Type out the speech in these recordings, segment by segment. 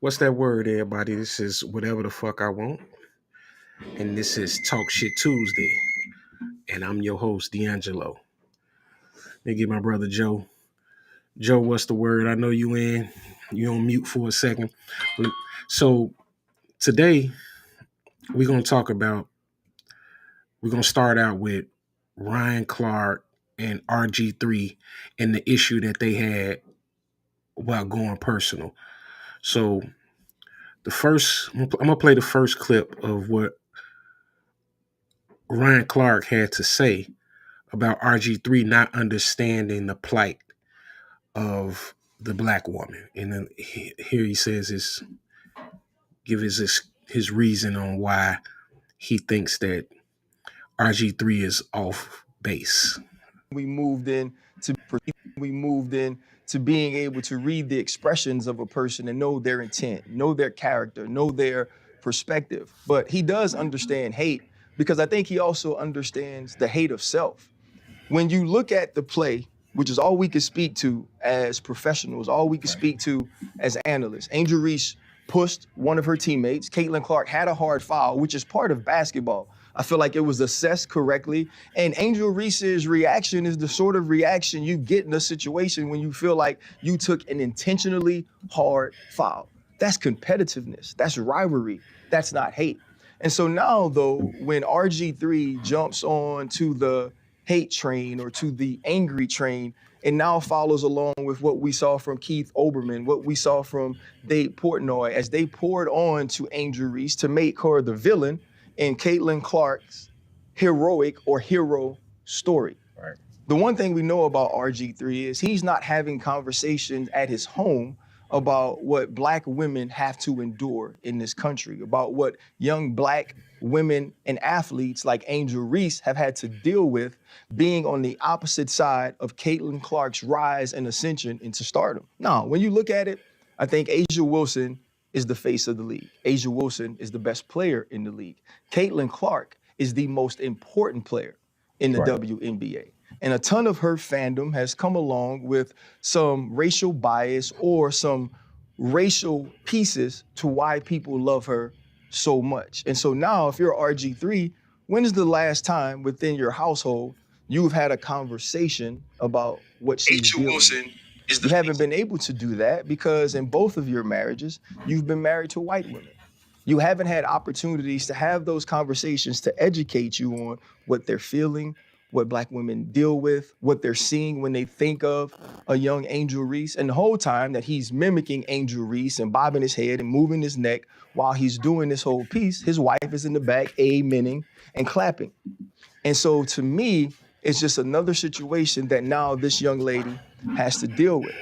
What's that word, everybody? This is Whatever the Fuck I Want. And this is Talk Shit Tuesday. And I'm your host, D'Angelo. Let me get my brother Joe. Joe, what's the word? I know you in. You on mute for a second. So today we're gonna talk about, we're gonna start out with Ryan Clark and RG3 and the issue that they had while going personal. So I'm gonna play the first clip of what Ryan Clark had to say about RG3 not understanding the plight of the black woman. And then here he says his reason on why he thinks that RG3 is off base. we moved in to we moved in to being able to read the expressions of a person and know their intent, know their character, know their perspective. But he does understand hate because I think he also understands the hate of self. When you look at the play, which is all we can speak to as professionals, all we can speak to as analysts, Angel Reese pushed one of her teammates. Caitlin Clark had a hard foul, which is part of basketball. I feel like it was assessed correctly. And Angel Reese's reaction is the sort of reaction you get in a situation when you feel like you took an intentionally hard foul. That's competitiveness. That's rivalry. That's not hate. And so now, though, when RG3 jumps on to the hate train or to the angry train, and now follows along with what we saw from Keith Olbermann, what we saw from Dave Portnoy, as they poured on to Angel Reese to make her the villain in Caitlin Clark's heroic or hero story. Right. The one thing we know about RG3 is he's not having conversations at his home about what black women have to endure in this country, about what young black women and athletes like Angel Reese have had to deal with being on the opposite side of Caitlin Clark's rise and ascension into stardom. Now, when you look at it, I think A'ja Wilson is the face of the league. A'ja Wilson is the best player in the league. Caitlin Clark is the most important player in the WNBA. And a ton of her fandom has come along with some racial bias or some racial pieces to why people love her so much. And so now, if you're RG3, when is the last time within your household you've had a conversation about what she's dealing with? You haven't been able to do that because in both of your marriages, you've been married to white women. You haven't had opportunities to have those conversations to educate you on what they're feeling, what black women deal with, what they're seeing when they think of a young Angel Reese. And the whole time that he's mimicking Angel Reese and bobbing his head and moving his neck while he's doing this whole piece, his wife is in the back amening and clapping. And so to me, it's just another situation that now this young lady has to deal with.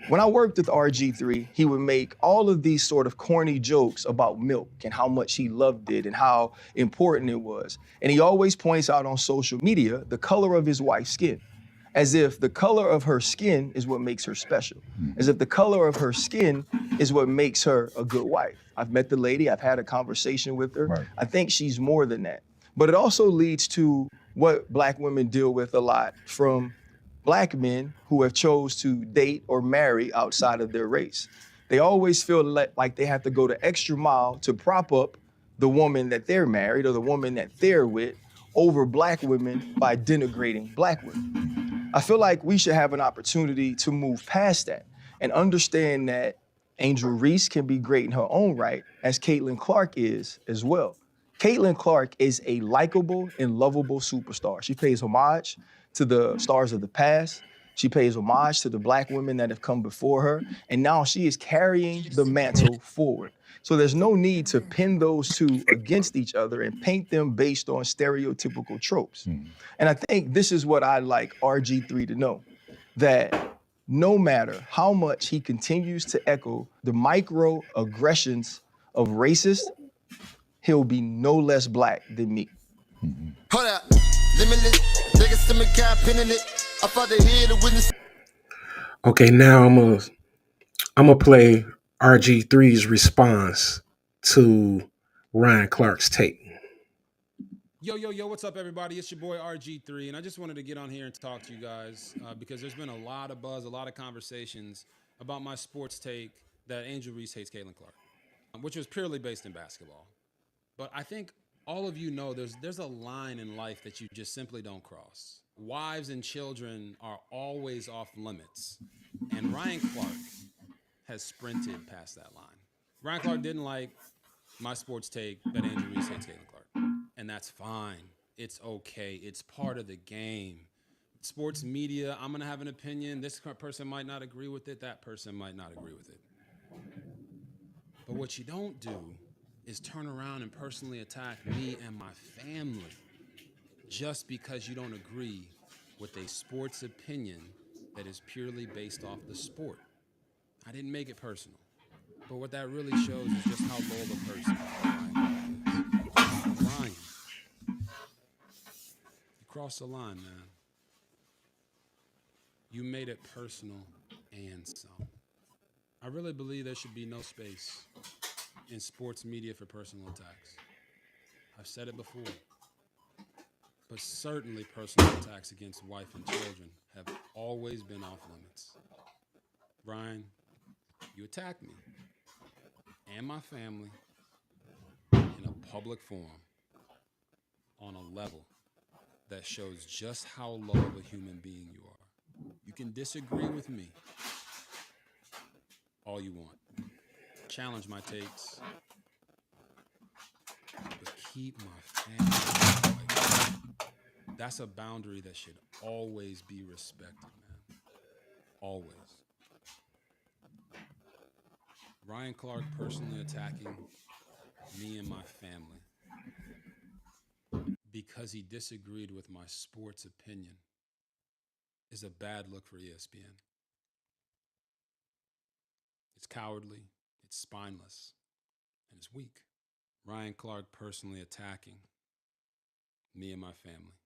When I worked with RG3, he would make all of these sort of corny jokes about milk and how much he loved it and how important it was. And he always points out on social media the color of his wife's skin, as if the color of her skin is what makes her special, as if the color of her skin is what makes her a good wife. I've met the lady, I've had a conversation with her. Right. I think she's more than that. But it also leads to what black women deal with a lot from black men who have chose to date or marry outside of their race. They always feel like they have to go the extra mile to prop up the woman that they're married or the woman that they're with over black women by denigrating black women. I feel like we should have an opportunity to move past that and understand that Angel Reese can be great in her own right, as Caitlin Clark is as well. Caitlin Clark is a likable and lovable superstar. She pays homage to the stars of the past. She pays homage to the black women that have come before her. And now she is carrying the mantle forward. So there's no need to pin those two against each other and paint them based on stereotypical tropes. And I think this is what I'd like RG3 to know, that no matter how much he continues to echo the microaggressions of racists, he'll be no less black than me. Hold up, limitless, niggas to me cap pinning it. I fought the head to witness. Okay, now I'm gonna play RG3's response to Ryan Clark's take. Yo, what's up, everybody? It's your boy RG3, and I just wanted to get on here and talk to you guys because there's been a lot of buzz, a lot of conversations about my sports take that Angel Reese hates Caitlin Clark, which was purely based in basketball. But I think all of you know there's a line in life that you just simply don't cross. Wives and children are always off limits, and Ryan Clark has sprinted past that line. Ryan Clark didn't like my sports take that Angel Reese hates Caitlin Clark, and that's fine. It's okay. It's part of the game. Sports media, I'm gonna have an opinion. This person might not agree with it. That person might not agree with it. But what you don't do is turn around and personally attack me and my family just because you don't agree with a sports opinion that is purely based off the sport. I didn't make it personal. But what that really shows is just how low of a person Ryan Clark is. Ryan, you crossed the line, man. You made it personal and some. I really believe there should be no space in sports media for personal attacks. I've said it before. But certainly personal attacks against wife and children have always been off limits. Ryan, you attacked me and my family in a public forum on a level that shows just how low of a human being you are. You can disagree with me all you want. Challenge my takes, but keep my family like that's a boundary that should always be respected, man. Always. Ryan Clark personally attacking me and my family because he disagreed with my sports opinion is a bad look for ESPN. It's cowardly, it's spineless, and it's weak. Ryan Clark personally attacking me and my family.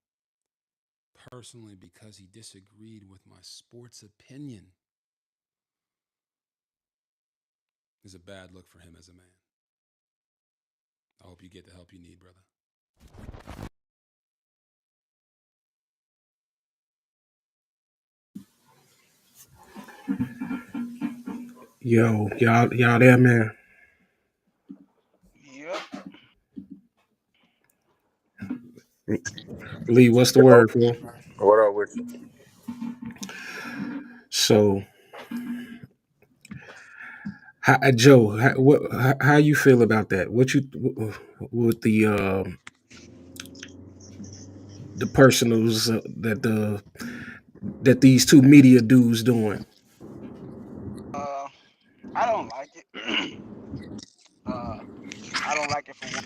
Personally, because he disagreed with my sports opinion is a bad look for him as a man. I hope you get the help you need, brother. Yo, y'all there, man? Yep. Lee, what's the Yo, word for? what up with you? So, Joe, how you feel about that? What you with the personals that these two media dudes doing? Uh, I don't like it. I don't like it for one.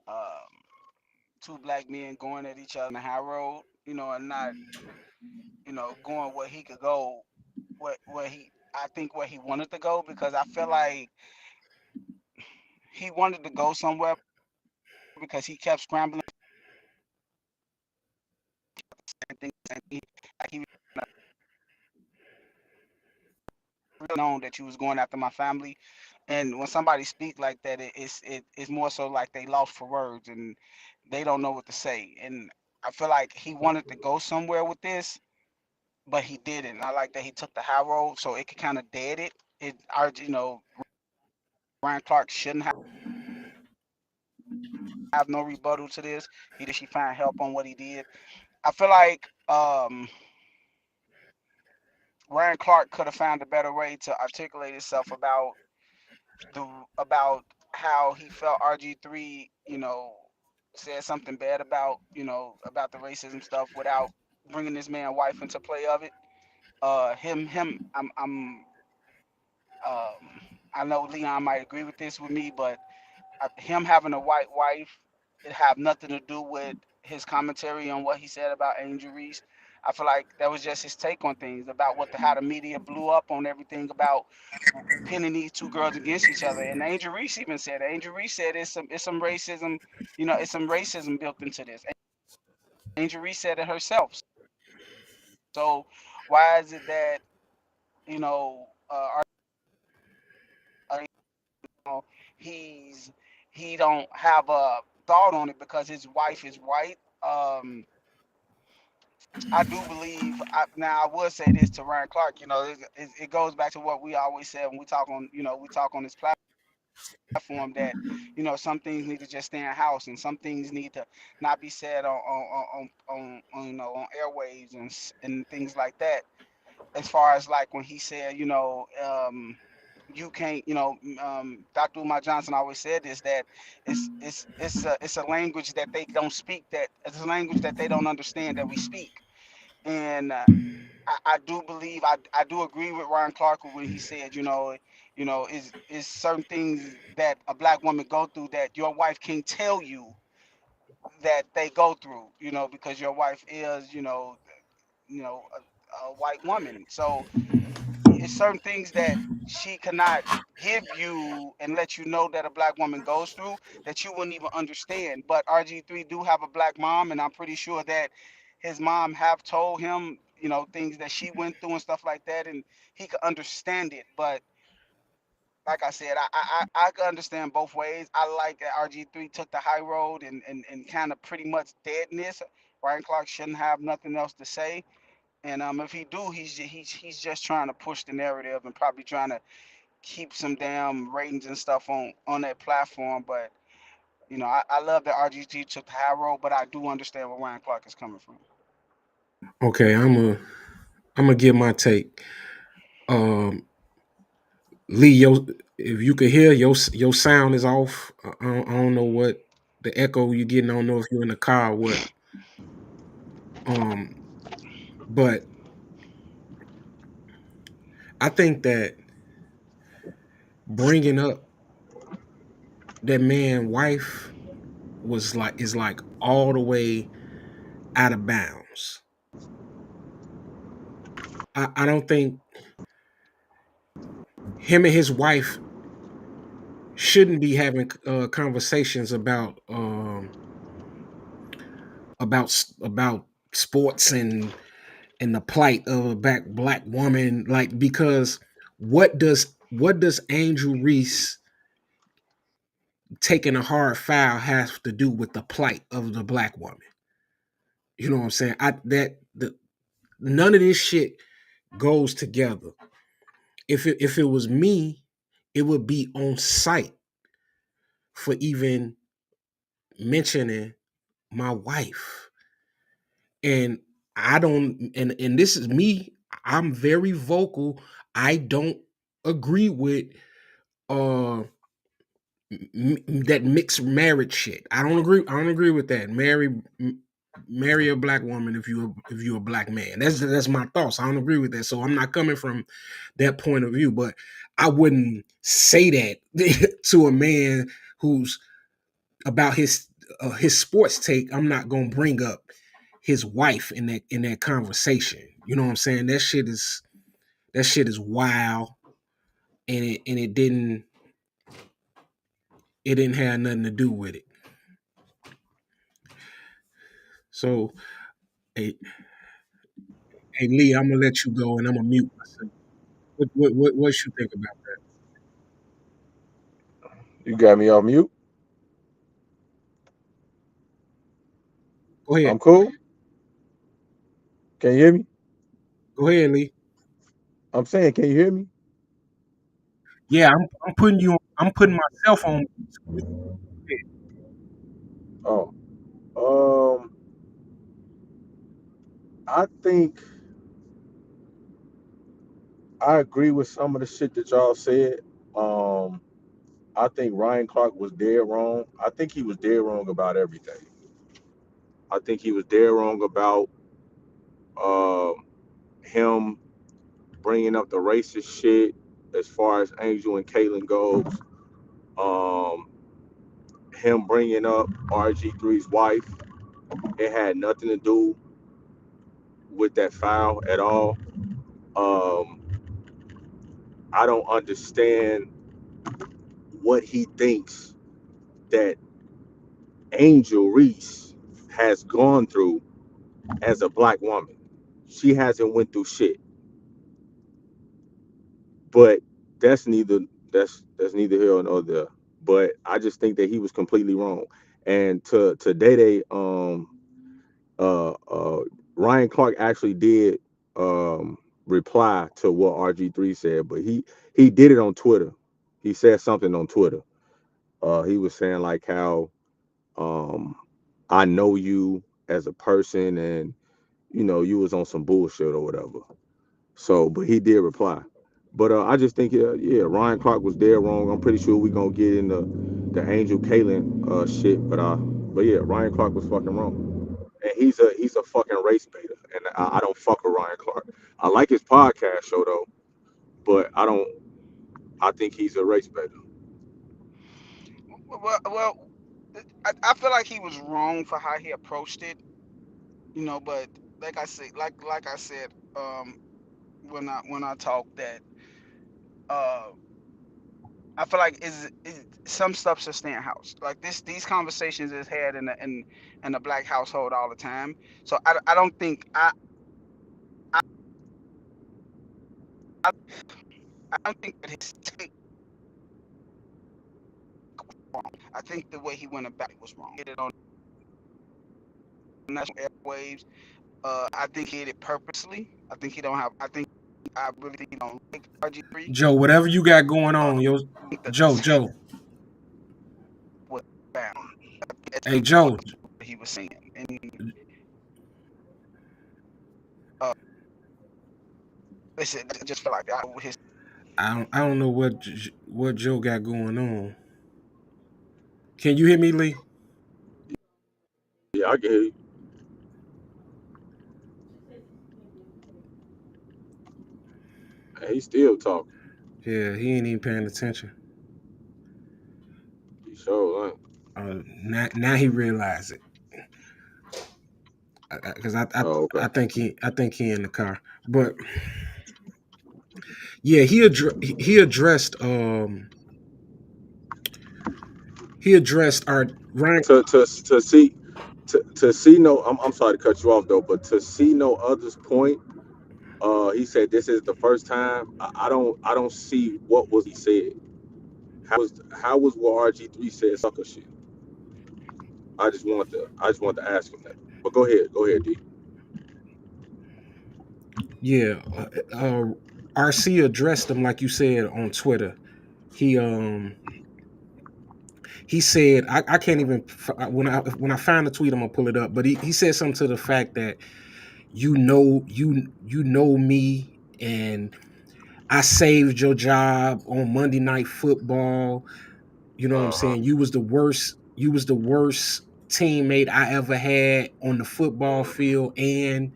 Um, two black men going at each other on the high road, and not, going where he could go, where he, I think where he wanted to go, because I feel like he wanted to go somewhere because he kept scrambling. Like he was known that you was going after my family, and when somebody speak like that, it's more so like they lost for words and they don't know what to say. And I feel like he wanted to go somewhere with this, but he didn't. I like that he took the high road, so it could kind of dead it. Ryan Clark shouldn't have no rebuttal to this. He did she find help on what he did. I feel like Ryan Clark could have found a better way to articulate himself the about how he felt RG3, said something bad about, about the racism stuff without bringing this man wife into play of it. Him, I know Leon might agree with this with me, but him having a white wife, it have nothing to do with his commentary on what he said about Angel Reese. I feel like that was just his take on things about how the media blew up on everything about pinning these two girls against each other. And Angel Reese even said, it's some racism, it's some racism built into this. Angel Reese said it herself. So why is it that you know know, he's he don't have a thought on it because his wife is white. I do believe. Now, I would say this to Ryan Clark. You know, it goes back to what we always said when we talk on. You know, we talk on this platform that, you know, some things need to just stay in house, and some things need to not be said on you know, on airwaves and things like that. As far as like when he said, you know, you can't, you know, Dr. Umar Johnson always said this, that it's a language that they don't speak, that it's a language that they don't understand that we speak. And I do believe, I do agree with Ryan Clark when he said, you know, is certain things that a black woman go through that your wife can't tell you that they go through, you know, because your wife is, you know, a white woman. So it's certain things that she cannot give you and let you know that a black woman goes through that you wouldn't even understand. But RG3 do have a black mom, and I'm pretty sure that his mom have told him, you know, things that she went through and stuff like that, and he could understand it. But like I said, I could understand both ways. I like that RG3 took the high road and kind of pretty much deadness. Ryan Clark shouldn't have nothing else to say. And if he do, he's just trying to push the narrative and probably trying to keep some damn ratings and stuff on that platform. But you know, I love that RGT took the high road, but I do understand where Ryan Clark is coming from. Okay, I'm gonna give my take. Um, Lee, if you could hear your sound is off. I don't know what the echo you're getting. I don't know if you're in the car or what. Um, but I think that bringing up that man wife is like all the way out of bounds. I don't think him and his wife shouldn't be having conversations about sports and the plight of a black woman, like, because what does Angel Reese taking a hard foul have to do with the plight of the black woman? You know what I'm saying? I that the None of this shit goes together. If it was me, it would be on site for even mentioning my wife. And I don't and this is me, I'm very vocal. I don't agree with uh that mixed marriage shit. I don't agree with that. Marry a black woman if you're a black man. That's my thoughts. I don't agree with that. So I'm not coming from that point of view, but I wouldn't say that to a man who's about his sports take. I'm not going to bring up his wife in that conversation. You know what I'm saying? That shit is wild, and it didn't have nothing to do with it. So, hey, hey Lee, I'm gonna let you go, and I'm gonna mute myself. What you think about that? You got me on mute. Go ahead, I'm cool. Can you hear me? go ahead, Lee. I'm saying, can you hear me? Yeah, I'm putting you. I'm putting myself on. Oh, um, I think I agree with some of the shit that y'all said. Um, I think Ryan Clark was dead wrong. I think he was dead wrong about everything. I think he was dead wrong about uh, him bringing up the racist shit as far as Angel and Caitlyn goes. Um, him bringing up RG3's wife, it had nothing to do with that foul at all. Um, I don't understand what he thinks that Angel Reese has gone through as a black woman. She hasn't went through shit, but that's neither that's neither here nor there. But I just think that he was completely wrong. And to Day Day, Ryan Clark actually did reply to what RG3 said, but he did it on Twitter. He said something on Twitter. He was saying like how um, I know you as a person, and you was on some bullshit or whatever. So, but he did reply. But I just think yeah, Ryan Clark was dead wrong. I'm pretty sure we gonna get into the Angel Kalen shit, but yeah, Ryan Clark was fucking wrong, and he's a fucking race baiter, and I don't fuck with Ryan Clark. I like his podcast show though, but I don't. I think he's a race baiter. Well, I feel like he was wrong for how he approached it, but like I said, when I talked that uh I feel like is some stuff should stay in house. Like these conversations is had in a black household all the time. So I don't think I don't think that his take was wrong. I think the way he went about it was wrong. He did it on national airwaves. I think he did it purposely. I think he don't have. I really think he don't like RG3. Joe, whatever you got going Uh, on, yo, I think that the Joe. was bound. That's Hey, what Joe, he was saying, and uh, listen, I just feel like his. I don't know what Joe got going on. Can you hear me, Lee? Yeah, I get it. And he's still talking. Yeah, he ain't even paying attention. He sure ain't. Now he realized it because Oh, I okay. think he in the car. But yeah, he addressed our Ryan. To see no, I'm sorry to cut you off though, but to see no other's point, he said this is the first time. I don't see what was he said. How was what RG3 said sucker shit? I just want to ask him that. But go ahead, D. Yeah, RC addressed him like you said on Twitter. He he said I can't even when I find the tweet I'm gonna pull it up, but he said something to the fact that you know me and I saved your job on Monday Night Football. You know what I'm Uh huh. saying? You was the worst teammate I ever had on the football field and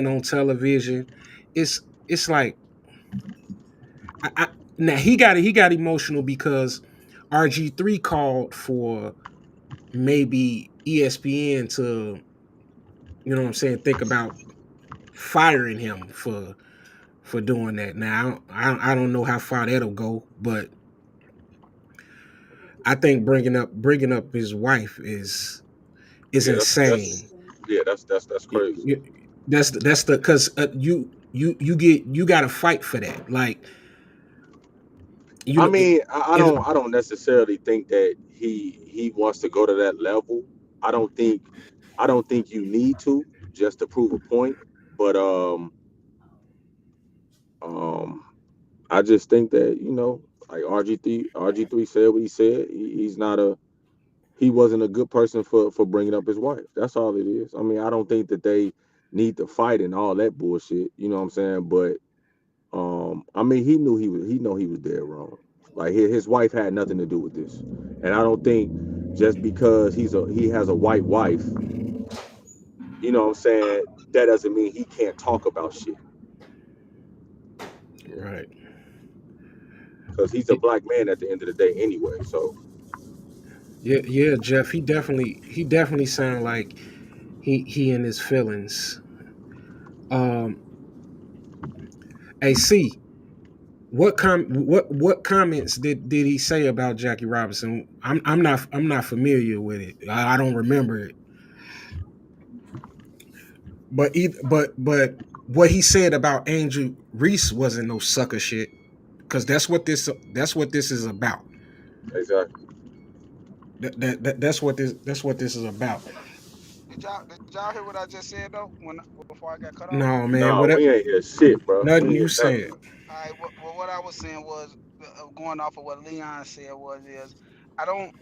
on television. It's like I now he got emotional because RG3 called for maybe ESPN to, you know what I'm saying, think about firing him for doing that. Now I don't know how far that'll go, but I think bringing up his wife is Yeah, that's insane. yeah, that's You- crazy. you- that's the because you got to fight for that. Like you I know, mean, I it, don't necessarily think that he wants to go to that level. I don't think I don't think you need to just to prove a point. But um I just think that like RG3 said what he said. He wasn't a good person for bringing up his wife. That's all it is. I mean, I don't think that they need to fight and all that bullshit. You know what I'm saying? But I mean, he know he was dead wrong. Like his wife had nothing to do with this, and I don't think just because he has a white wife, you know what I'm saying, that doesn't mean he can't talk about shit right. because he's a black man at the end of the day anyway. So Yeah, Jeff. He definitely sound like he in his feelings. Um, hey, C, what comments did he say about Jackie Robinson? I'm not familiar with it. I don't remember it. But what he said about Angel Reese wasn't no sucker shit because that's what this is about. exactly. That's what this is about. Did y'all hear what I just said though? When before I got cut off. No, man. Nah, Whatever. we ain't hear shit, bro. We Nothing ain't you hear nothing. said. All right. What I was saying was going off of what Leon said is I don't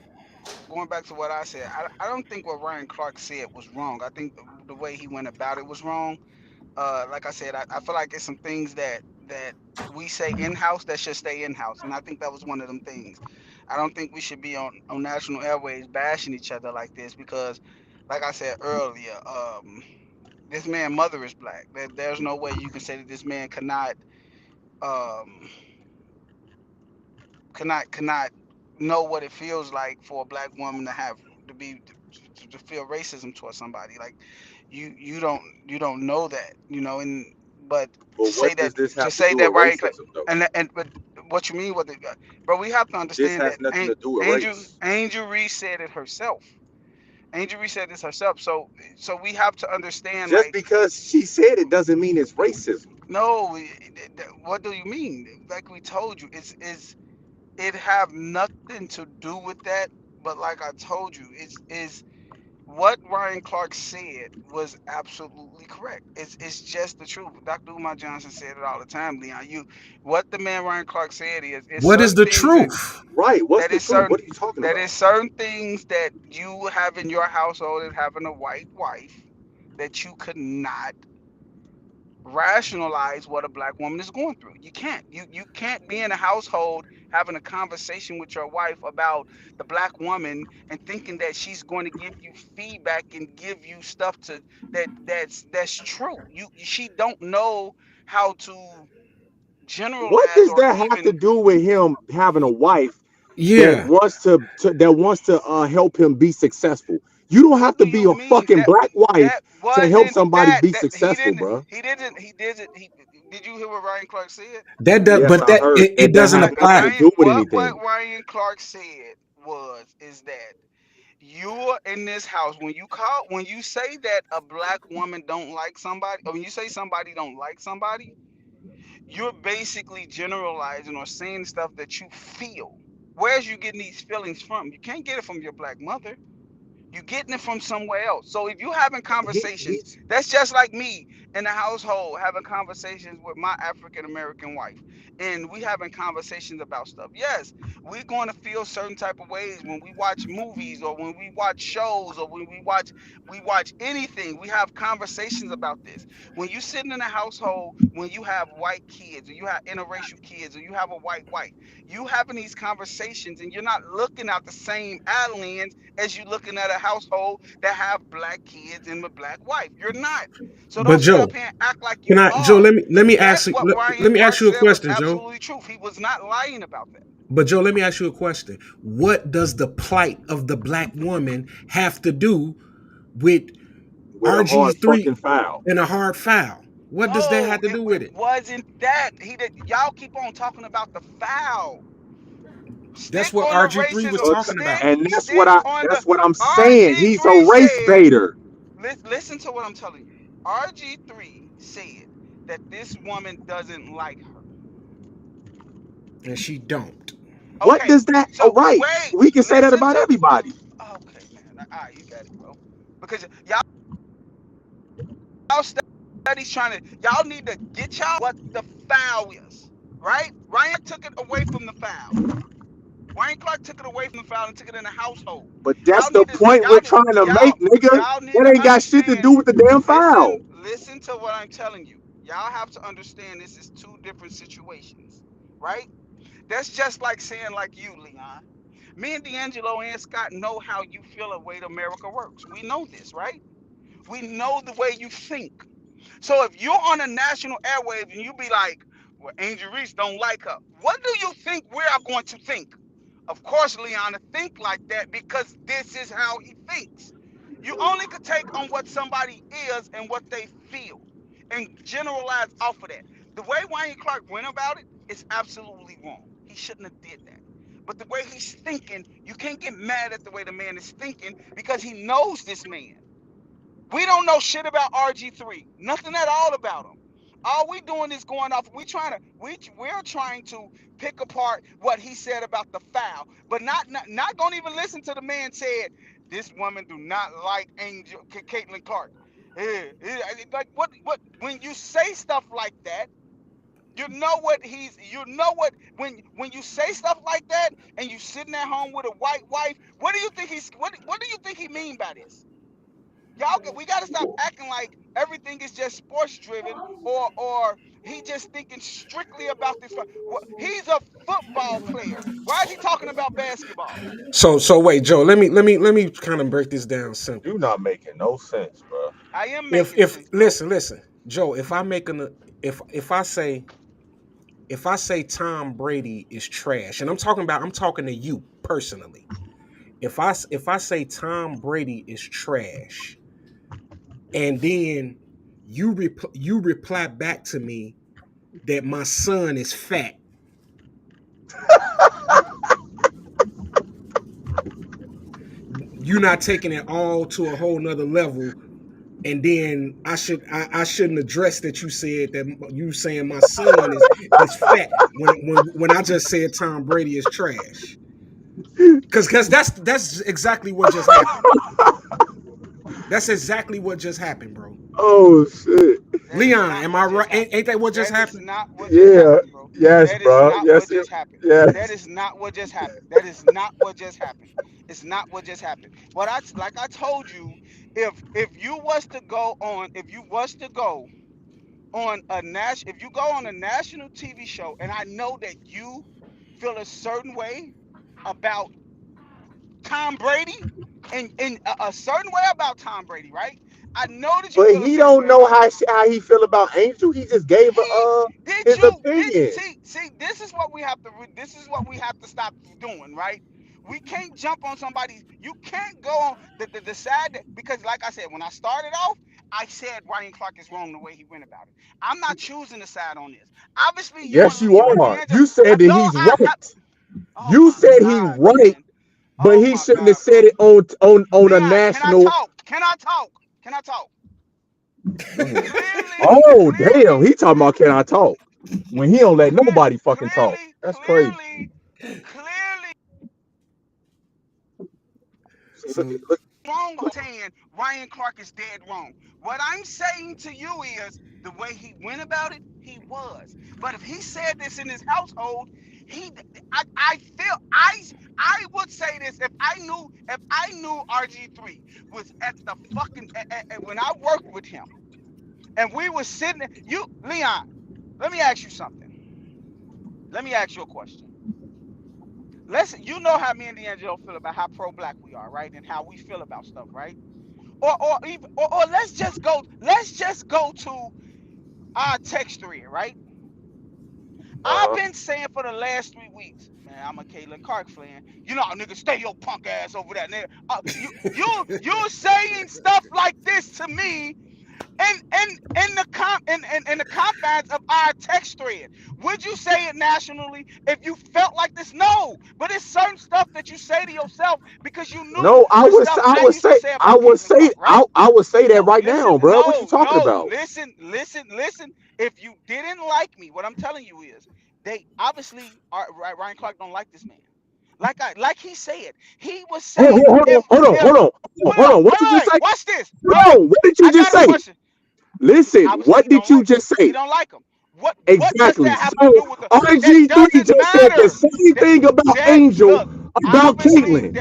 going back to what I said. I don't think what Ryan Clark said was wrong. I think the way he went about it was wrong. Like I said, I feel like it's some things that we say in house that should stay in house, and I think that was one of them things. I don't think we should be on national airways bashing each other like this because, like I said earlier, this man mother is black. There's no way you can say that this man um cannot know what it feels like for a black woman to have to be to feel racism towards somebody. Like you don't know that, and but But to say what that does this to have to say do that with Ryan racism, though? and but what you mean with it, bro? We have to This understand that has nothing to do with race. Angel Reese said it herself. Angel Reese said this herself. So we have to understand, Just like, because she said it doesn't mean it's racism. no, what do you mean? Like we told you, it have nothing to do with that. But like I told you, is what Ryan Clark said was absolutely correct. It's just the truth. Dr. Umar Johnson said it all the time, Leon. What the man Ryan Clark said is What is certain the things that truth? Right? What's that the is truth? certain What are you talking that is about? certain things that you have in your household as having a white wife that you could not rationalize what a black woman is going through. You can't. You can't be in a household having a conversation with your wife about the black woman and thinking that she's going to give you feedback and give you stuff to that's true. She don't know how to What generalize does or that have to even do with him having a wife that Yeah. wants to help him be successful? You don't have what to do be you a mean fucking that black wife that to help wasn't somebody that be that he successful, didn't bro. he didn't he didn't he did you hear what Ryan Clark said? That does, Yes, but I that heard it that doesn't has nothing to apply. do with What anything. Ryan Clark said is that you're in this house when you say that a black woman don't like somebody, or when you say somebody don't like somebody, you're basically generalizing or saying stuff that you feel. Where's you getting these feelings from? You can't get it from your black mother. You're getting it from somewhere else. So if you're having conversations, He's that's just like me in the household having conversations with my African American wife. And we having conversations about stuff. Yes, we're going to feel certain type of ways when we watch movies or when we watch shows or when we watch anything. We have conversations about this. When you sitting in a household, when you have white kids or you have interracial kids or you have a white wife, you having these conversations and you're not looking at the same aliens as you looking at a household that have black kids and a black wife. You're not. So But don't sit up Joe, here and act like can you I, Joe? are. Let me That ask you. what Ryan Let me ask Clark you a said was question, Joe. absolutely truth. He was not lying about that. But Joe, let me ask you a question. What does the plight of the black woman have to do with with a hard RG3 fucking foul. and a hard foul? What does that No, have to do with it it? wasn't that. He did. Y'all keep on talking about the foul. That's Stick what on the RG3 was racism. talking about. And Stick on the that's what I'm saying. He's a RG3 race said. baiter. Listen to what I'm telling you. RG3 said that this woman doesn't like her. And she don't. What Okay, does that? Oh, so right. wait, We can say that listen about to. everybody. Okay, man. All right, you got it, bro. Because y'all studies trying to. Y'all need to get y'all what the foul is, right? Ryan took it away from the foul. Ryan Clark took it away from the foul and took it in the household. But that's Y'all the need to. point we're trying to Y'all make, nigga. y'all need That to ain't got shit to understand. do with the damn Listen, foul. listen to what I'm telling you. Y'all have to understand this is two different situations, right? That's just like saying, like you, Leon. Me and D'Angelo and Scott know how you feel the way America works. We know this, right? We know the way you think. So if you're on a national airwave and you be like, well, Angel Reese don't like her, what do you think we are going to think? Of course, Leon, to think like that because this is how he thinks. You only could take on what somebody is and what they feel and generalize off of that. The way Wayne Clark went about it is absolutely wrong. He shouldn't have did that. But the way he's thinking, you can't get mad at the way the man is thinking because he knows this man. We don't know shit about RG3. Nothing at all about him. All we doing is going off. We're trying to pick apart what he said about the foul, but not gonna even listen to the man said. This woman do not like Angel Caitlin Clark. Like what when you say stuff like that, you know what when you say stuff like that and you sitting at home with a white wife, what do you think what do you think he mean by this? We got to stop acting like everything is just sports driven or he just thinking strictly about this. He's a football player. Why is he talking about basketball? So wait, Joe. Let me kind of break this down simple. You not making no sense, bro. I am making If sense, bro. listen, Joe. If I say Tom Brady is trash, and I'm talking to you personally. If I say Tom Brady is trash, and then you reply back to me that my son is fat, you're not taking it all to a whole nother level. And then I shouldn't address that you said that you saying my son is fat when I just said Tom Brady is trash. Because that's exactly what just happened. That's exactly what just happened, bro. Oh shit. That is Leon, not am I what just right? Ain't happened. that what just That is happened? not what just Yeah. happened, bro. Yes, That is bro. not what Yes. just happened. That Yes. is not what just happened. That is not what just happened. It's not what just happened. Like I told you, if you was to go on if you go on a national TV show, and I know that you feel a certain way about Tom Brady and a certain way about Tom Brady, right? I know that you But feel a he certain don't way know about him. how he feel about Angel. He just gave He did his you did opinion. see this is what we have to this is what we have to stop doing, right? We can't jump on somebody. You can't go on the side because like I said, when I started off, I said Ryan Clark is wrong the way he went about it. I'm not choosing the side on this. Obviously, Yes, you you and are. D'Angelo. You said that No, he's right. oh You my said he God, right, man. but Oh he my shouldn't have God, said bro. it on a Leon, can I national. talk? Can I talk? Can I talk? Go ahead. Clearly, Oh damn, clearly, he talking about can I talk when he don't let nobody fucking talk. clearly, That's crazy. clearly, clearly See, look, So look. wrong saying Ryan Clark is dead wrong. What I'm saying to you is the way he went about it, he was. But if he said this in his household, he I feel I would say this if I knew RG3 was at the fucking when I worked with him and we were sitting there, you Leon, let me ask you something. Let me ask you a question. You know how me and D'Angelo feel about how pro-black we are, right? And how we feel about stuff, right? Or let's just go to our texture here, right? I've Uh, been saying for the last 3 weeks, man, I'm a Caitlin Clark fan. You know, nigga, stay your punk ass over there, nigga. You're saying stuff like this to me in the confines of our text thread. Would you say it nationally if you felt like this? No, but it's certain stuff that you say to yourself because you knew no, I the would stuff I I would used to say say I about would Caitlin say Clark, right? I would say that No, right listen, now, bro. What you talking about? listen. If you didn't like me, what I'm telling you is they obviously are Ryan Clark don't like this man. Like he said, he was Hold saying on, hold on, hold on, if hold on, hold on. What did you wait, say? watch this. Hold on. What did you I just got a say? question. Listen, Obviously, what he did don't you like him. just He say? don't like him. What does Exactly. that have to So do with the? That RG3 doesn't just said the matter. same That thing about that Angel look. about Obviously, Caitlyn.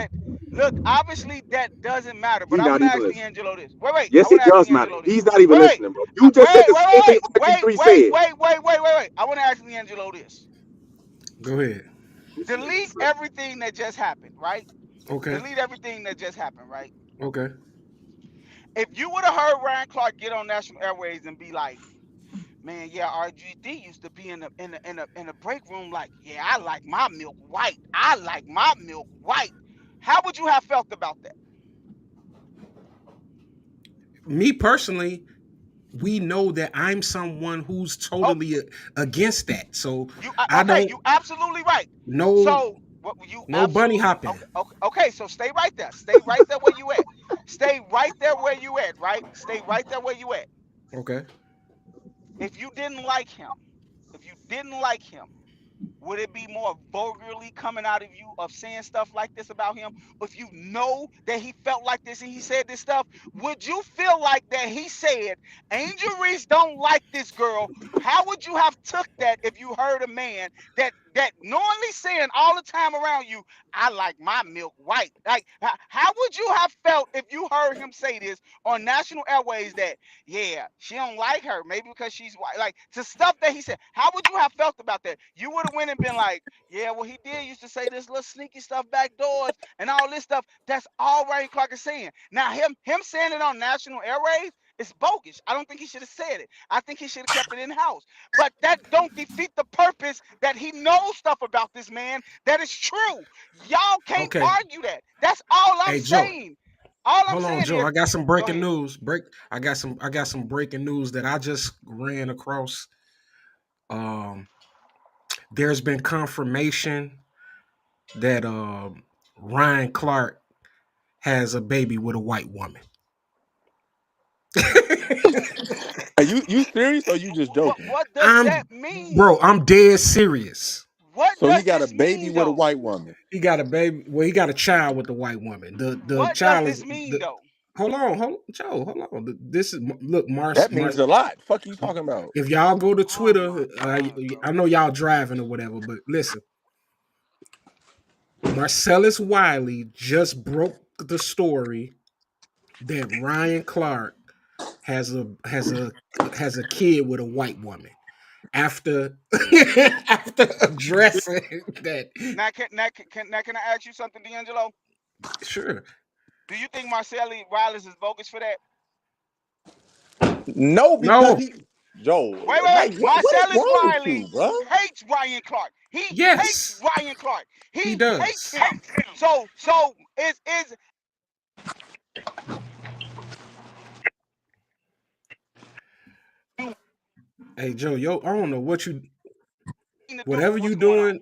obviously that doesn't matter. But He I not want to even ask listening. D'Angelo this. Wait. I Yes, want it to ask does matter. D'Angelo this. He's not even listening, bro. You just said the same thing RG3 said. Wait. go ahead. This nigga Delete tripping. everything that just happened, right? Okay. Delete everything that just happened, right? Okay. If you would have heard Ryan Clark get on National Airways and be like, man, yeah, RGD used to be in the break room like, yeah, I like my milk white. I like my milk white. How would you have felt about that? Me personally, we know that I'm someone who's Oh, totally against that. So I okay, don't you absolutely right. know So what you no bunny absolutely hopping. okay, so stay right there. Stay right there where you at. Stay right there where you at, right? Stay right there where you at. Okay. If you didn't like him, if you didn't like him, Would it be more vulgarly coming out of you of saying stuff like this about him? If you know that he felt like this and he said this stuff, would you feel like that he said, Angel Reese don't like this girl? How would you have took that if you heard a man that knowingly saying all the time around you, I like my milk white? Like, how would you have felt if you heard him say this on national airways that, yeah, she don't like her, maybe because she's white. Like the stuff that he said, how would you have felt about that? You would have went and been like, yeah, well, he did used to say this little sneaky stuff back doors and all this stuff. That's all Ryan Clark is saying. Now, him saying it on national airways is bogus. I don't think he should have said it. I think he should have kept it in house. But that don't defeat the purpose that he knows stuff about this man that is true. Y'all can't Okay. argue that. That's all I'm Hey Joe. saying. All I'm Hold on, saying Joe. is, I got some go breaking ahead. news. I got some breaking news that I just ran across. Um there's been confirmation that Ryan Clark has a baby with a white woman. Are you serious or you just joking? What does that I'm mean? bro, I'm dead serious. What So he does got a this baby mean with a though? white woman. He got a baby. Well, he got a child with the white woman. The What does child this is mean the. though? Hold on, Joe. Hold on. This is look, That means a lot. Fuck you talking about? If y'all go to Oh my Twitter, god, bro. I know y'all driving or whatever, but listen, Marcellus Wiley just broke the story that Ryan Clark has a has a has a kid with a white woman after after addressing that. Now can I ask you something, D'Angelo? Sure. Do you think Marcelli Wallace is bogus for that? No, because No. he Joe. Wait. Like what is Marcellus wrong with Wiley you, bro? hates Ryan Clark. He hates Yes, Ryan Clark. he He hates does. him. So is Hey Joe, yo, I don't know what you to do whatever with you what's going on. doing,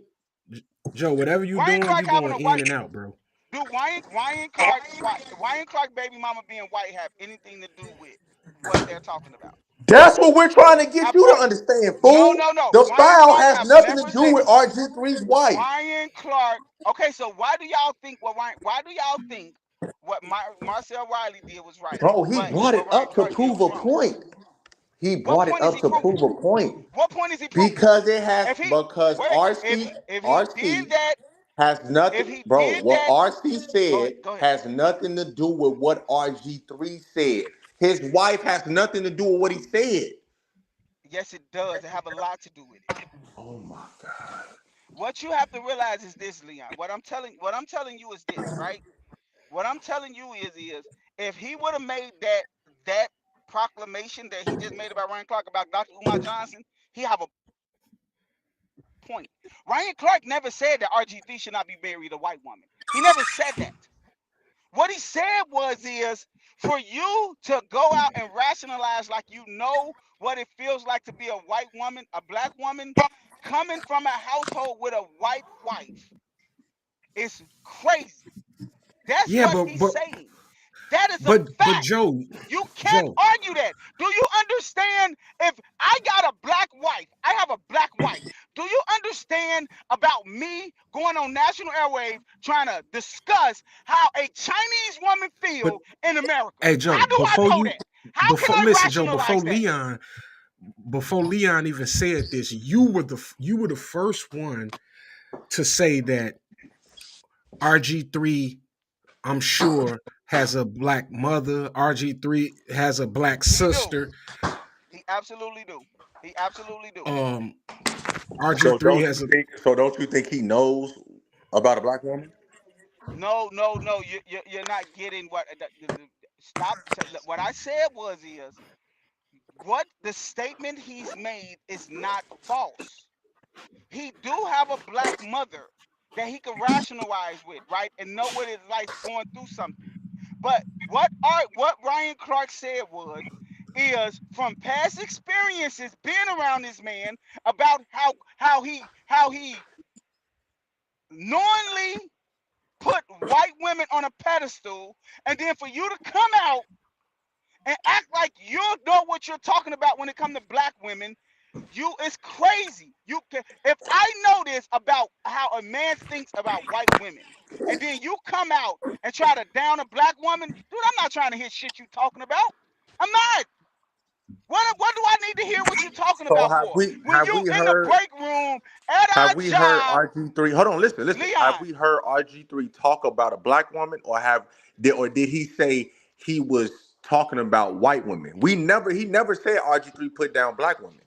Joe, whatever you Ryan doing, Clark you having going a in white and out, bro. do Ryan Clark baby mama being white have anything to do with what they're talking about? That's what we're trying to get Have you to Ryan understand, No, fool. no, no. The Ryan style Clark has have nothing to never do said with RG3's wife. Ryan Clark. Okay, so why do y'all think why do y'all think what Marcel Riley did was right, Bro, he but brought what it Ryan up to Clark did prove was a wrong? point. He What brought it point is up he to proving? prove a point. What point is he proving? Because it has If he because wait, if he did RC that, has if nothing, he bro. did What that, RC said go ahead. has nothing to do with what RG3 said. His wife has nothing to do with what he said. Yes, it does. It have a lot to do with it. Oh my god. What you have to realize is this, Leon. What I'm telling you is this, right? What I'm telling you is if he would have made that proclamation that he just made about Ryan Clark about Dr. Umar Johnson, he have a point. Ryan Clark never said that RG3 should not be married a white woman. He never said that. What he said is for you to go out and rationalize like you know what it feels like to be a white woman, a black woman, coming from a household with a white wife is crazy. That's Yeah, what but he's but saying. That is a but fact. Joe, You can't Joe, argue that. Do you understand if I got a black wife, I have a black wife. Do you understand about me going on national airwaves trying to discuss how a Chinese woman but feel in America? hey How Joe, do I know that? How can before I listen, Joe, rationalize that? Before Leon even said this, you were the first one to say that RG3, I'm sure, has a black mother. RG3 has a black He do. sister. He absolutely do. He absolutely do. Um, So RG3 don't has you a think he knows about a black woman? No. You're not getting what. Stop. What I said is what the statement he's made is not false. He do have a black mother that he can rationalize with, right, and know what it's like going through something. But what Ryan Clark said is from past experiences being around this man about how he knowingly put white women on a pedestal, and then for you to come out and act like you know what you're talking about when it comes to black women. It's crazy. You can, if I know this about how a man thinks about white women, and then you come out and try to down a black woman, dude, I'm not trying to hear shit you talking about. I'm not. What do I need to hear what you talking So about for? When have you we in the heard break room at have our we heard job, RG3? Hold on, listen. Have Leon, we heard RG3 talk about a black woman, or did he say he was talking about white women? He never said RG3 put down black women.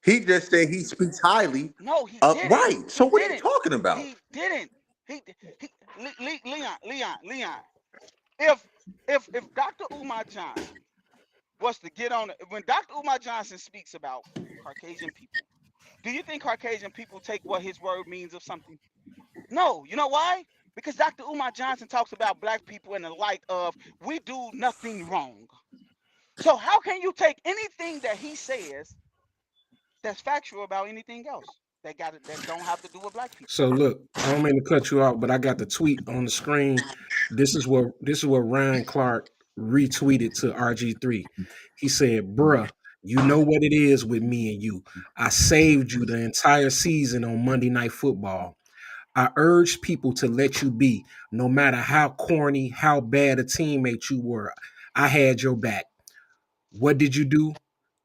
He just said he speaks highly no, he of didn't. right. So He what are you didn't. talking about? He didn't. He Leon. If if Dr. Umar Johnson was to get on when Dr. Umar Johnson speaks about Caucasian people, do you think Caucasian people take what his word means of something? No. You know why? Because Dr. Umar Johnson talks about black people in the light of we do nothing wrong. So how can you take anything that he says that's factual about anything else that don't have to do with black people? So look, I don't mean to cut you out, but I got the tweet on the screen. This is what Ryan Clark retweeted to RG3. He said, "Bruh, you know what it is with me and you. I saved you the entire season on Monday Night Football. I urged people to let you be, no matter how corny, how bad a teammate you were. I had your back. What did you do?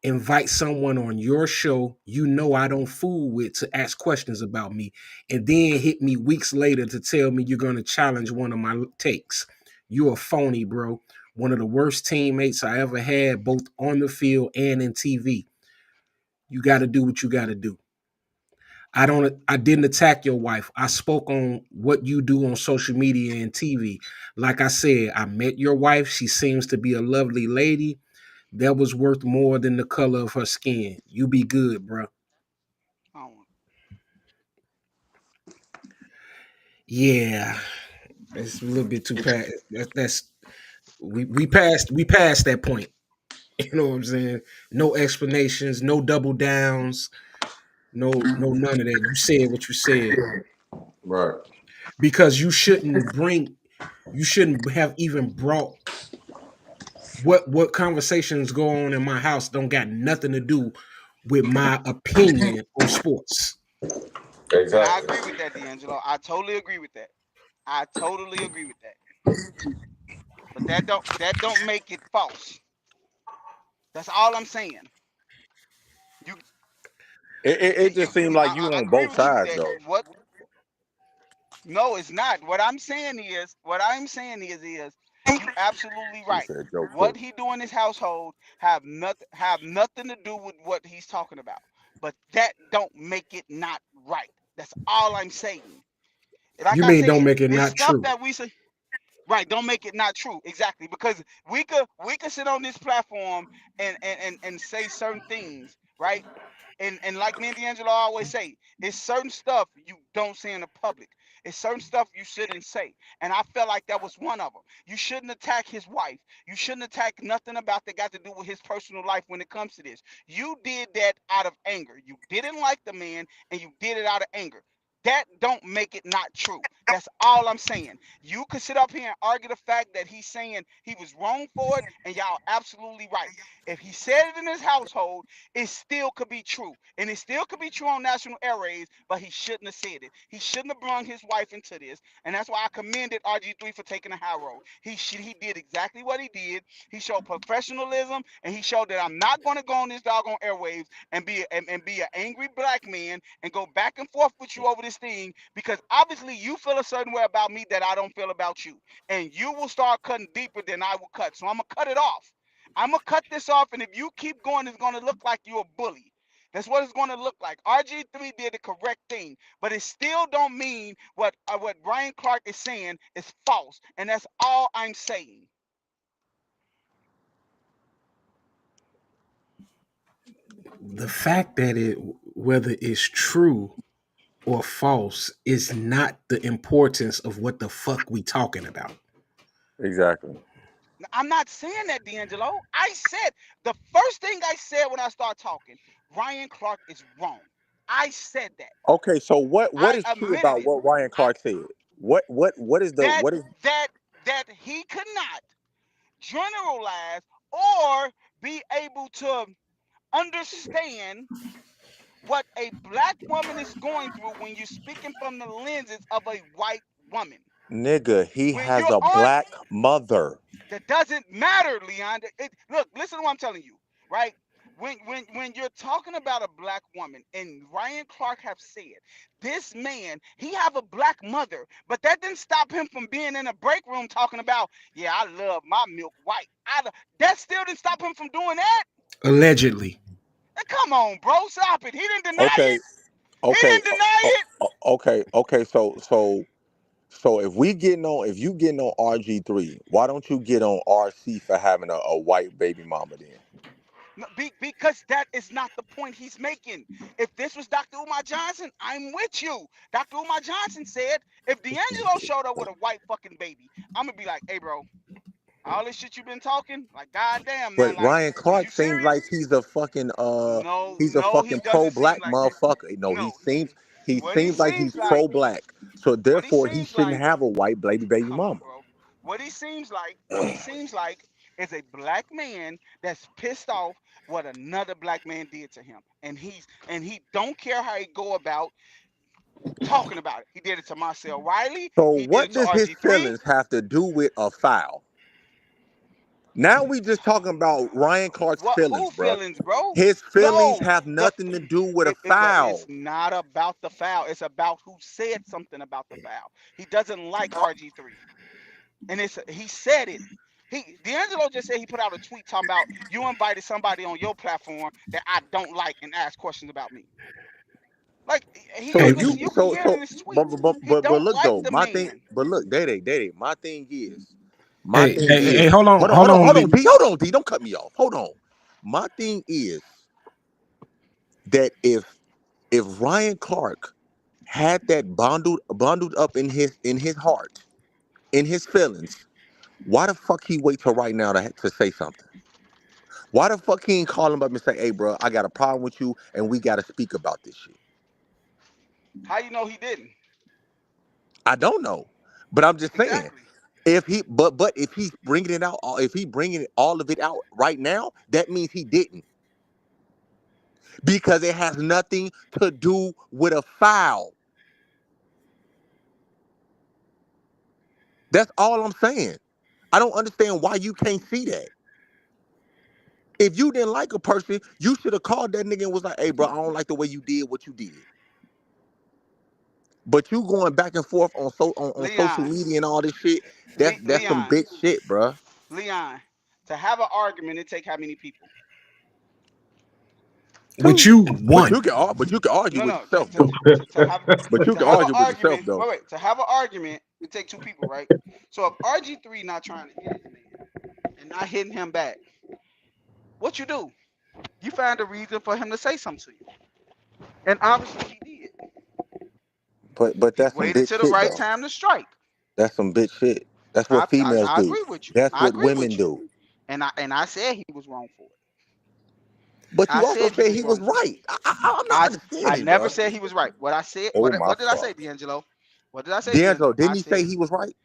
Invite someone on your show you know I don't fool with to ask questions about me, and then hit me weeks later to tell me you're going to challenge one of my takes. You're a phony, bro. One of the worst teammates I ever had, both on the field and in TV. You got to do what you got to do. I didn't attack your wife. I spoke on what you do on social media and TV. Like I said, I met your wife. She seems to be a lovely lady. That was worth more than the color of her skin. You be good, bro." Oh, Yeah, it's a little bit too past. That's we passed that point. You know what I'm saying? No explanations, no double downs, no none of that. You said what you said Right. because you shouldn't have even brought what conversations go on in my house don't got nothing to do with my opinion on sports. and I Exactly. agree with that, D'Angelo. I totally agree with that. I totally agree with that. But that don't make it false. That's all I'm saying. You It just seemed like you I on agree both with you sides that though. what no, it's not. What I'm saying is you absolutely He right. said Joe What Cook. he do in his household have nothing to do with what he's talking about. But that don't make it not right. That's all I'm saying. Like You I mean don't said, make it it's not stuff true? that we say right. Don't make it not true. Exactly. Because we could sit on this platform and say certain things, right? And like me and D'Angelo always say, it's certain stuff you don't say in the public. It's certain stuff you shouldn't say. And I felt like that was one of them. You shouldn't attack his wife. You shouldn't attack nothing about that got to do with his personal life when it comes to this. You did that out of anger. You didn't like the man and you did it out of anger. That don't make it not true. That's all I'm saying. You could sit up here and argue the fact that he's saying he was wrong for it, and y'all absolutely right. If he said it in his household, it still could be true. And it still could be true on national airways, but he shouldn't have said it. He shouldn't have brung his wife into this. And that's why I commended RG3 for taking the high road. He did exactly what he did. He showed professionalism and he showed that I'm not gonna go on this doggone airwaves and be an angry black man and go back and forth with you over this thing because obviously you feel a certain way about me that I don't feel about you. And you will start cutting deeper than I will cut. So I'm gonna cut it off. I'm gonna cut this off, and if you keep going, it's gonna look like you're a bully. That's what it's gonna look like. RG3 did the correct thing, but it still don't mean what Brian Clark is saying is false, and that's all I'm saying. The fact that it whether it's true or false is not the importance of what the fuck we talking about. Exactly. I'm not saying that, D'Angelo. I said the first thing I said when I start talking, Ryan Clark is wrong. I said that. Okay, so what I is true admitted about it. what Ryan I Clark said? What is the that what is that that he could not generalize or be able to understand what a black woman is going through when you're speaking from the lenses of a white woman. Nigga, he When has you're a on, black mother. that doesn't matter, Leon. Look, listen to what I'm telling you, right? When you're talking about a black woman, and Ryan Clark have said, this man, he have a black mother, but that didn't stop him from being in a break room talking about, yeah, I love my milk white. That still didn't stop him from doing that. Allegedly. Come on, bro, stop it. He didn't deny Okay, it. He okay, didn't deny it. okay. So if you getting on RG3, why don't you get on RC for having a white baby mama then? No, because that is not the point he's making. If this was Dr. Umar Johnson, I'm with you. Dr. Umar Johnson said if D'Angelo showed up with a white fucking baby, I'm gonna be like, hey, bro, all this shit you've been talking, like, goddamn, But man, like, Ryan is Clark you seems like serious? No, he's a no, he fucking pro doesn't seem black like that. motherfucker. No, No, he what he seems like he's seems like, pro black. So what he therefore he seems shouldn't like. have a white baby Come on, mama. bro. What he seems like is a black man that's pissed off what another black man did to him, and he don't care how he go about talking about it. He did it to Marcel Riley. So He did it what to does his RG3. feelings have to do with a foul? Now we just talking about Ryan Clark's What? feelings, Who bro. feelings, bro? His feelings No, have the nothing to do with a it's foul. not about the foul. It's about who said something about the foul. He doesn't like RG3. And he said it. D'Angelo just said he put out a tweet talking about you invited somebody on your platform that I don't like and ask questions about me. Like So Hey, if you you can so hear it so in his tweet. He but don't look like though, the my thing man. but look, Day, my hey, thing hey, is hey, hold on, hold on, hold on, Lee. D, don't cut me off. Hold on. My thing is that if Ryan Clark had that bundled up in his heart, in his feelings, why the fuck he wait till right now to say something? Why the fuck he ain't call him up and say, hey bro, I got a problem with you and we gotta speak about this shit? How you know he didn't? I don't know. But I'm just saying, Exactly. if he but if he's bringing it out, if he bringing all of it out right now, that means he didn't, because it has nothing to do with a foul. That's all I'm saying. I don't understand why you can't see that. If you didn't like a person, you should have called that nigga and was like, "Hey, bro, I don't like the way you did what you did." But you going back and forth on social Leon, media and all this shit, that's some Leon, bitch shit, bro. Leon. To have an argument, it take how many people? With Two. you, But one. you can argue No, with no. yourself though. To have But you to can have an argue with yourself argument. though. Wait. To have an argument, it take two people, right? So if RG3 not trying to hit his man and not hitting him back, what you do? You find a reason for him to say something to you, and obviously he did. But He that's some waited bitch till the shit right though. time to strike. That's some bitch shit. That's what females I do. agree with you. That's I what agree women with you. do. And I said he was wrong for it. But I you also said he said was he was wrong for it. right. I'm not I understanding, never bro. said he was right. What I said, Oh my what did I say, fuck. D'Angelo? What did I say, D'Angelo, D'Angelo? didn't he say he was right?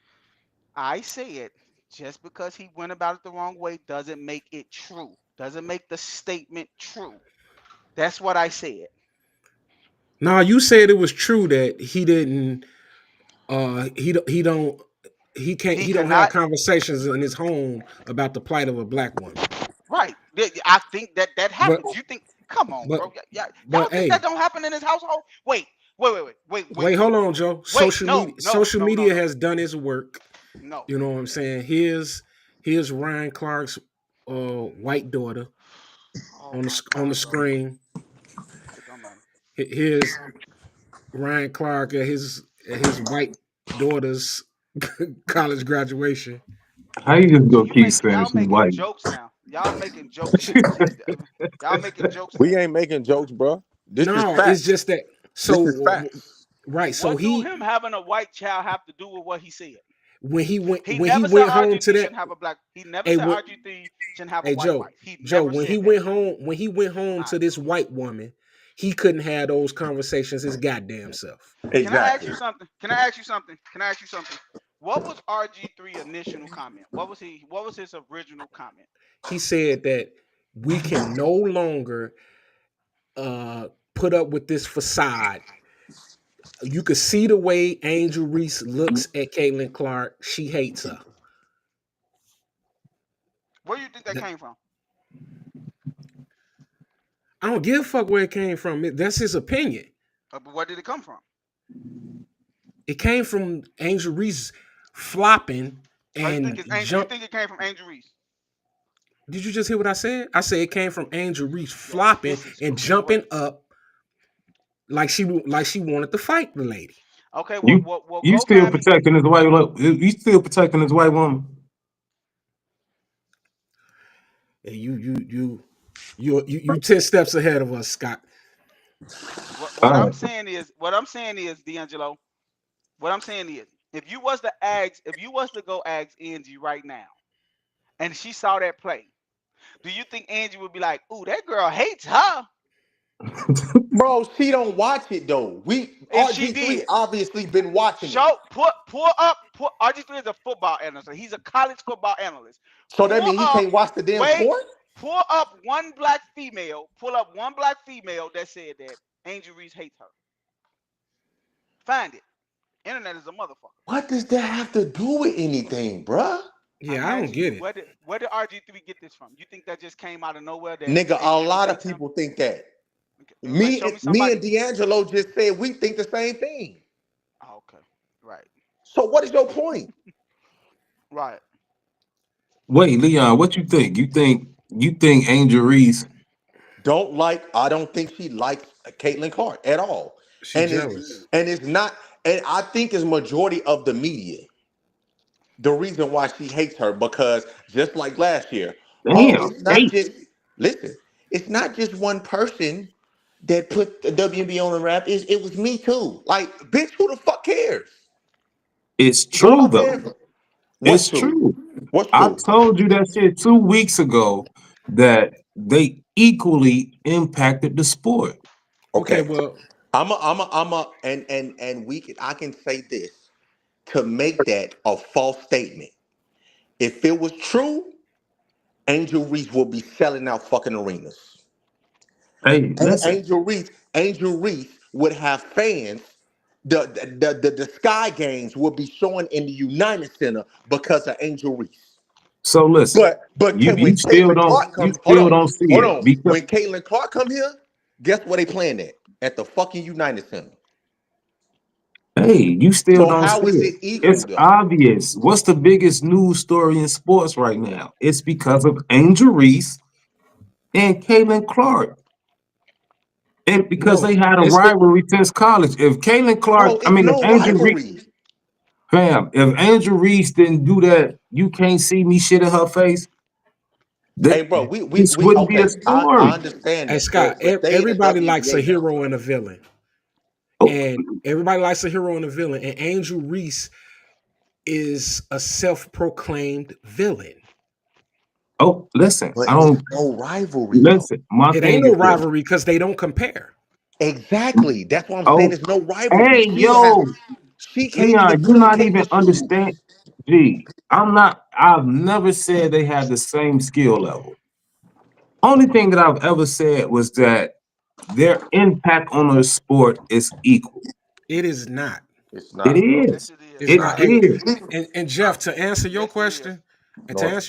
I said, just because he went about it the wrong way doesn't make it true. Doesn't make the statement true. That's what I said. Now you said it was true that he didn't. He don't. He can't. He He could don't have not. conversations in his home about the plight of a black woman. Right. I think that But happens. You think? Come on, but bro. Y'all but think that hey, don't happen in his household? wait, hold on, Joe. Wait. Social No, media. no, Social no, no, media no, has done its work. no. You know what I'm saying? Here's Ryan Clark's white daughter Oh on my on the God, bro. screen. It don't matter. Here's Ryan Clark at his white daughter's college graduation. How you just See, gonna keep saying y'all she making white? jokes now. Y'all making jokes now. See, y'all making jokes We now. ain't making jokes, bro. This is No, it's facts. just that. This is So facts. right. So What do him having a white child have to do with what he said? when he Never said went home to RG3 that. shouldn't have a black. He never Hey, said when, RG3 shouldn't have a hey white Joe, wife. He Joe, never said that. when he went home All to right. this white woman, he couldn't have those conversations his goddamn self. Can I ask Exactly. you something? Can I ask you something? Can I ask you something? What was RG3 initial comment? What was his original comment? He said that We can no longer put up with this facade. You could see the way Angel Reese looks at Caitlin Clark. She hates her. Where do you think that came from? I don't give a fuck where it came from. That's his opinion. But where did it come from? It came from Angel Reese flopping Oh, you and think it's you jump. think it came from Angel Reese? Did you just hear what I said? I said it came from Angel Reese flopping This is and what. jumping up like she wanted to fight the lady. Okay, You well, you go still find me. protecting his white you still protecting his white woman. And you 10 steps ahead of us, Scott. All What I'm saying is, D'Angelo. What I'm saying is, if you was to go ask Angie right now, and she saw that play, do you think Angie would be like, "Ooh, that girl hates her"? Bro, she don't watch it though. We If she RG3 did, obviously been watching it. show pull up. RG3 is a football analyst. He's a college football analyst. So that Pull means he up. can't watch the damn Wait. sport? Pull up one black female. Pull up one black female that said that Angel Reese hates her. Find it. Internet is a motherfucker. What does that have to do with anything, bruh? I'm Yeah, I don't asking get you, it. where did RG3 get this from? You think that just came out of nowhere that Nigga, a Angel Reese lot of hates him? people think that. Okay, let's Me show and me me somebody. and D'Angelo just said we think the same thing. Oh, okay, right, So what is your point? right. Wait, Leon, what you think? You think Angel Reese? I don't think she likes Caitlin Clark at all. She And jealous. it's not, and I think it's majority of the media. The reason why she hates her, because just like last year, oh, Damn, it's not hey. just listen, it's not just one person that put the WNBA on the rap. It was me too. Like, bitch, who the fuck cares? It's Go true out there. though. What's It's true? true. What's I true? told you that shit 2 weeks ago that they equally impacted the sport. Okay, Okay. well, And I can say this to make that a false statement. If it was true, Angel Reese will be selling out fucking arenas. Hey, listen. Angel Reese would have fans. The Sky Games will be showing in the United Center because of Angel Reese. So listen. But You when you still Caitlin don't Clark you come, still don't see hold it on. because When Caitlin Clark come here, guess where they playing at? At the fucking United Center. hey, you still So don't how see is it. it equal It's though? obvious. What's the biggest news story in sports right now? It's because of Angel Reese and Caitlin Clark. And because no, they had a it's the rivalry since college. If Caitlin Clark, Bro, I it's mean, if no Angel Reese, rivalry. fam, if Angel Reese didn't do that, you can't see me shit in her face. Hey, That bro, this we wouldn't be a okay. I story. understand hey that, Scott. but they in the Everybody likes a WNBA now. hero and a villain, Oh, and everybody likes a hero and a villain. And Angel Reese is a self-proclaimed villain. oh, listen, But I it's don't no rivalry though. listen. My It ain't thing no is this. rivalry because they don't compare. Exactly. That's what I'm saying. Oh, There's no rivalry. hey, yo, She can't even Leon, put you're on not even Caitlyn's understand. shoes. Gee, I've never said they had the same skill level. Only thing that I've ever said was that their impact on the sport is equal. It is not. It's It not, bro. Yes, is. it is. It's It not. is. And Jeff, to answer your Yes, it is. question, No.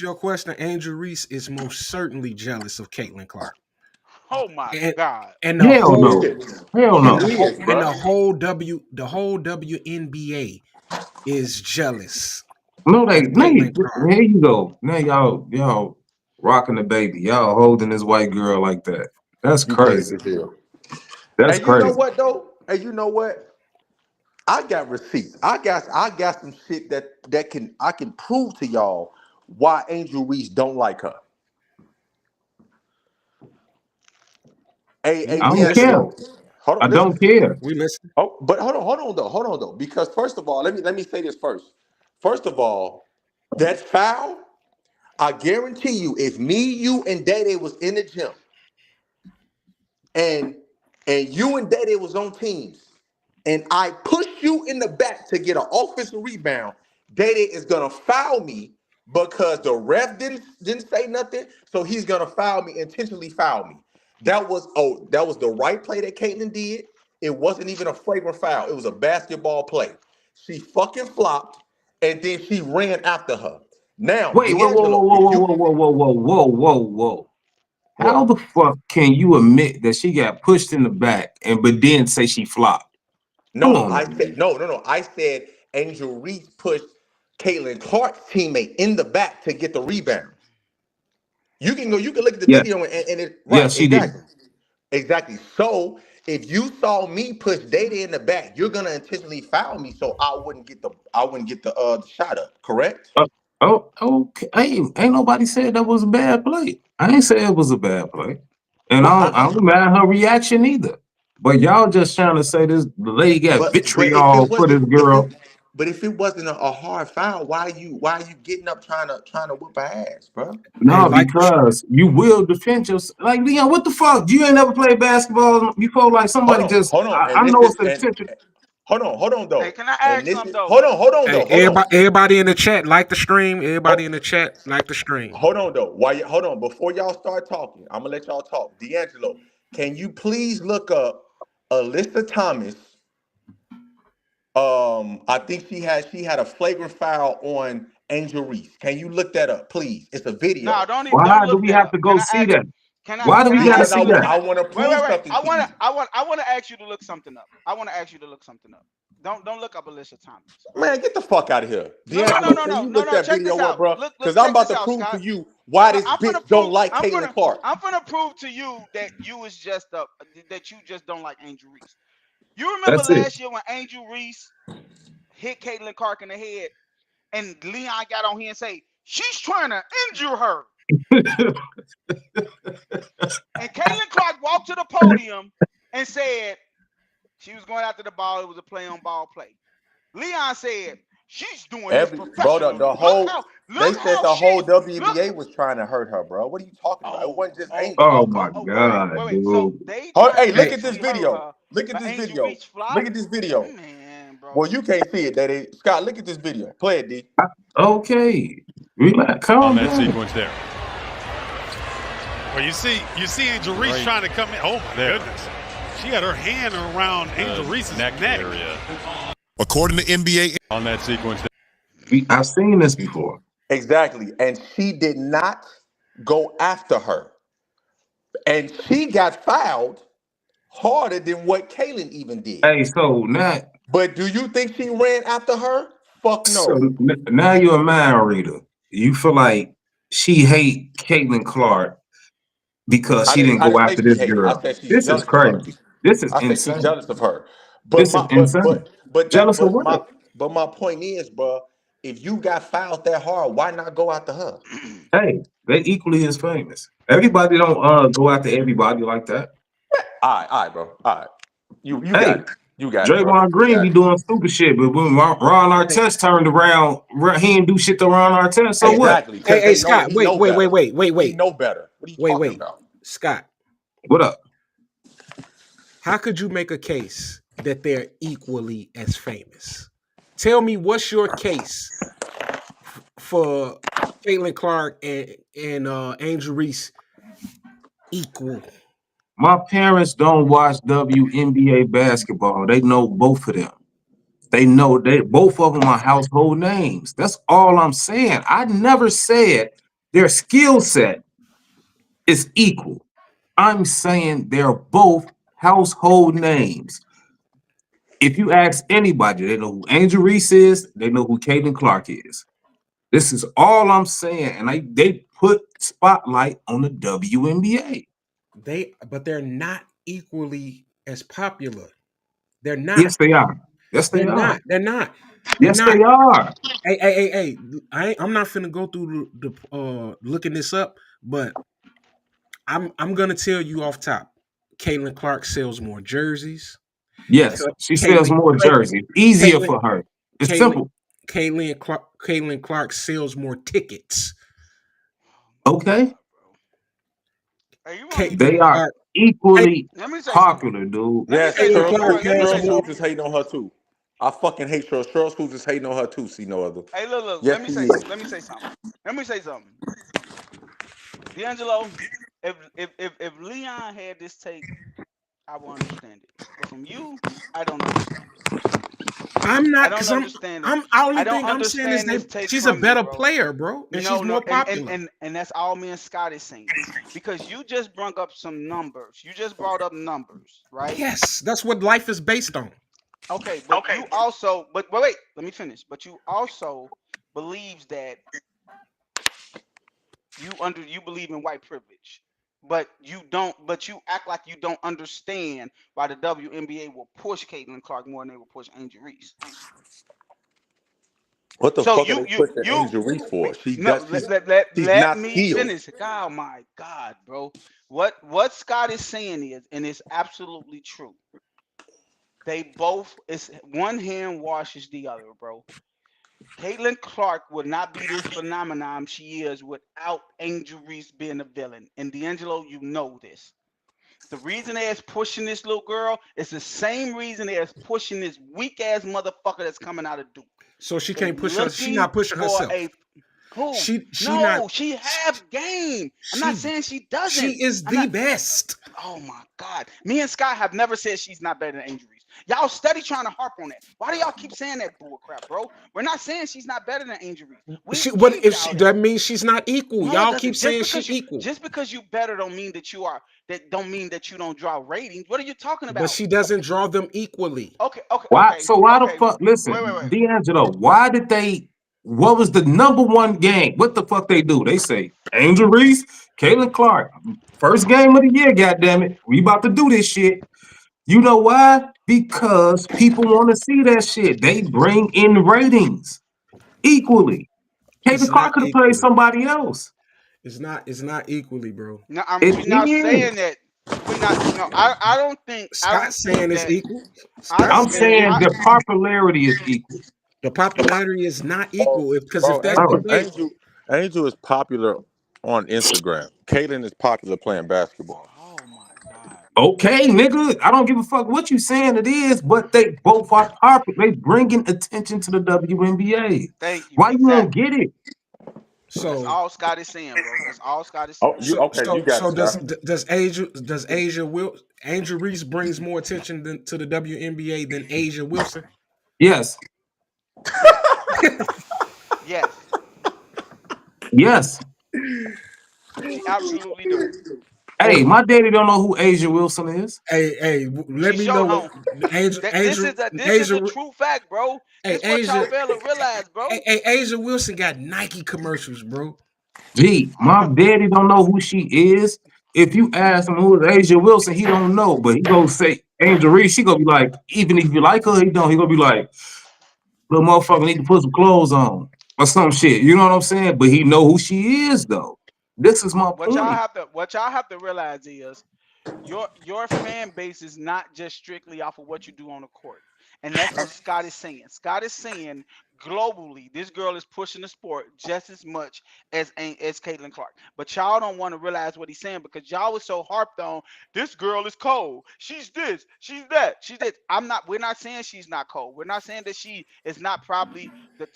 Angel Reese is most certainly jealous of Caitlin Clark, Oh my and God. and the Hell She whole no. is. Hell She and the no. whole is, and bro. the whole WNBA is jealous No, they of Caitlin Clark. here you go. Now y'all rocking the baby. Y'all holding this white girl like that. That's You crazy crazy. as hell. That's And you know crazy. what though? And you know what? I got receipts. I got some shit that I can prove to y'all why Angel Reese don't like her. Hey, We I don't listening. care. D'Angelo. Hold I on, listen. don't care. We listening. Oh, but hold on though. Because first of all, let me say this first. First of all, that foul, I guarantee you, if me, you, and Day was in the gym and you and Day was on teams, and I push you in the back to get an offensive rebound, Day is gonna foul me because the ref didn't say nothing, so he's gonna foul me, intentionally foul me. That was the right play that Caitlyn did. It wasn't even a flagrant foul. It was a basketball play. She fucking flopped, and then she ran after her. Now, Wait, whoa, whoa, whoa, D'Angelo, whoa, if whoa, you whoa, whoa, whoa, whoa, whoa, whoa, whoa. How what? the fuck can you admit that she got pushed in the back and but then say she flopped? Come No, on, I man. said no. I said Angel Reese pushed Caitlin Clark's teammate in the back to get the rebound. You can go. You can look at the Yeah, video and it yeah, right she did. exactly. Exactly. So if you saw me push Data in the back, you're gonna intentionally foul me, so I wouldn't get the shot up. Correct? Uh, oh, okay. Hey, ain't nobody said that was a bad play. I ain't say it was a bad play, and Well, I don't mad her reaction either. But y'all just trying to say this the lady got but if it vitriol for this wasn't girl. if it wasn't a hard foul, why are you getting up trying to whip her ass, bro? Hey, No, like because you will defend yourself. Like Leon, what the fuck? You ain't never played basketball before. Like somebody just, Hold on, I and this know is it's the and intention. hold on Hey, though, can I and ask this something is though? hey, hold on. everybody in the chat, like the stream. Everybody in Ho- the chat, like the stream. Hold on though. Hold on before y'all start talking? I'm gonna let y'all talk. D'Angelo, can you please look up Alyssa Thomas? I think she had a flagrant foul on Angel Reese. Can you look that up, please? It's a No, video don't Why do look we that have up. to go see that? Can I Why do can we I got to because ask I see you? want Can that? I I want to wait prove wait? something to you. I wanna ask you to look something up. I wanna ask you to look something up. Don't look up Alyssa Thomas. Man, get the fuck out of here, No no no D'Angelo. no Can no you no look no. that Check this video up, out. bro? Look Because I'm check about this to out, prove to Scott. you why this I'm gonna bitch prove. don't like Caitlin Clark. I'm gonna prove to you that that you just don't like Angel Reese. You remember That's it. last year when Angel Reese hit Caitlin Clark in the head, and Leon got on here and say she's trying to injure her, and Caitlin Clark walked to the podium and said she was going after the ball. It was a play on ball play. Leon said she's doing this Every bro, professional. they Look said how the whole she look. WNBA was trying to hurt her, bro. What are you talking about? It wasn't just Angel. Oh my God, Wait. So dude. they Oh, trying hey, to look Hey, intentionally intentionally hurt hurt video. her, Look at but this Angel video. Reese flop. Look at this video. Man, Well, bro. you can't see it, Daddy. Scott, look at this video. Play it, D. okay, relax, On calm that down. sequence there. Well, you see Angel Reese Right trying to come in. Oh my there. goodness, she had her hand around Angel Reese's neck. area. According to NBA, On that sequence. I've seen this before. Exactly. And she did not go after her. And she got fouled harder than what Kaylin even did. Hey, so now, But do you think she ran after her? Fuck no. now you're a mind reader. You feel like she hate Caitlin Clark because she didn't I go didn't say after she this hate her. I girl. said she's This is jealous of her. crazy. This is I said she's insane. jealous of her. But This is my insane. but that Jealous of what? but my point is, bro, if you got fouled that hard, why not go after her? Hey, they equally as famous. Everybody don't go after everybody like that. All right, bro. All right. You got Hey, it. You got it, bro. Draymond You Green got be it. doing stupid shit, but when Ron Artest turned around, he didn't do shit to Ron Artest. So Hey, what? Exactly. Because hey, they know Scott, he wait, know wait, wait, better. wait, wait, He wait, know better. What are you wait, talking wait. about? Scott, What up? how could you make a case that they're equally as famous? Tell me what's your case for Caitlin Clark and Angel Reese equal? My parents don't watch WNBA basketball. They know both of them. They know they both of them are household names. That's all I'm saying. I never said their skill set is equal. I'm saying they're both household names. If you ask anybody, they know who Angel Reese is, they know who Caitlin Clark is. This is all I'm saying. And they put spotlight on the WNBA. But they're not equally as popular. They're not. Yes, they are. Yes, they They're are. not. They're not. They're Yes, not. they are. Hey. I'm not finna go through the looking this up, but I'm gonna tell you off top. Caitlin Clark sells more jerseys. Yes, she sells Caitlin, more jerseys. Easier Caitlin, for her. It's Caitlin, simple. Caitlin Clark sells more tickets. Okay. Hey, you want me? They Caitlin are Clark, equally Let me say something. popular, dude. Let me Yes, say Caitlin something. Trill Clark Wait. Trill Let me has Trill say more. Smooth something. is hating on her too. I fucking hate Cheryl. Cheryl Swoops is hating on her too. See no other. Hey, look. Yes, he is. Let me say something. D'Angelo, if Leon had this take, I will understand it. But from you, I don't understand it. I'm I not, don't because I'm understand it. I'm only I don't thing I'm saying is understand this take she's a from you, better bro. player, bro, and she's No, more popular. and that's all me and Scott is saying. Because you just brought up some numbers. You just brought up numbers, right? Yes, that's what life is based on. Okay, but you also, but wait, let me finish. But you also believes that you believe in white privilege, but you don't. But you act like you don't understand why the WNBA will push Caitlin Clark more than they will push Angel Reese. What the So fuck are they pushing you Angel Reese for? She no does. She's let not me skilled. finish. Oh my God, bro. What Scott is saying is, and it's absolutely true. They both, it's one hand washes the other, bro. Caitlin Clark would not be this phenomenon she is without Angel Reese being a villain. And D'Angelo, you know this. The reason they're pushing this little girl is the same reason they're pushing this weak ass motherfucker that's coming out of Duke. So she They can't push her. She looking not pushing for herself. a who? She not. No, she have game. I'm not She saying she she doesn't. is I'm the not. best. Oh my God. Me and Scott have never said she's not better than Angel Reese. Y'all steady trying to harp on that. Why do y'all keep saying that bull crap, bro? We're not saying she's not better than Angel Reese. We She what gave if y'all she? that. That means she's not equal. No, it Y'all keep doesn't. saying she equal, Just because you better don't mean that you are, that don't mean that you don't draw ratings. What are you talking but about? she doesn't draw them equally. Why? So why the Okay. fuck? Listen, Wait. D'Angelo. Why did they? What was the number one game? What the fuck they do? They say Angel Reese, Caitlin Clark, first game of the year. Goddamn it, we about to do this shit. You know why? Because people want to see that shit. They bring in ratings equally. It's Caitlin not Clark could have played equally. somebody else. It's not. It's not equally, bro. No, It we're not saying is. that. We're not. No, I don't Scott's think saying it's that. equal. I Scott's don't I'm think. saying saying I the popularity is equal. the popularity is not Oh, equal. Because if bro, that's All the right. way, Angel is popular on Instagram. Caitlyn is popular playing basketball. Oh my God. Okay, nigga, I don't give a fuck what you saying it is, but they both are popular. They bringing attention to the WNBA. Thank you. Why you don't Exactly. get it? That's so all Scott is saying, bro. That's all Scott is Oh, saying. you so okay? You so got so it, Scott. does Asia Will Angel Reese brings more attention to the WNBA than Asia Wilson? Yes, Yes. Yes. yes. She absolutely do. Hey, Oh, my daddy don't know who Asia Wilson is. hey, She let me know showed what home. Angel That Angel this is a Asia. true fact, bro. Hey, This what y'all Asia. fail to realize, bro. Asia Wilson got Nike commercials, bro. Gee, my daddy don't know who she is. If you ask him who is Asia Wilson, he don't know, but he gonna say Angel Reese. She gonna be like, even if you like her, he don't. He gonna be like, little motherfucker need to put some clothes on or some shit. You know what I'm saying? But he know who she is though. This is my point. What y'all have to realize is your fan base is not just strictly off of what you do on the court. And that's what Scott is saying. Scott is saying globally, this girl is pushing the sport just as much as Caitlin Clark. But y'all don't want to realize what he's saying because y'all was so harped on this girl is cold. She's this, she's that, she's this. We're not saying she's not cold. We're not saying that she is not probably the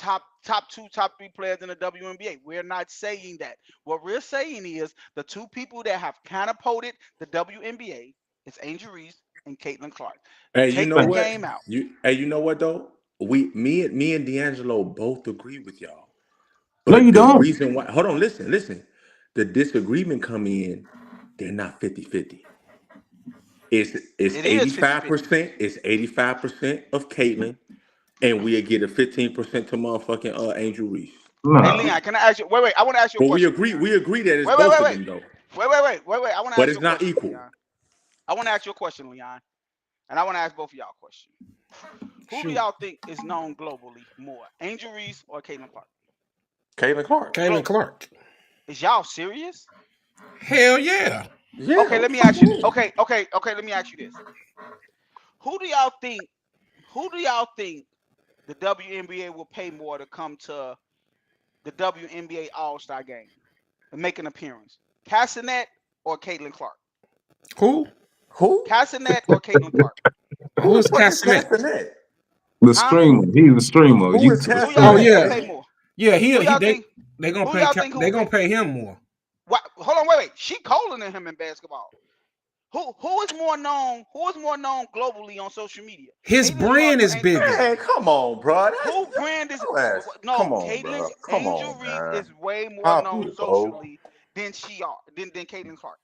top two, top three players in the WNBA. We're not saying that. What we're saying is the two people that have catapulted the WNBA is Angel Reese and Caitlin Clark. Hey, you Take know the Fact. what? game out. You know what though? Me and D'Angelo both agree with y'all. No, But you the don't. reason why, hold on, listen. The disagreement come in, they're not 50-50. It's It is 50-50. 85%, it's 85% of Caitlyn, and we'll get a 15% to motherfucking Angel Reese. Hey No. Leon, can I ask you? Wait. I want to ask you a But question, Leon. we agree that it's Wait, wait, both wait, of wait. them though. Wait. I want to But ask you it's a not question, equal. Leon. I want to ask you a question, Leon, and I want to ask both of y'all a question. Who do Shoot, y'all think is known globally more, Angel Reese or Caitlin Clark? Caitlyn Clark. Caitlin Globally, Clark. is y'all serious? Hell yeah. Yeah, Okay, what let the me fuck ask you you. mean? Okay. Let me ask you this. Who do y'all think? Who do y'all think the WNBA will pay more to come to the WNBA All Star Game and make an appearance? Cassinet or Caitlin Clark? Who? Who? Cassinet or Caitlin Clark? Who Who the is fuck is Castanet? Castanet? The Huh? streamer. He's a streamer. Who is Who Tessa y'all Oh think Man, gonna yeah, pay nigga? more? yeah. Who y'all think? They gonna Who y'all think they who gonna pay? pay him more. What? Hold on, wait. She colder than him in basketball. Who is more known? Who is more known globally on social media? His Caitlyn Clark brand or is Angel bigger. Reese? Man, come on, bro. Who brand is That's no? come on, Caitlyn bro. Come Angel on, Reese man. is way more Pop known it, bro. socially than than Caitlyn Clark.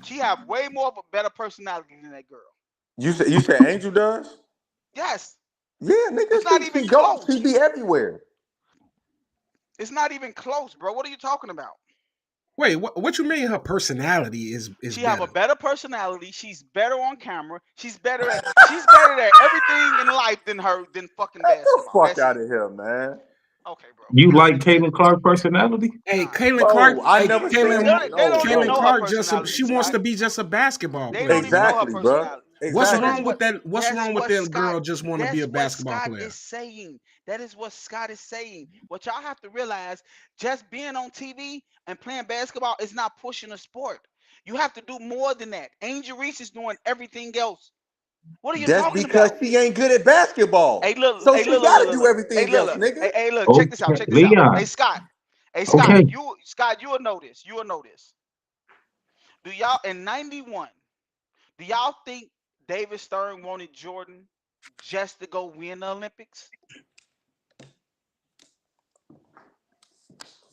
She have way more of a better personality than that girl. You said Angel does? Yes, Yeah, nigga. it's not even She close. be everywhere. It's not even close, bro. What are you talking about? Wait, what you mean? Her personality is She have a better? better personality. She's better on camera. She's better at everything in life than fucking Get the basketball. fuck That's out it. of here, man. Okay, bro. You All like right. Caitlin Clark personality? Hey, All right. Caitlin Clark. Bro, I Hey, never They said don't, they no, don't even Caitlin know bro. her Clark personality, she wants Scott. to be just a basketball They player, don't even man. know her Exactly, bro. personality. What's That is Exactly. wrong with what that? What's that's wrong with what that Scott girl just want to be that's a what basketball Scott player? is saying. That is what Scott is saying. What y'all have to realize, just being on TV and playing basketball is not pushing a sport. You have to do more than that. Angel Reese is doing everything else. What are you That's talking because about? she ain't good at basketball. Hey, look, So hey, she look, look, look, gotta look, do look. Hey, everything look, else, look. nigga. Hey, look, check this out. Okay, Check this out. Leon. Hey, Scott, Okay. you will know this. You will know this. Do y'all in '91? Do y'all think David Stern wanted Jordan just to go win the Olympics?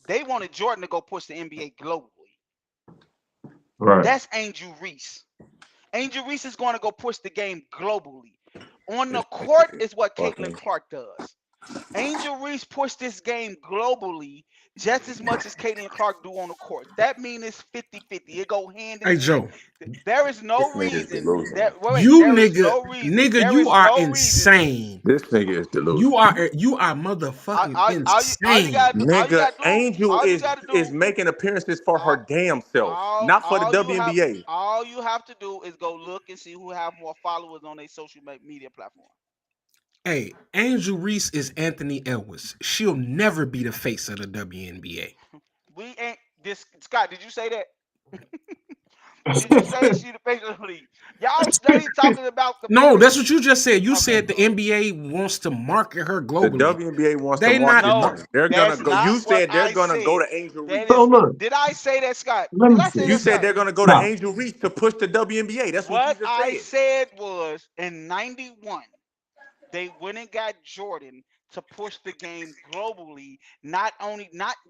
They wanted Jordan to go push the NBA globally. Right. That's Angel Reese. Angel Reese is going to go push the game globally. On the This court nigga is is what Caitlin fucking. Clark does. Angel Reese pushed this game globally just as much as Caitlin Clark do on the court. That means it's 50-50. It go hand in Hey hand. Joe, There is This no nigga is reason delusional. you there is nigga, no reason. nigga, There you is are no reason. insane. This nigga is You delusional. are motherfucking All you insane. gotta do, Nigga, Angel all you is gotta is do, making appearances for her all, damn self, not for the WNBA. all you have to do is go look and see who have more followers on their social media platform. Hey, Angel Reese is Anthony Edwards. She'll never be the face of the WNBA. We ain't this Scott. Did you say that? Did you say she the face of the league? Y'all study talking about the No, people. that's what you just said. You Okay, said the bro. NBA wants to market her The globally. WNBA wants to They not. market No, her. They're gonna that's go. not You what said they're I gonna go said. to Angel That Reese. So is. look, Did I say that, Scott? let Did me I see. say You that, said Scott? they're gonna go to Now, Angel Reese to push the WNBA. That's what you What just I said. said was in '91. They went and got Jordan to push the game globally. Not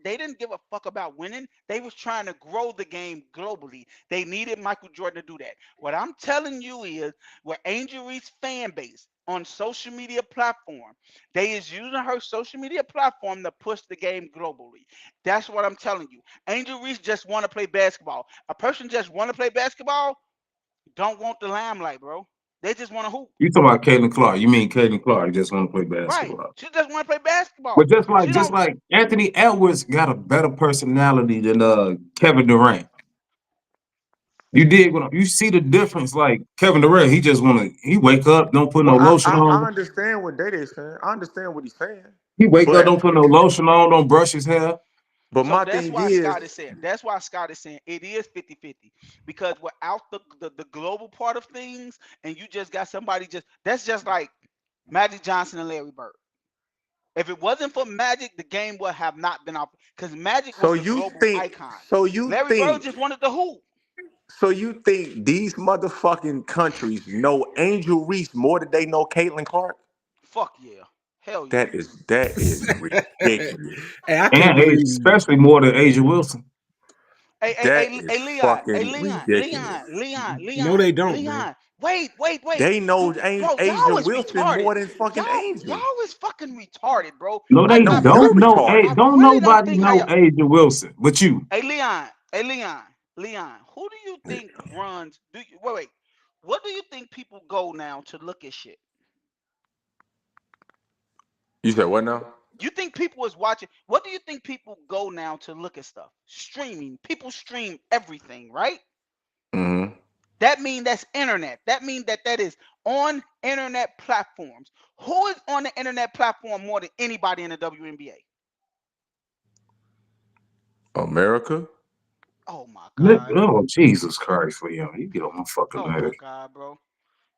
they didn't give a fuck about winning. They was trying to grow the game globally. They needed Michael Jordan to do that. What I'm telling you is, where Angel Reese fan base on social media platform, they is using her social media platform to push the game globally. That's what I'm telling you. Angel Reese just want to play basketball. A person just want to play basketball don't want the limelight, bro. They just want to hoop. you talking about Caitlin Clark. You mean Caitlin Clark just want to play Right. basketball. She just want to play But basketball. just She just don't. like Anthony Edwards got a better personality than Kevin Durant. You dig what you see the difference? Like Kevin Durant, he wake up, don't put no Well, I, lotion I, on. I understand what Day Day's saying. I understand what he's saying. He wake up, But don't put no lotion on, don't brush his hair. So my that's thing why is, Scott is saying. That's why Scott is saying it is 50-50. Because without the global part of things, and you just got somebody that's just like Magic Johnson and Larry Bird. If it wasn't for Magic, the game would have not been off. Because Magic so was the you global think, icon. so you Larry Bird think, just wanted to hoop. so you think these motherfucking countries know Angel Reese more than they know Caitlin Clark? Fuck yeah. Hell yeah. That is ridiculous. Hey, I can't And age, believe. especially more than Asia Wilson. That is Leon, fucking ridiculous. No, they don't, bro. Leon. Wait. They know Bro, Asia y'all is Wilson retarded. more than fucking Angel. Y'all is fucking retarded, bro. No, they No, you're don't know. Hey, retarded. I don't really don't nobody think how know y'all. Asia Wilson, but you. Leon. Who do you think runs? Wait. What do you think people go now to look at shit? You said what now? You think people is watching? What do you think people go now to look at stuff? Streaming. People stream everything, right? Mm-hmm. That means that's internet. That means that is on internet platforms. Who is on the internet platform more than anybody in the WNBA? America? Oh my god. Oh Jesus Christ, Leon, you get on my fucking Oh my nerves. god, bro.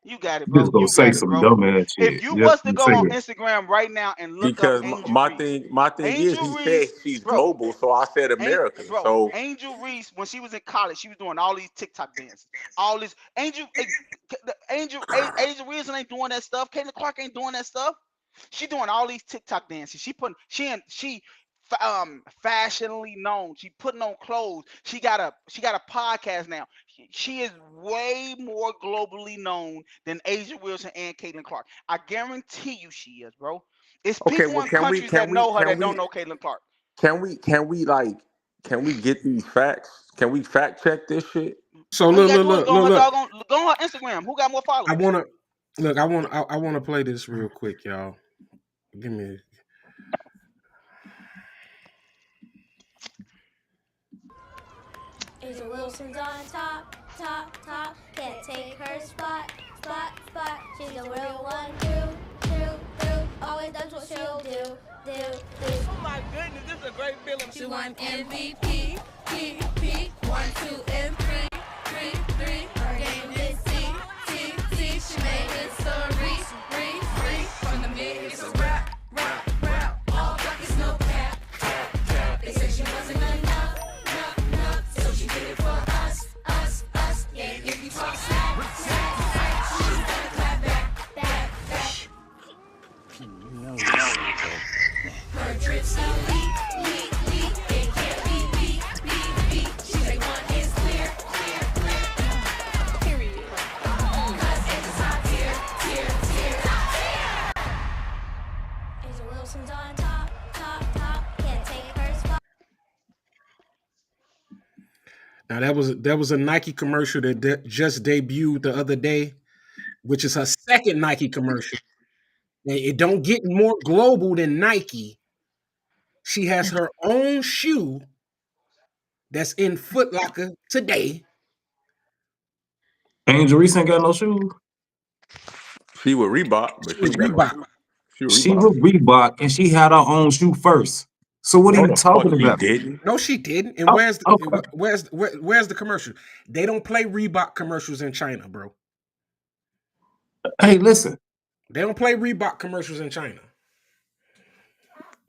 You got it, You just bro. gonna You say got it, some bro. dumbass If shit. you You just was to gonna go say on that. Instagram right now and look up Because Angel my Reese, thing is, Angel he said Reese, she's bro, global, so I said American. bro, So Angel Reese, when she was in college, she was doing all these TikTok dances. All this Angel Reese ain't doing that stuff. Caitlin Clark ain't doing that stuff. She doing all these TikTok dances. She fashionably known. She putting on clothes. She got a podcast now. She is way more globally known than Asia Wilson and Caitlin Clark. I guarantee you she is, bro. It's okay, people well, in countries that know her that don't know Caitlin Clark. can we get these facts? Can we fact check this shit? So All you look, gotta look, do is look, look, look. go on her Instagram. Who got more I followers? wanna look. I wanna play this real quick, y'all. Give me. Asia Wilson's on top, top, top. Can't take her spot, spot, spot. She's a real one, through. Always does what she'll do. Oh my goodness, this is a great feeling. She won MVP, P, 1, 2, and 3. Her game is T. She made history, free. From the mid, it's a rap. All buckets, no cap. They said she wasn't enough. So she did it for us. Yeah, if you talk smack, she's gonna clap back. Her drips elite. It can't be beat. She say one is clear. Period. 'Cause it's top tier. Asia Wilson's on top. Can't take her spot. Now that was a Nike commercial that just debuted the other day, which is her second Nike commercial. And it don't get more global than Nike. She has her own shoe that's in Foot Locker today. Angel Reese ain't got no shoes. She with Reebok, but She she was ain't got no Reebok. shoes. She with She Reebok. was Reebok and she had her own shoe first. So what are No, you the talking fuck she about? didn't. No, she didn't. And Oh, okay. where's the commercial? They don't play Reebok commercials in China, bro. Hey, listen. They don't play Reebok commercials in China.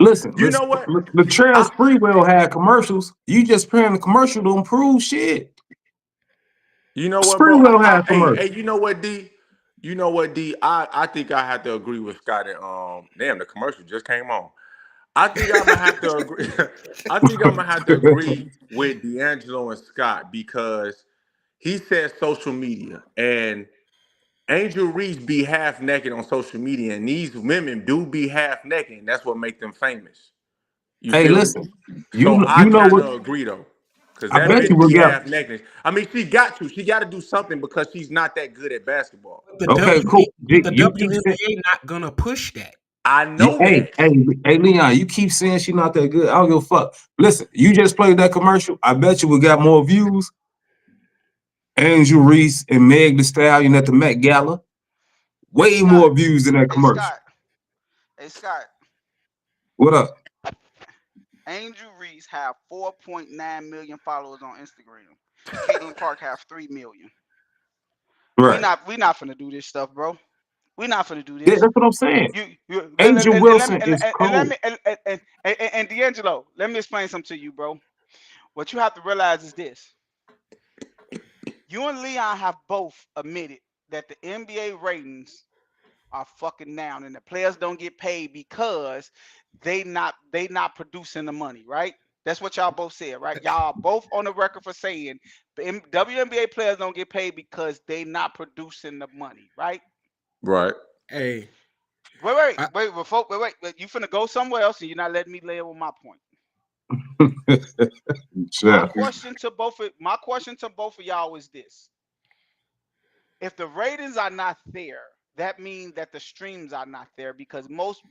Listen, You know what? the Trails I, Freewell had commercials. You just playing the commercial to improve shit. you know what, bro? Freewell had Hey, commercials. you know what, D? You know what, D? I think I have to agree with Scott and damn, the commercial just came on. I think I'm gonna have to agree. I think I'm gonna have to agree with D'Angelo and Scott because he said social media and Angel Reese be half naked on social media, and these women do be half naked, and that's what make them famous. You Hey, feel me? listen. So I You know kind what? of agree though, because I that bet you bitch will be get. half naked. I mean, she got to. She got to do something because she's not that good at basketball. The Okay, WB, cool. but the You keep saying, WNBA not gonna push that. I know hey, that. Leon, you keep saying she not that good. I don't give a fuck. Listen, you just played that commercial. I bet you we got more views. Angel Reese and Meg Thee Stallion at the Met Gala. Hey Way Scott. more views than that Hey commercial. Scott. Hey Scott. What up? Angel Reese have 4.9 million followers on Instagram. Caitlin Clark have 3 million. Right. We not finna do this stuff, bro. We not finna do Yeah, this. that's what I'm saying. You Angel and let me Wilson is and let cold. me and D'Angelo, let me explain something to you, bro. What you have to realize is this: you and Leon have both admitted that the NBA ratings are fucking down, and the players don't get paid because they not producing the money, right? That's what y'all both said, right? Y'all both on the record for saying the WNBA players don't get paid because they not producing the money, right? Right. Hey, Wait, I, wait. You finna go somewhere else, and you're not letting me lay with my point. My Yeah. question to both of y'all is this: if the ratings are not there, that means that the streams are not there because most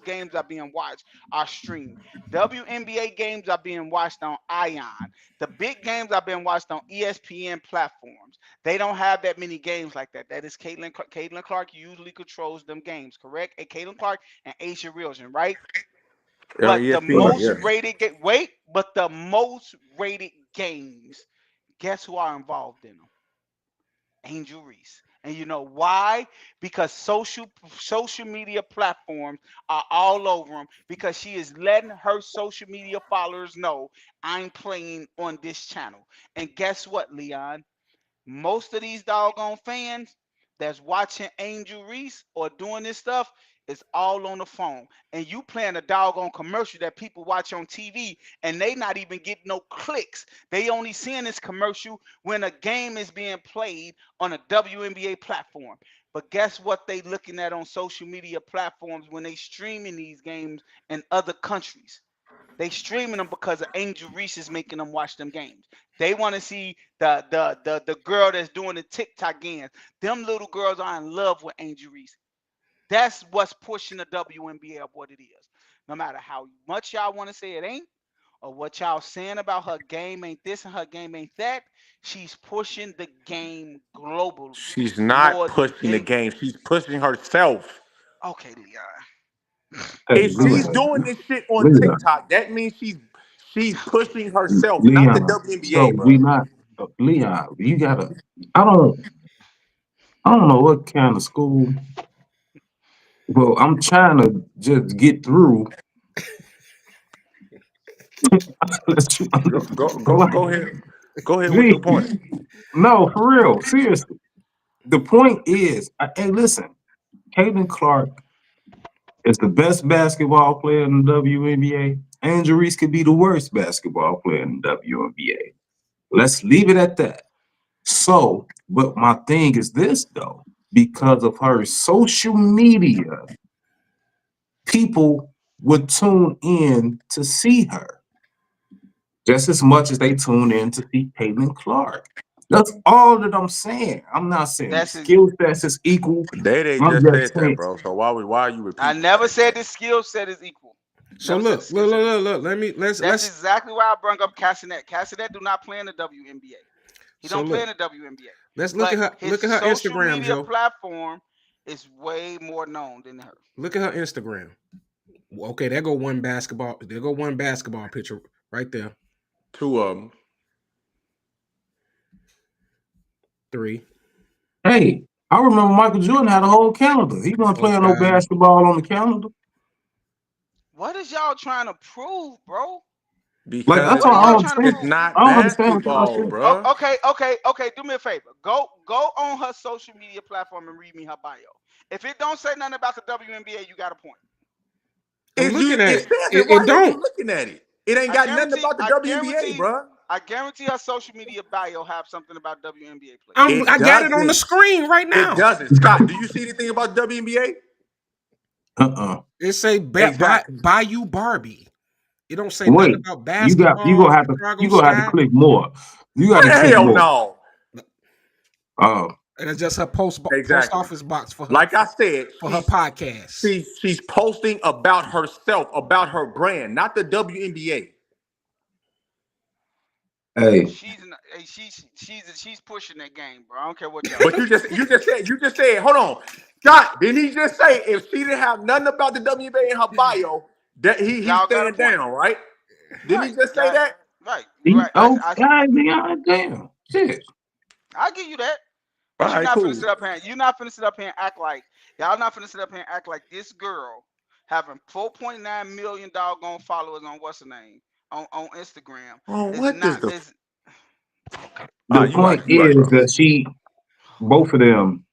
games are being watched are streamed. WNBA games are being watched on Ion. The big games are being watched on ESPN platforms. They don't have that many games like that. That is Caitlin Clark usually controls them games, correct? And Caitlin Clark and Aisha Wilson, right? On But the ESPN, most yeah. rated wait, but the most rated games, guess who are involved in them? Angel Reese. And you know why? Because social media platforms are all over them. Because she is letting her social media followers know I'm playing on this channel. And guess what, Leon? Most of these doggone fans that's watching Angel Reese or doing this stuff is all on the phone. And you playing a doggone commercial that people watch on TV and they not even getting no clicks. They only seeing this commercial when a game is being played on a WNBA platform. But guess what they looking at on social media platforms when they streaming these games in other countries? They streaming them because of Angel Reese is making them watch them games. They want to see the girl that's doing the TikTok games. Them little girls are in love with Angel Reese. That's what's pushing the WNBA up what it is. No matter how much y'all want to say it ain't, or what y'all saying about her game ain't this and her game ain't that, she's pushing the game globally She's not more than pushing the any. game. She's pushing herself. Okay, Leon. Hey, If she's Leon, doing this shit on Leon, TikTok, that means she's pushing herself, not the Leon. So WNBA, we bro. not Leon. You gotta. I don't. I don't know what kind of school. Well, I'm trying to just get through. Let you like, Go ahead. Go ahead with your gee, point. no, for real, seriously. The point is, hey, listen, Caitlin Clark is the best basketball player in the WNBA. Angel Reese could be the worst basketball player in the WNBA. Let's leave it at that. So, but my thing is this though, because of her social media, people would tune in to see her just as much as they tune in to see Caitlin Clark. That's all that I'm saying. I'm not saying the That's his. skill sets is equal. They I'm just just said that, saying, bro. So why are you I repeating the never same said thing? the skill set is equal. So Never said the look, skill set is equal. Let me That's let's exactly why I brought up Cassinet. Cassinet do not play in the WNBA. He so don't play look. in the WNBA. Let's But his look at her social Instagram, media Joe. platform is way more known than her. Look at her Instagram. Okay, there go one basketball. There go one basketball picture right there. Two of them. Three, hey, I remember Michael Jordan had a whole calendar. He wasn't four, playing no five. basketball on the calendar. What is y'all trying to prove, bro? Like Because that's What all are I y'all don't trying to understand. it's prove, B? I not don't understand what y'all basketball, saying. Oh, bro. okay. Do me a favor. Go on her social media platform and read me her bio. If it don't say nothing about the WNBA, you got a point. I'm looking at It it. says it. It Why are you don't. looking at it? It ain't I got nothing guarantee. about the I WNBA, guarantee. bro. I guarantee her social media bio have something about WNBA players. It I got it on the doesn't. screen right It now. doesn't. Scott, do you see anything about the WNBA? Uh-uh. It say Exactly. Bayou Barbie. It don't say nothing Wait, about you basketball, you Chicago gonna have to Sky. click more. You got to Well, click hell more. no. Uh, And it's just her post Exactly. office box for her Like I said, for her podcast. she's posting about herself, about her brand, not the WNBA. hey, She's pushing that game, bro. I don't care what y'all But say. you just said, hold on, Scott. Didn't he just say if she didn't have nothing about the WNBA in her bio, that he's Y'all got a staying point, down, right? Didn't he right? just say Y'all that? right, right. oh, God, man, damn, shit. I give you that. All But right, cool. you're not finna sit up here and act like y'all not finna sit up here and act like this girl having 4.9 million doggone followers on what's her name on Instagram Oh, is what does not the? is okay. The You right, point you right, is bro. that both of them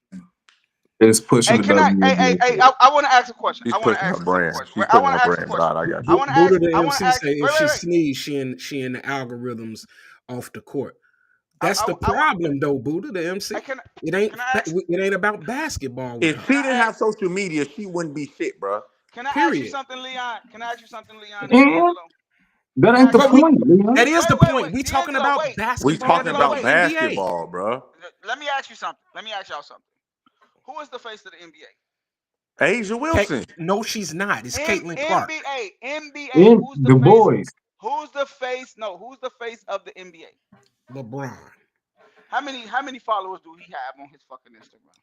is pushing Hey, the can I? WNBA. I want to ask a question. She's I want to pushing her ask a simple brand. question. She's I pushing want her to ask a brand. But question. I got I you. want to Buddha ask. the I want to MC ask. say if Wait, she wait, wait. sneezes, she in the algorithms off the court. I, That's the I want. problem though, Buddha the I MC. can. It Can I ask? ain't about basketball with If her. she Can I didn't have ask? social media, she wouldn't be shit, bro. Can I ask you Period. something, Leon? Can I ask you something, Leon and And D'Angelo? that Can I ain't ask the y'all But we something? point, Leon. that is the point. We talking D'Angelo, about wait. We basketball in talking the D'Angelo, about wait. WNBA. basketball, bro. Let me ask you something. Let me ask y'all something. Who is the face of the NBA? Asia Wilson. No, she's not. It's Caitlin Clark. NBA. And Who's the the face? boys, Who's the face? No, who's the face of the NBA? LeBron. How many followers do he have on his fucking Instagram?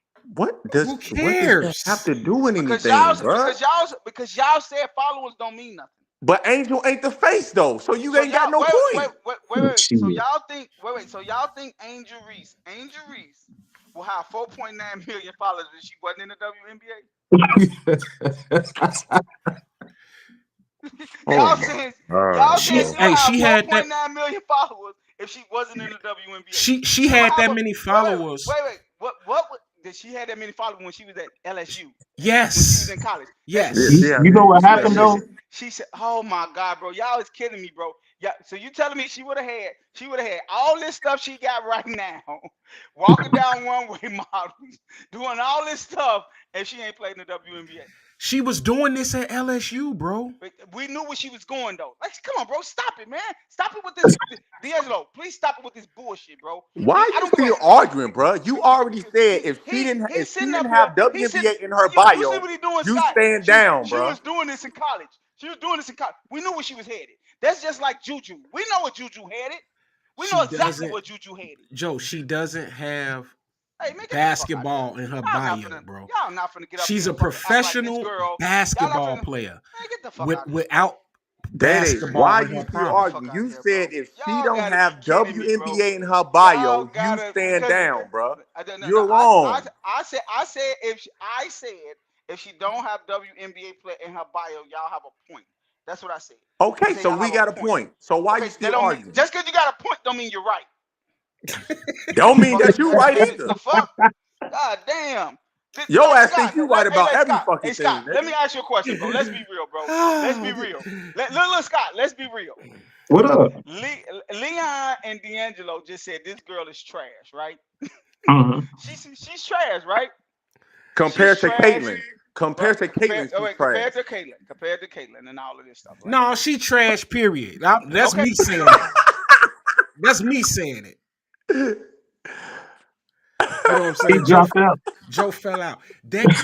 Who What does that have cares? to do with Because anything, bro? y'all said followers don't mean nothing. But Angel ain't the face though, so you So ain't got y'all no point. wait. So shit. y'all think Angel Reese will have 4.9 million followers if she wasn't in the WNBA? Oh Y'all my saying God, y'all saying bro. she will have She had that. 4.9 million followers if she wasn't in the WNBA. She She will had have that a many wait, followers. What did she had that many followers when she was at LSU? When she was Yes, in college. Listen, Yeah, yes. she had You know what she listen. had happened She though? said, millions. "Oh my God, bro, y'all is killing me, bro. Yeah, so you telling me she would have had all this stuff she got right now, walking down one way models, doing all this stuff, and she ain't played in the WNBA. She was doing this at LSU, bro. But we knew where she was going though. Like, come on, bro, stop it, man. Stop it with this, D'Angelo. Please stop it with this bullshit, bro. Why We, are I you don't give a. still arguing, bro? You already said He's if she sitting up didn't here. have He's sitting. WNBA in her You see bio, what he doing, you Scott? stand down, She bro. was doing this in college. She was doing this in college. We knew where she was headed. That's just like Juju. We know what Juju headed. We know She exactly doesn't, what Juju headed. Joe. She doesn't have Hey man, get the fuck out of here. basketball in her bio, bro. Y'all not finna get up She's here a and fucking act like this professional girl. Y'all not finna. basketball Man, player get the fuck out of here, bro. without Daddy, why basketball are in you her still Get the prime. fuck arguing? out of You here, said bro. if she Y'all don't gotta be have kidding me, bro. WNBA in her Y'all bio, you gotta stand because down, bro. no, You're wrong. I said if she don't have WNBA play in her bio, y'all have a point. That's what I said. I Okay, said so y'all we have a got a point. point. So why Okay, you that still don't mean arguing? just because you got a point don't mean you're right. Don't mean Fuck, that you right the either. fuck? God damn. Your ass Scott, think you right about every Scott. fucking Hey Scott, thing, let me nigga. ask you a question, bro. Let's be real, bro. Let's be Ah, real. Look, Scott, let's be real. What up? Leon and D'Angelo just said this girl is trash, right? Mhm. She's trash, right? She's Compared to trash. Caitlyn. Right, Compared to Caitlyn, she's trash. compared to Caitlyn, and all of this stuff, right? no, she trash. Period. That's Okay, me saying it. That's me saying it. You know what I'm He saying? dropped out. Joe fell out. That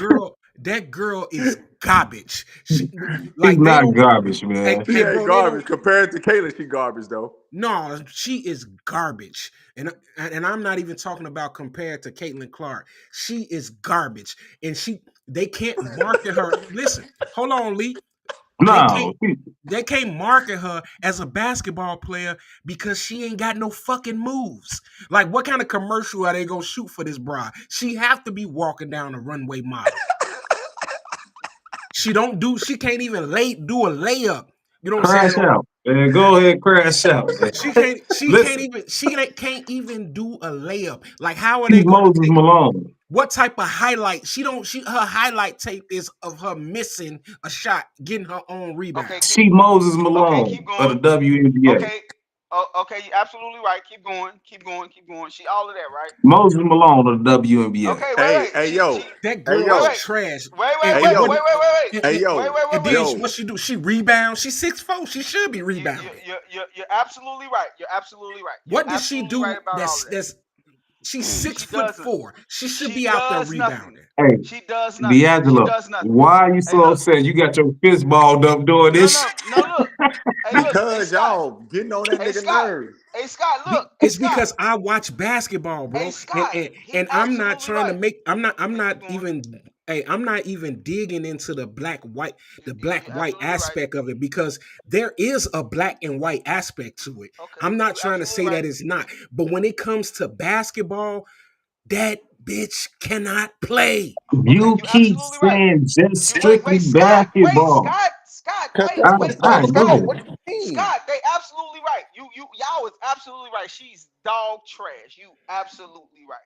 girl is garbage. She He's like they not don't. garbage, Hey, man. She hey, ain't bro, they don't. garbage. Compared to Caitlyn, she garbage though. No, she is garbage, and I'm not even talking about compared to Caitlin Clark. She is garbage, and they can't market her. Listen, hold on, Lee. They can't No, they can't market her as a basketball player because she ain't got no fucking moves. Like, what kind of commercial are they gonna shoot for this bra? She have to be walking down a runway model. She can't even do a layup. You know what I'm crash saying? out. Man, go ahead, crash out, man. Listen, Can't even do a layup. Like, how are he's they gonna Moses take Malone. what type of highlight? Her highlight tape is of her missing a shot, getting her own okay, rebound. She Moses keep Malone of the going. WNBA. Okay, okay, you're absolutely right. Keep going. She all of that, right? Moses Malone of the WNBA. Okay, Hey, wait. hey, yo. That Hey, girl Wait, is yo. wait, trash. wait, wait, And Hey, wait, and what yo. wait, wait, wait, and, Hey, and, wait, yo. wait, wait, and then wait. Yo. what she do? She rebounds. She's 6'4". She should be rebounding. You're absolutely right. You're absolutely right. You're What does she absolutely right do? about all of that. That's she's six She foot doesn't. four. She should She be out there does nothing. rebounding. Hey, She does nothing. She D'Angelo, does nothing. why are you Hey, so look. upset? You got your fist balled up doing No, this no, shit. no. Look. Hey, look. Hey, Because Scott. y'all getting on that Hey, nigga Scott. nerves. Hey, Scott. Look. Hey, It's Scott. because I watch basketball, Hey, bro, and Scott. and, He and I'm not absolutely trying to right. make. I'm Okay, keep not going. even. Hey, I'm not even digging into the black You're white absolutely right. aspect of it because there is a black and white aspect to it. Okay, I'm not you're trying to absolutely say right. that it's not, but when it comes to basketball, that bitch cannot play. Okay, You you're keep absolutely right. saying just You strictly Scott. Wait, basketball. Scott. Cause Wait, that's God what wait, it's wait, all dang, go Scott. about. ahead. What you mean? Scott, they absolutely right. Y'all is absolutely right. She's dog trash. You absolutely right.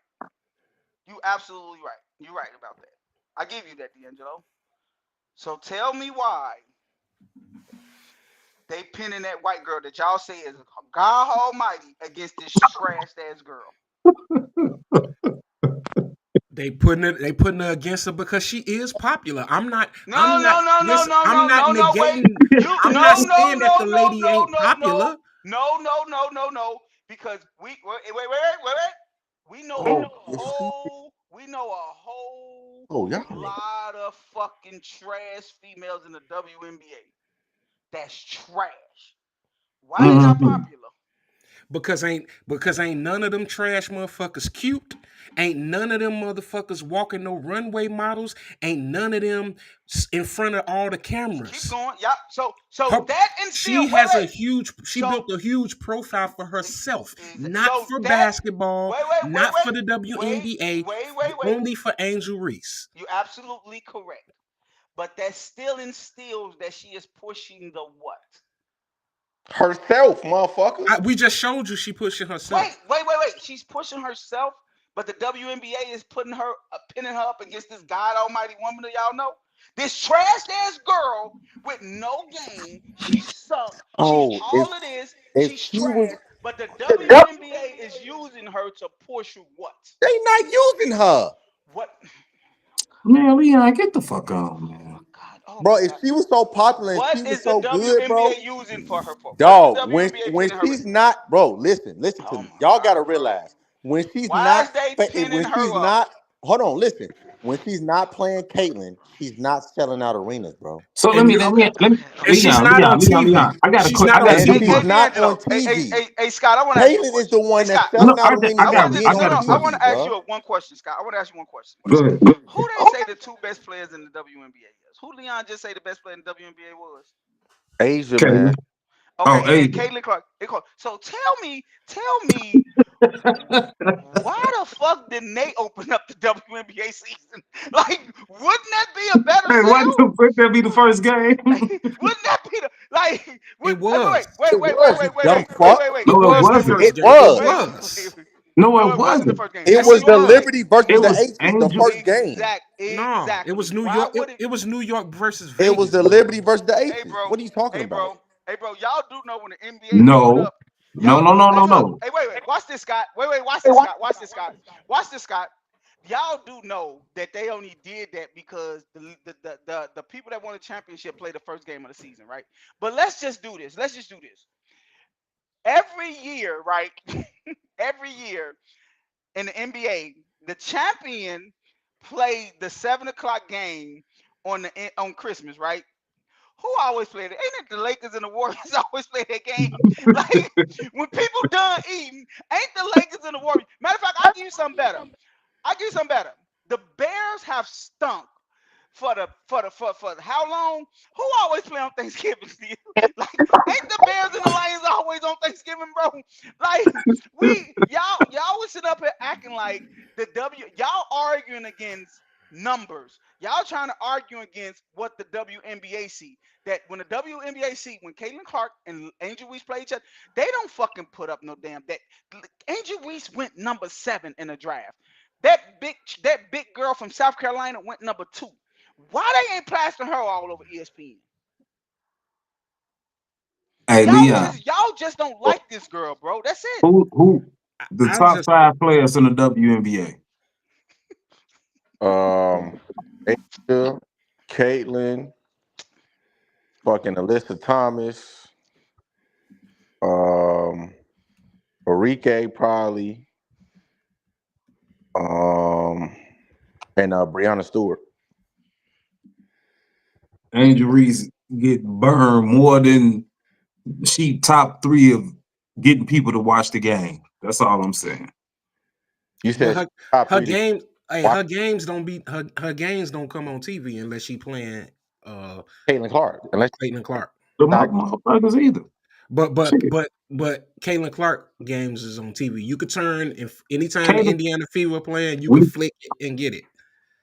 You absolutely right. You're right about that. I give you that, D'Angelo. So tell me why they pinning that white girl that y'all say is God Almighty against this trash ass girl. They putting her against her because she is popular. No, no, no, no, listen, no, I'm no, not no, no. Wait. negating. You I'm not no, no, saying that no, the no, lady no, ain't no, no, popular. no, no, no, no, no. Because wait. We know a Oh, yes, she- we know a whole oh, y'all. lot of fucking trash females in the WNBA. That's trash. Why they not Mhm. popular? because ain't none of them trash motherfuckers cute. Ain't none of them motherfuckers walking no runway models. Ain't none of them in front of all the Keep cameras. going. Yep. So Her, that instill. she Wait, has a wait. huge. She So built a huge profile for herself, not so for that. basketball, Wait, wait, wait, not for wait, the wait, WNBA, wait, wait, wait. only for Angel Reese. You're absolutely correct. But that still instills that she is pushing the what? Herself, motherfucker. We just showed you she pushing Wait, herself. wait, wait, wait. She's pushing herself, but the WNBA is putting her, pinning her up against this God Almighty woman that y'all know. This trash ass girl with no game. She suck. She's Oh, all it is. if She's she was, trash. But the WNBA is using her to push what? they not using her, What? Man, Leon, get the fuck on, Oh man. my God. Oh bro. my If God. she was so popular and she What was is the so good, bro, WNBA using for her for? What is the dog. When WNBA when pinning her she's with? not, bro, listen to Oh me. my Y'all God, gotta bro. realize when she's Why not, is they pinning when she's her up? not. Hold on, listen. When she's not playing Caitlyn, she's not selling out arenas, bro. So let And me, you, let Okay, me, let me okay, and okay. she's Leon, not Leon, on Leon, Leon. TV. I got a She's quick, not I on got a And quick she's TV. question. not D'Angelo. on Hey, TV. Scott, I want to ask you a Caitlyn is the question. Hey, one that's Scott, No, selling out arenas I and want to I being just, no, on got a no, I question. want TV, to ask bro. you one question, Scott. I want to ask you one question. Go ahead. Who they say the two best players in the WNBA is? Who Leon just say the best player in the WNBA was? Asia, man. Caleb. Okay, Oh, and Asia. Caitlin Clark. So tell me, why the fuck did Nate open up the WNBA season? Like, wouldn't that be a better Hey, sell? would that be the first game? Wouldn't that be the like? It Would was. It was, you dumb fuck. It No, it was the wasn't. first It game. It was. was. No, No, it it wasn't the wasn't. first game. It Yes, Yes, it was it the was. was. Liberty versus It the was Aces, the Angel. first game. No, it was Exactly. New Why York. would it? It was New York versus It was Vegas, the bro. Liberty versus the Hey, Aces. bro. What are you talking Hey, about? bro. Hey, bro. Y'all do know when the NBA pulled No, up. no, Y'all no, no, no, listen up. no. Hey, wait, wait. Watch this, Scott. Wait. Watch this, Scott. Watch this, Scott. Watch this, Scott. Y'all do know that they only did that because the people that won the championship played the first game of the season, right? But let's just do this. Let's just do this. Every year, right? Every year in the NBA, the champion played the 7 o'clock game on Christmas, right? Who always played it? Ain't it the Lakers and the Warriors always play that game? Like when people done eating, ain't the Lakers and the Warriors? Matter of fact, I'll give you something better. The Bears have stunk for how long? Who always play on Thanksgiving still? Like, ain't the Bears and the Lions always on Thanksgiving, bro? Like, y'all always sit up here acting like y'all arguing against numbers. Y'all trying to argue against what the WNBA see. That when the WNBA see when Caitlin Clark and Angel Reese play each other, they don't fucking put up no damn that. Angel Reese went number 7 in the draft. That big girl from South Carolina went number 2. Why they ain't plastering her all over ESPN? Hey, Leon, Y'all just don't like this girl, bro. That's it. who the I top just five players in the WNBA? Asia, Caitlyn, fucking Alyssa Thomas, um, Enrique probably, um, and Brianna Stewart. Angel Reese get burned more than she top three of getting people to watch the game. That's all I'm saying. You but said she top her three to game. Hey, watch her games don't be her games don't come on TV unless she playing uh Caitlyn Clark unless Caitlin Clark. The exactly. motherfuckers either. But but Shit. but but Caitlin Clark games is on TV. You could turn if anytime the Caleb, Indiana Fever playing, you we could flick it and get it.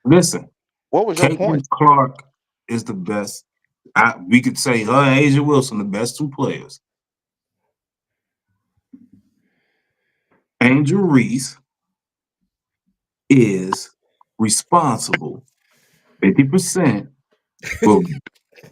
listen. What was your point? Caitlin Clark is the best. We could say her and Asia Wilson the best two players. Angel Reese is responsible 50% for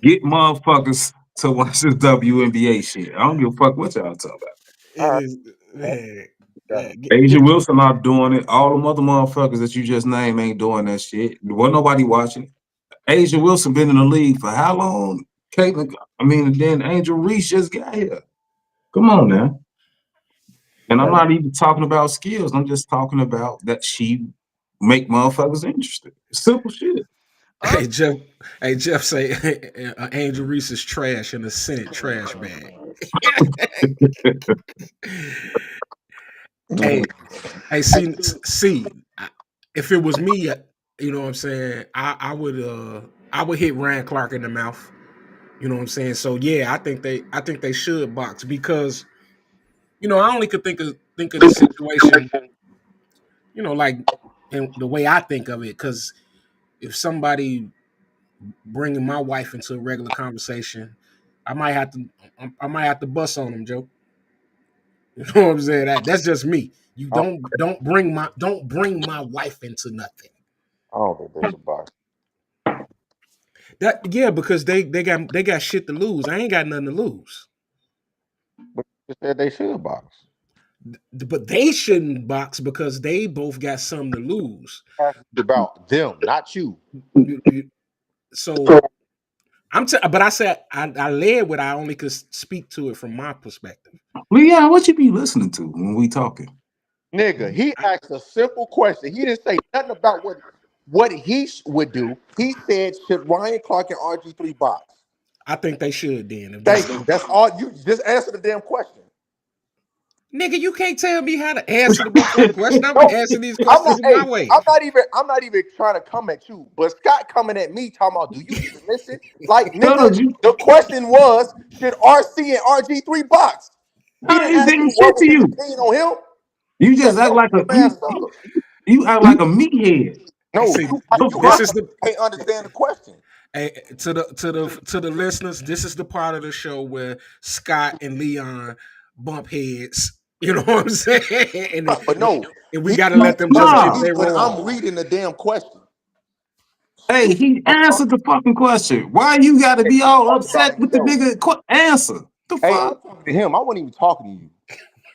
get motherfuckers to watch this WNBA shit. I don't give a fuck what y'all talking about. All It right, is man, got it. Asia Wilson not doing it. All them other motherfuckers that you just named ain't doing that shit. There wasn't nobody watching it. Asia Wilson been in the league for how long? Caitlin, and then Angel Reese just got here. Come on now. And I'm Got it. not even talking about skills. I'm just talking about that she make motherfuckers interested. Simple shit. hey Jeff, hey Jeff say Angel Reese is trash in the Senate trash bag. Hey, hey, see, if it was me, you know what I'm saying, I would hit Ryan Clark in the mouth. You know what I'm saying? So yeah, I think they should box because I only could think of the situation, like in the way I think of it. Because if somebody bringing my wife into a regular conversation, I might have to I might have to bust on them, Joe. You know what I'm saying? That's just me. You I don't bring my wife into nothing. don't think they should box. That yeah, because they got shit to lose. I ain't got nothing to lose. But you just said they should box. But they shouldn't box because they both got something to lose. It's about them, not you. So but I said I led what I only could speak to it from my perspective. Leon, what you be listening to when we talking? Nigga, he asked a simple question. He didn't say nothing about what he would do. He said, should Ryan Clark and RG3 box? I think they should then. If Thank you. That's all. You just answer the damn question. nigga, you can't tell me how to answer the motherfucking question. I'm No, answering these I'm questions not. in my Hey, way. I'm not even trying to come at you. But Scott coming at me talking about, do you even listen? Like, nigga, Cause you, the question was, should RC and RG3 box? He I didn't ain't ask saying you what shit was to his you. opinion on him. You Shut just act your like a dumb ass up. you act like a meathead. No, See, The you this fuck? is the can't understand the question. to the listeners. This is the part of the show where Scott and Leon bump heads. You know what I'm saying? But no, And we he's got to let them answering jokes to get Nah. me their when roll I'm off. reading the damn question. Hey, he answered the fucking question. Why you gotta be all upset with the nigga answer? The Hey, I'm fuck? talking to him. I wasn't even talking to you.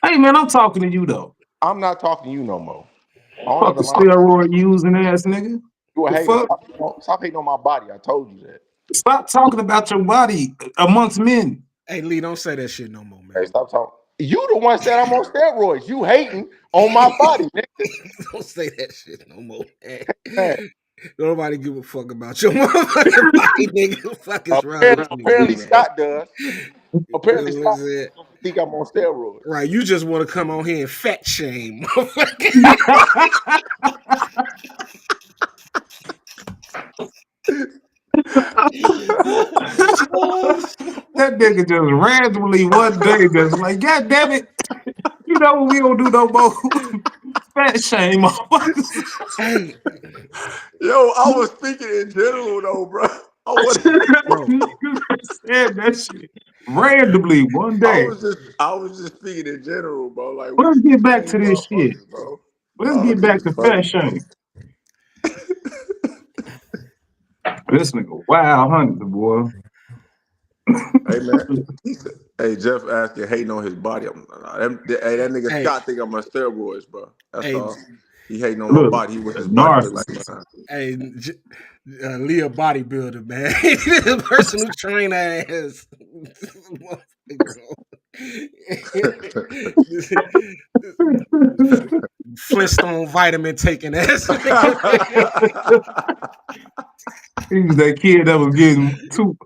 Hey man, I'm talking to you though. I'm not talking to you no more. I don't Fucking even like you. steroid using ass nigga. You a The hater. fuck? Stop hating on my body. I told you that. Stop talking about your body amongst men. Hey Lee, don't say that shit no more, Hey, man. stop talking. You the one said I'm on steroids. You hating on my body, nigga. Don't say that shit no more, man. Man, Nobody give a fuck about your motherfucking body, nigga. What the fuck is wrong with you, apparently man? Scott does. You Apparently know what I'm Scott saying? think I'm on steroids. Right, you just want to come on here and fat shame. That nigga just randomly one day just like, God damn it, you know what we don't do no more fat shame motherfuckers. Hey, Yo, I was speaking in general though, bro. I was bro. Said that shit randomly one I day. was just I was just speaking in general, bro. Like we Let's be get the back same to this shit. motherfuckers, bro. Let's Oh, get this back is to funny. fat shame. This nigga wild hunter, boy. Hey man, he said, hey Jeff asking hating on his body. Hey, that nigga Hey, Scott think I'm on steroids, bro. That's hey, all. He hating on my Look, body. He wish a his body looked like narcissist. mine. hey, Leah bodybuilder, man. The personal trainer ass. Flintstone vitamin taking ass. He was that kid that was getting two.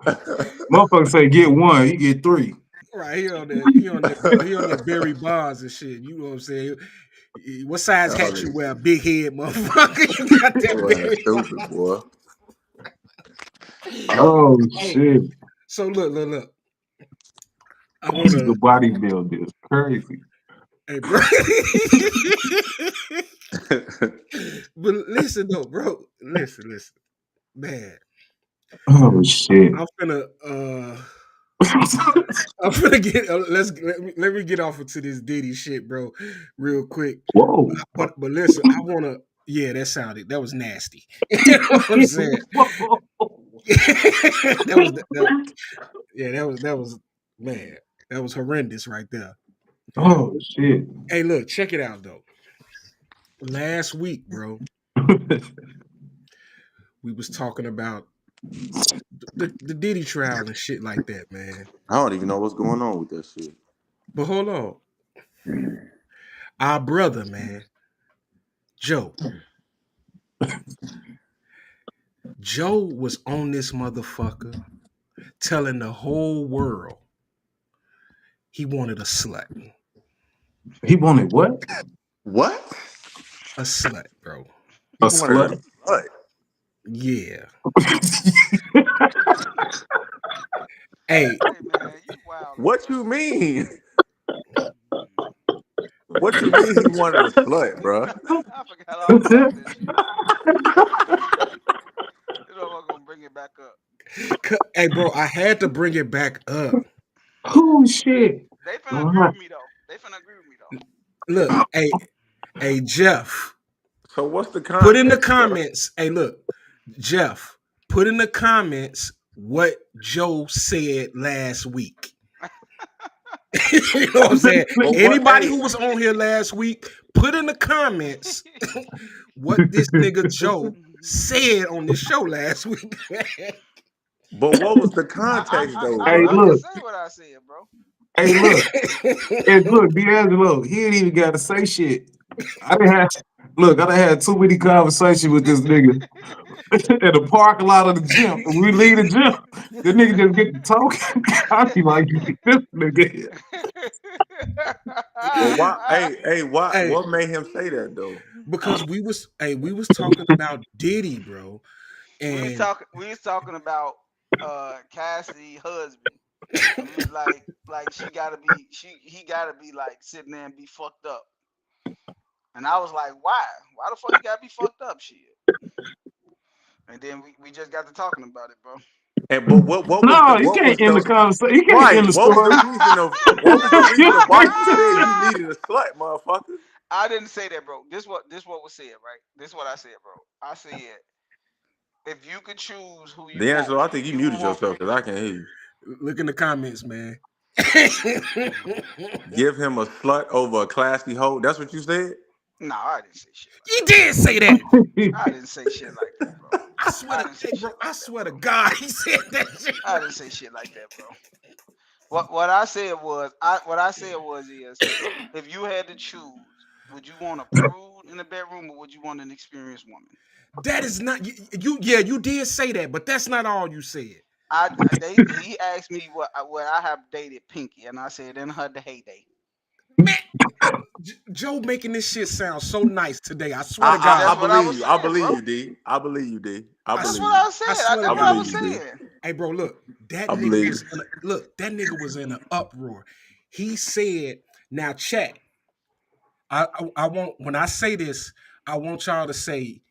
Motherfuckers say get one, you get three. Right, he on that Barry Bonds and shit. You know what I'm saying? What size Y'all hat you niggas, wear? Big head, motherfucker. You got that your ass Barry stupid, Bonds. boy. Oh Hey, shit. so look. I The wanna, bodybuilder is crazy. hey, bro. But listen though, bro. Listen, man. Oh shit. I'm finna I'm finna get let me get off into this Diddy shit, bro, real quick. Whoa. But listen, I wanna yeah, that was nasty. You know what I'm saying? Whoa. that was yeah, that was man, that was horrendous right there. Oh shit. Hey, look, check it out though. Last week, bro, we was talking about the Diddy trial and shit like that, man. I don't even know what's going on with that shit. But hold on. Our brother, man, Joe. Joe was on this motherfucker telling the whole world He wanted a slut. He wanted what? What? A slut, bro. He A wanted a slut. slut. Yeah. Hey, Hey man, you wildin', What bro. you mean? What you mean he wanted a slut, bro? I forgot all about that shit. You know I'm gonna bring it back up. hey, bro, I had to bring it back up. Oh shit. They finna All agree right. with me though. They finna agree with me though. Look, hey, Jeff, So what's the put in the context, bro? comments. Hey, look, Jeff, put in the comments what Joe said last week. You know what I'm saying? But what? Anybody Hey, who was on here last week, put in the comments what this nigga Joe said on this show last week. but what was the context though, Hey, I bro? can look. say what I said, bro. Hey, look. Hey, look, D'Angelo, he ain't even got to say shit. I didn't have, look, I done had too many conversations with this nigga in the parking lot of the gym. When we leave the gym, the nigga just get to talking. I be like, this nigga here. But why? Hey, why? Hey, What made him say that though? because we was talking about Diddy, bro, and we was talking about Cassidy husband. And we was like she gotta be he gotta be like sitting there and be fucked up. And I was like, why? Why the fuck he gotta be fucked up? Shit. And then we just got to talking about it, bro. And but what was the No, you what was can't end the the conversation. You can't end right? the What was the story. reason of what was the You reason why you said can't- you needed a slut, motherfucker? I didn't say that, bro. This what was said, right? This what I said, bro. I said if you could choose who you want, D'Angelo, I think you you would muted want. yourself because I can't hear you. look in the comments, man. Give him a slut over a classy hoe. That's what you said. No, I didn't say shit like He did say that. that. I didn't say shit like that, bro. I swear I to, didn't say hey, bro, shit I like that, swear to bro. God, he said that shit. I didn't say shit like that, bro. What I said was what I said was is if you had to choose, would you want a prude in the bedroom or would you want an experienced woman? That is not you. Yeah, you did say that, but that's not all you said. He asked me what I have dated Pinky, and I said in her heyday. Man, Joe making this shit sound so nice today. I swear to I God. That's what I believe was you. I saying, believe bro. you, D. I believe you, D. I I, That's s- what believe you. I I said. swear to I That's what I God. was believe you, D. saying. Hey, bro, look, that I nigga believe you. was in a, look. That nigga was in an uproar. He said, "Now, chat. I want when I say this, I want y'all to say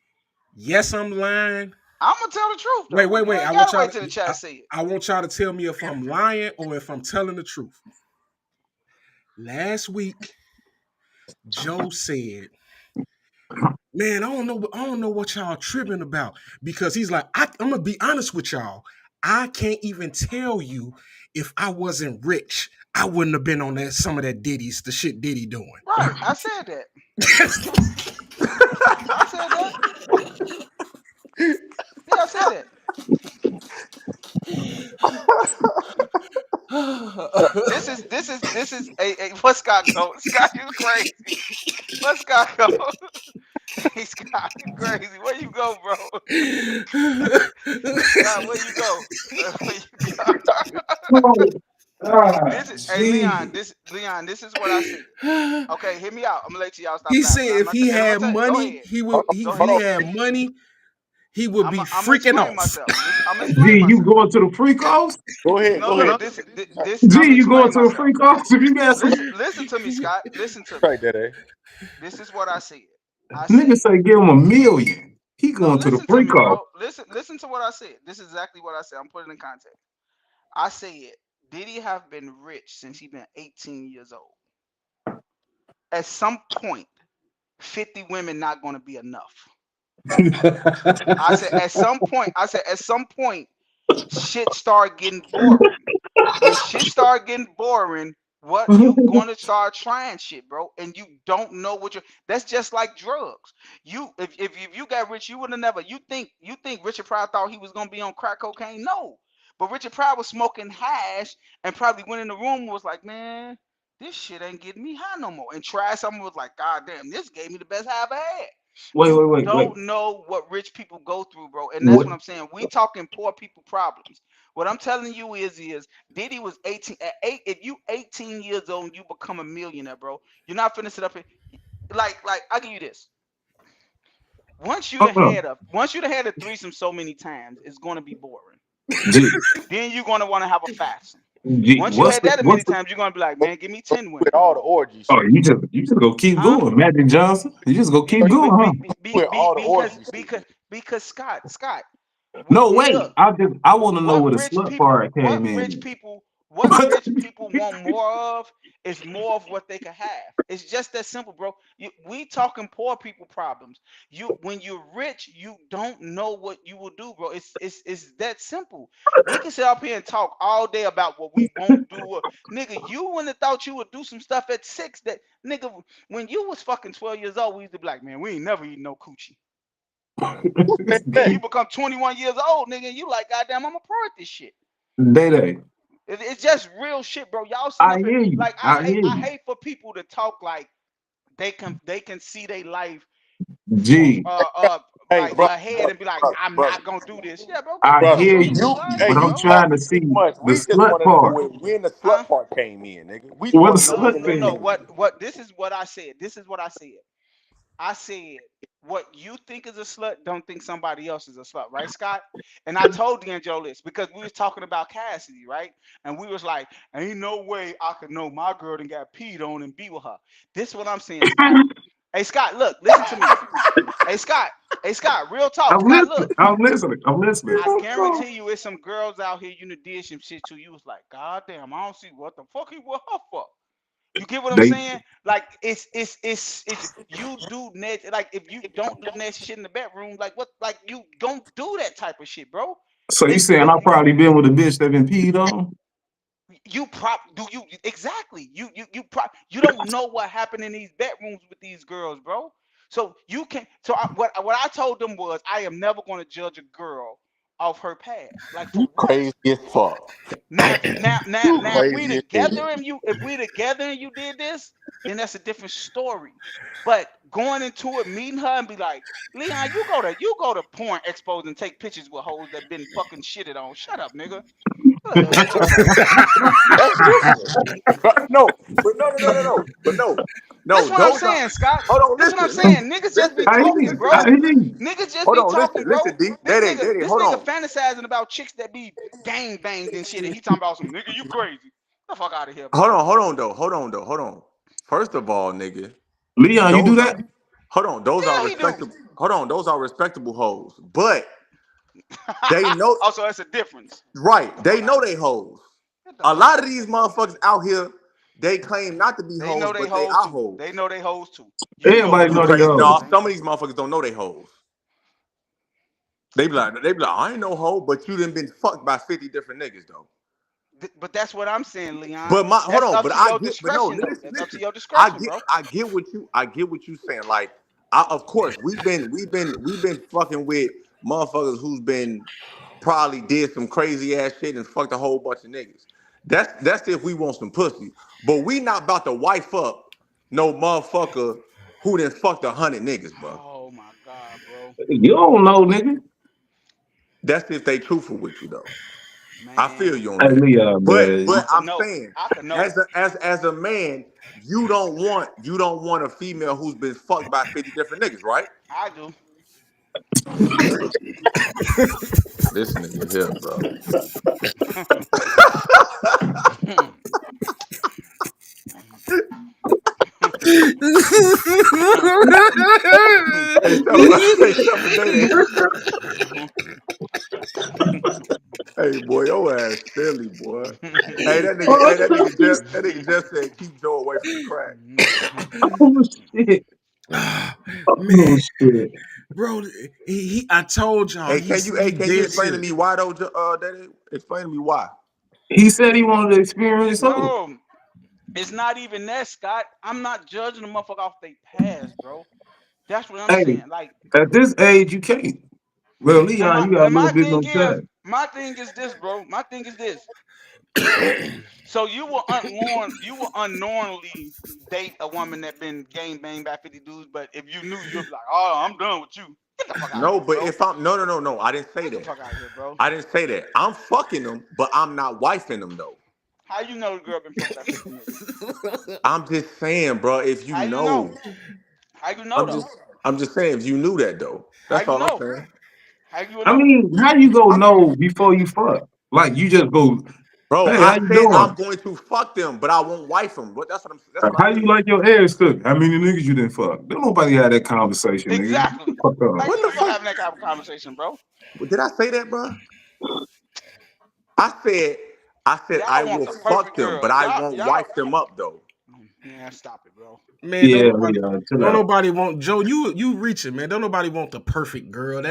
yes. I'm lying. I'm gonna tell the truth Wait, though. wait, You wait. ain't gotta wait till the I, chat say it. I want y'all to tell me if I'm lying or if I'm telling the truth. Last week, Joe said, "Man, I don't know what y'all tripping about because he's like, I'm gonna be honest with y'all. I can't even tell you if I wasn't rich, I wouldn't have been on that some of that the shit Diddy doing." Right. I said that. I said that. Yeah, I said that. This is a what Scott go? Scott, you crazy. What Scott go? Hey Scott, you crazy. Where you go, bro? Scott, where you go? Where you go? Ah, This is hey Leon, gee. this is what I said. Okay, hear me out. I'm gonna let y'all stop He said laughing. if he And I'm gonna had tell you, go money, ahead. he would. Go If ahead. he had money, he would be I'm gonna freaking explain off. myself. I'm gonna explain Gee, you myself. going to the freak offs? Go ahead. No, Go ahead. look, this I'm Gee, gonna you going explain to the myself. freak offs? If you got some Listen to me, Scott. Listen to me. Right there, eh? This is what I said. I niggas said, say give him 1 million. He no, going to the listen to freak me, off. bro. Listen to what I said. This is exactly what I said. I'm putting it in context. I said, did he have been rich since he been 18 years old? At some point, 50 women not gonna be enough. I said at some point, shit start getting boring. When shit start getting boring, what you gonna start trying shit, bro, and you don't know what you're. That's just like drugs. You if you got rich, you would have never. You think Richard Pryor thought he was gonna be on crack cocaine? No, but Richard Pryor was smoking hash and probably went in the room and was like, man, this shit ain't getting me high no more. And tried something was like, God damn, this gave me the best high I ever had. You wait. don't know what rich people go through, bro. And that's What? what I'm saying. We talking poor people problems. What I'm telling you is Diddy was 18 at 8. If you 18 years old and you become a millionaire, bro, you're not finna sit up here. Like I'll give you this. Uh-uh. Once you done had a threesome so many times, it's gonna be boring. G, Then you're gonna want to have a fast. G, Once you had that a many what's the? times, you're gonna be like, man, give me 10 With women. all the orgy Oh, shit. you just go keep Huh? going, Magic Johnson. You just go keep So you going, huh? with all the Because orgy shit. because because Scott, No, look, wait. I want to know where the slut part what came rich in. people what rich people want more of is more of what they can have. It's just that simple, bro. We talking poor people problems. When you're rich, you don't know what you will do, bro. It's that simple. We can sit up here and talk all day about what we won't do. Nigga, you wouldn't have thought you would do some stuff at 6 that nigga when you was fucking 12 years old, we used to be like, man, we ain't never eating no coochie. Who said Then that? you become 21 years old, nigga, and you like, goddamn, I'm a pro at this shit. Day. It's just real shit, bro. Y'all sitting I up here hear you. like I hear I you. hate for people to talk like they can see their life for G, Hey, like brother, ahead and be like, I'm brother, not gonna do this. Yeah, bro, go I do brother. it. hear Fuck is you. you You, lying hey, But for, you I'm bro? trying talking to too see much. the We just slut want to know part. when the Huh? slut part came in, nigga. We just Where the want to know No, when the slut no, nigga no. came thing? in. What this is what I said. This is what I said. I said, what you think is a slut, don't think somebody else is a slut, right, Scott? And I told D'Angelo this because we was talking about Cassidy, right? And we was like, ain't no way I could know my girl and got peed on and be with her. This is what I'm saying, Scott. Hey, Scott, look, listen to me. Hey, Scott. Hey, Scott, real talk. I'm Scott, listening. look. I'm listening. I'm listening. I guarantee you, it's some girls out here you done did some shit to. You was like, God damn, I don't see what the fuck he with her for. You get what I'm They saying? Like it's you do net like if you don't do nasty shit in the bedroom, like what like you don't do that type of shit, bro. so you It's saying it, I probably been with a bitch that been peed on? you prop do you exactly you don't know what happened in these bedrooms with these girls, bro. So you can so what I told them was I am never going to judge a girl off her past. Like for You what? crazy as fuck. You Now, crazy as hell. if we together and you did this, then that's a different story. But going into it, meeting her and be like, Leon, you go to porn expos and take pictures with hoes that been fucking shitted on. Shut up, nigga. Fuck out of here. That's different. No, but no. But no, This no, what I'm those are. saying, Scott. Hold on, This what I'm listen, saying. Niggas just be listen, I hear talking, you. listen, I bro. listen. hear you. Niggas just Hold be on, talking, bro. listen, D. This Daddy, nigga, this hold nigga on. fantasizing about chicks that be gang banged and shit, and he talking about some nigga, you crazy. Get the fuck out of here, bro. Hold on. First of all, nigga, Leon, you do those are that? hold on, those are Yeah, he do. respectable. Hold on, those are respectable hoes. But they know Also, that's a difference. Get right, the they fuck out know of they here. hoes. Get the A fuck lot of out of these here, bro. motherfuckers out here, they claim not to be They hoes, know they but they hoes are too. hoes. They know they hoes too. You know Everybody what You know I'm they crazy? saying, go. No, man. some of these motherfuckers don't know they hoes. They be like, I ain't no hoe, but you done been fucked by 50 different niggas though. But that's what I'm saying, Leon. But my hold That's on, up but to I your get, but no, discretion, though. listen, That's up to listen. your discretion, bro. I get I get what you saying. Like, of course, we've been fucking with motherfuckers who's been probably did some crazy ass shit and fucked a whole bunch of niggas. That's if we want some pussy. But we not about to wife up no motherfucker who done fucked 100 niggas, bro. Oh my God, bro. You don't know, nigga. That's if they truthful with you though. I feel Man, you on Hey, that. Leon, But I man. could I'm know. saying, I could know. as a man, you don't want a female who's been fucked by 50 different niggas, right? I do. This nigga here, bro. Except for Day. Hey boy, your ass silly boy. That nigga just said keep Joe away from the crack. Oh shit. Ah, Oh man, shit. bro, I told y'all, he Can you dead explain to serious. me why though, Daddy? Explain to me why. He said he wanted to experience something. No, it's not even that, Scott. I'm not judging the motherfucker off they past, bro. That's what I'm Hey, saying. Like, at this age, you can't. Well, Leon, you got a and little bit more time. my thing is this, bro. My thing is this. So you will unknowingly date a woman that been gang banged by 50 dudes, but if you knew, you'd be like, oh, I'm done with you. Get the fuck out of No, here, but bro. if I'm no, I didn't say Get the that. fuck out of here, bro. I didn't say that. I'm fucking them, but I'm not wifing them though. How you know the girl been fucked by 50 niggas? I'm just saying, bro. If you How you know? know, How you know I'm though? just I'm just saying if you knew that though. How That's you all I'm know? saying. How you I know? mean, how you go know before you fuck? Like you just go, Bro, hey, how I you said I'm doing? going to fuck them, but I won't wife them. But that's what I How you said. like your eggs cooked? How many niggas you didn't fuck? Don't nobody have that conversation, nigga. Exactly. Fuck Like up. who What the the fuck fuck? having that kind of conversation, bro? Did I say that, bro? I said I Y'all want will the fuck perfect them, girl. but I Y'all, won't y'all. wife them up though. Man, stop it, bro. Man, Yeah, yeah, chill don't out. nobody want Joe. You reaching, man. Don't nobody want the perfect girl.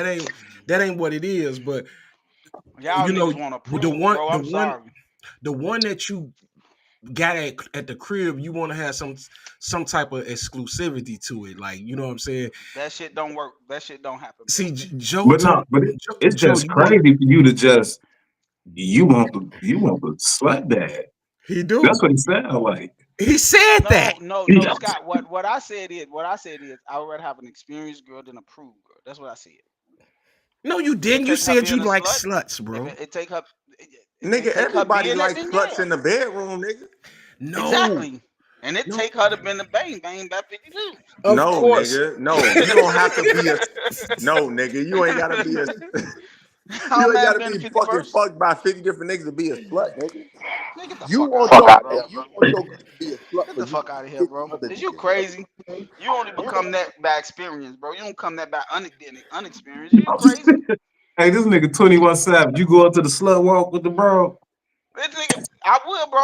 That ain't what it is. But Y'all you know, niggas want to the prove, one, bro. the I'm one, sorry. the one that you got at the crib, you want to have some type of exclusivity to it. Like you know what I'm saying. That shit don't work. That shit don't happen, bro. See, Joe But told no, but it's Joe, just you want crazy for you to just you want the slut dad. he That's do. what he sound like. He said that. No, Scott. What I said is, I would rather have an experienced girl than a proved girl. That's what I said. No, you If it didn't. You take her said you being a like slut, sluts, if bro. it take her, if Nigga, it take her everybody being that, likes then sluts yeah, in the bedroom, nigga. No, exactly. And it no. take her to been the bang bang by 50 dudes. Of No, course. nigga. No, you don't have to be a no, nigga. You ain't gotta be a How you ain't man gotta been be the fucking 51st? fucked by 50 different niggas to be a slut, nigga. Man, get the You fuck out want of your here, bro. you want your girl to be a slut Get for the you to fuck be out of here, 50 bro. other Is you niggas, bro. crazy? You only become that by experience, bro. You don't come that by unexperienced. You crazy? Hey, this nigga 21 Savage. You go up to the slut walk with the bro. This nigga, I would, bro.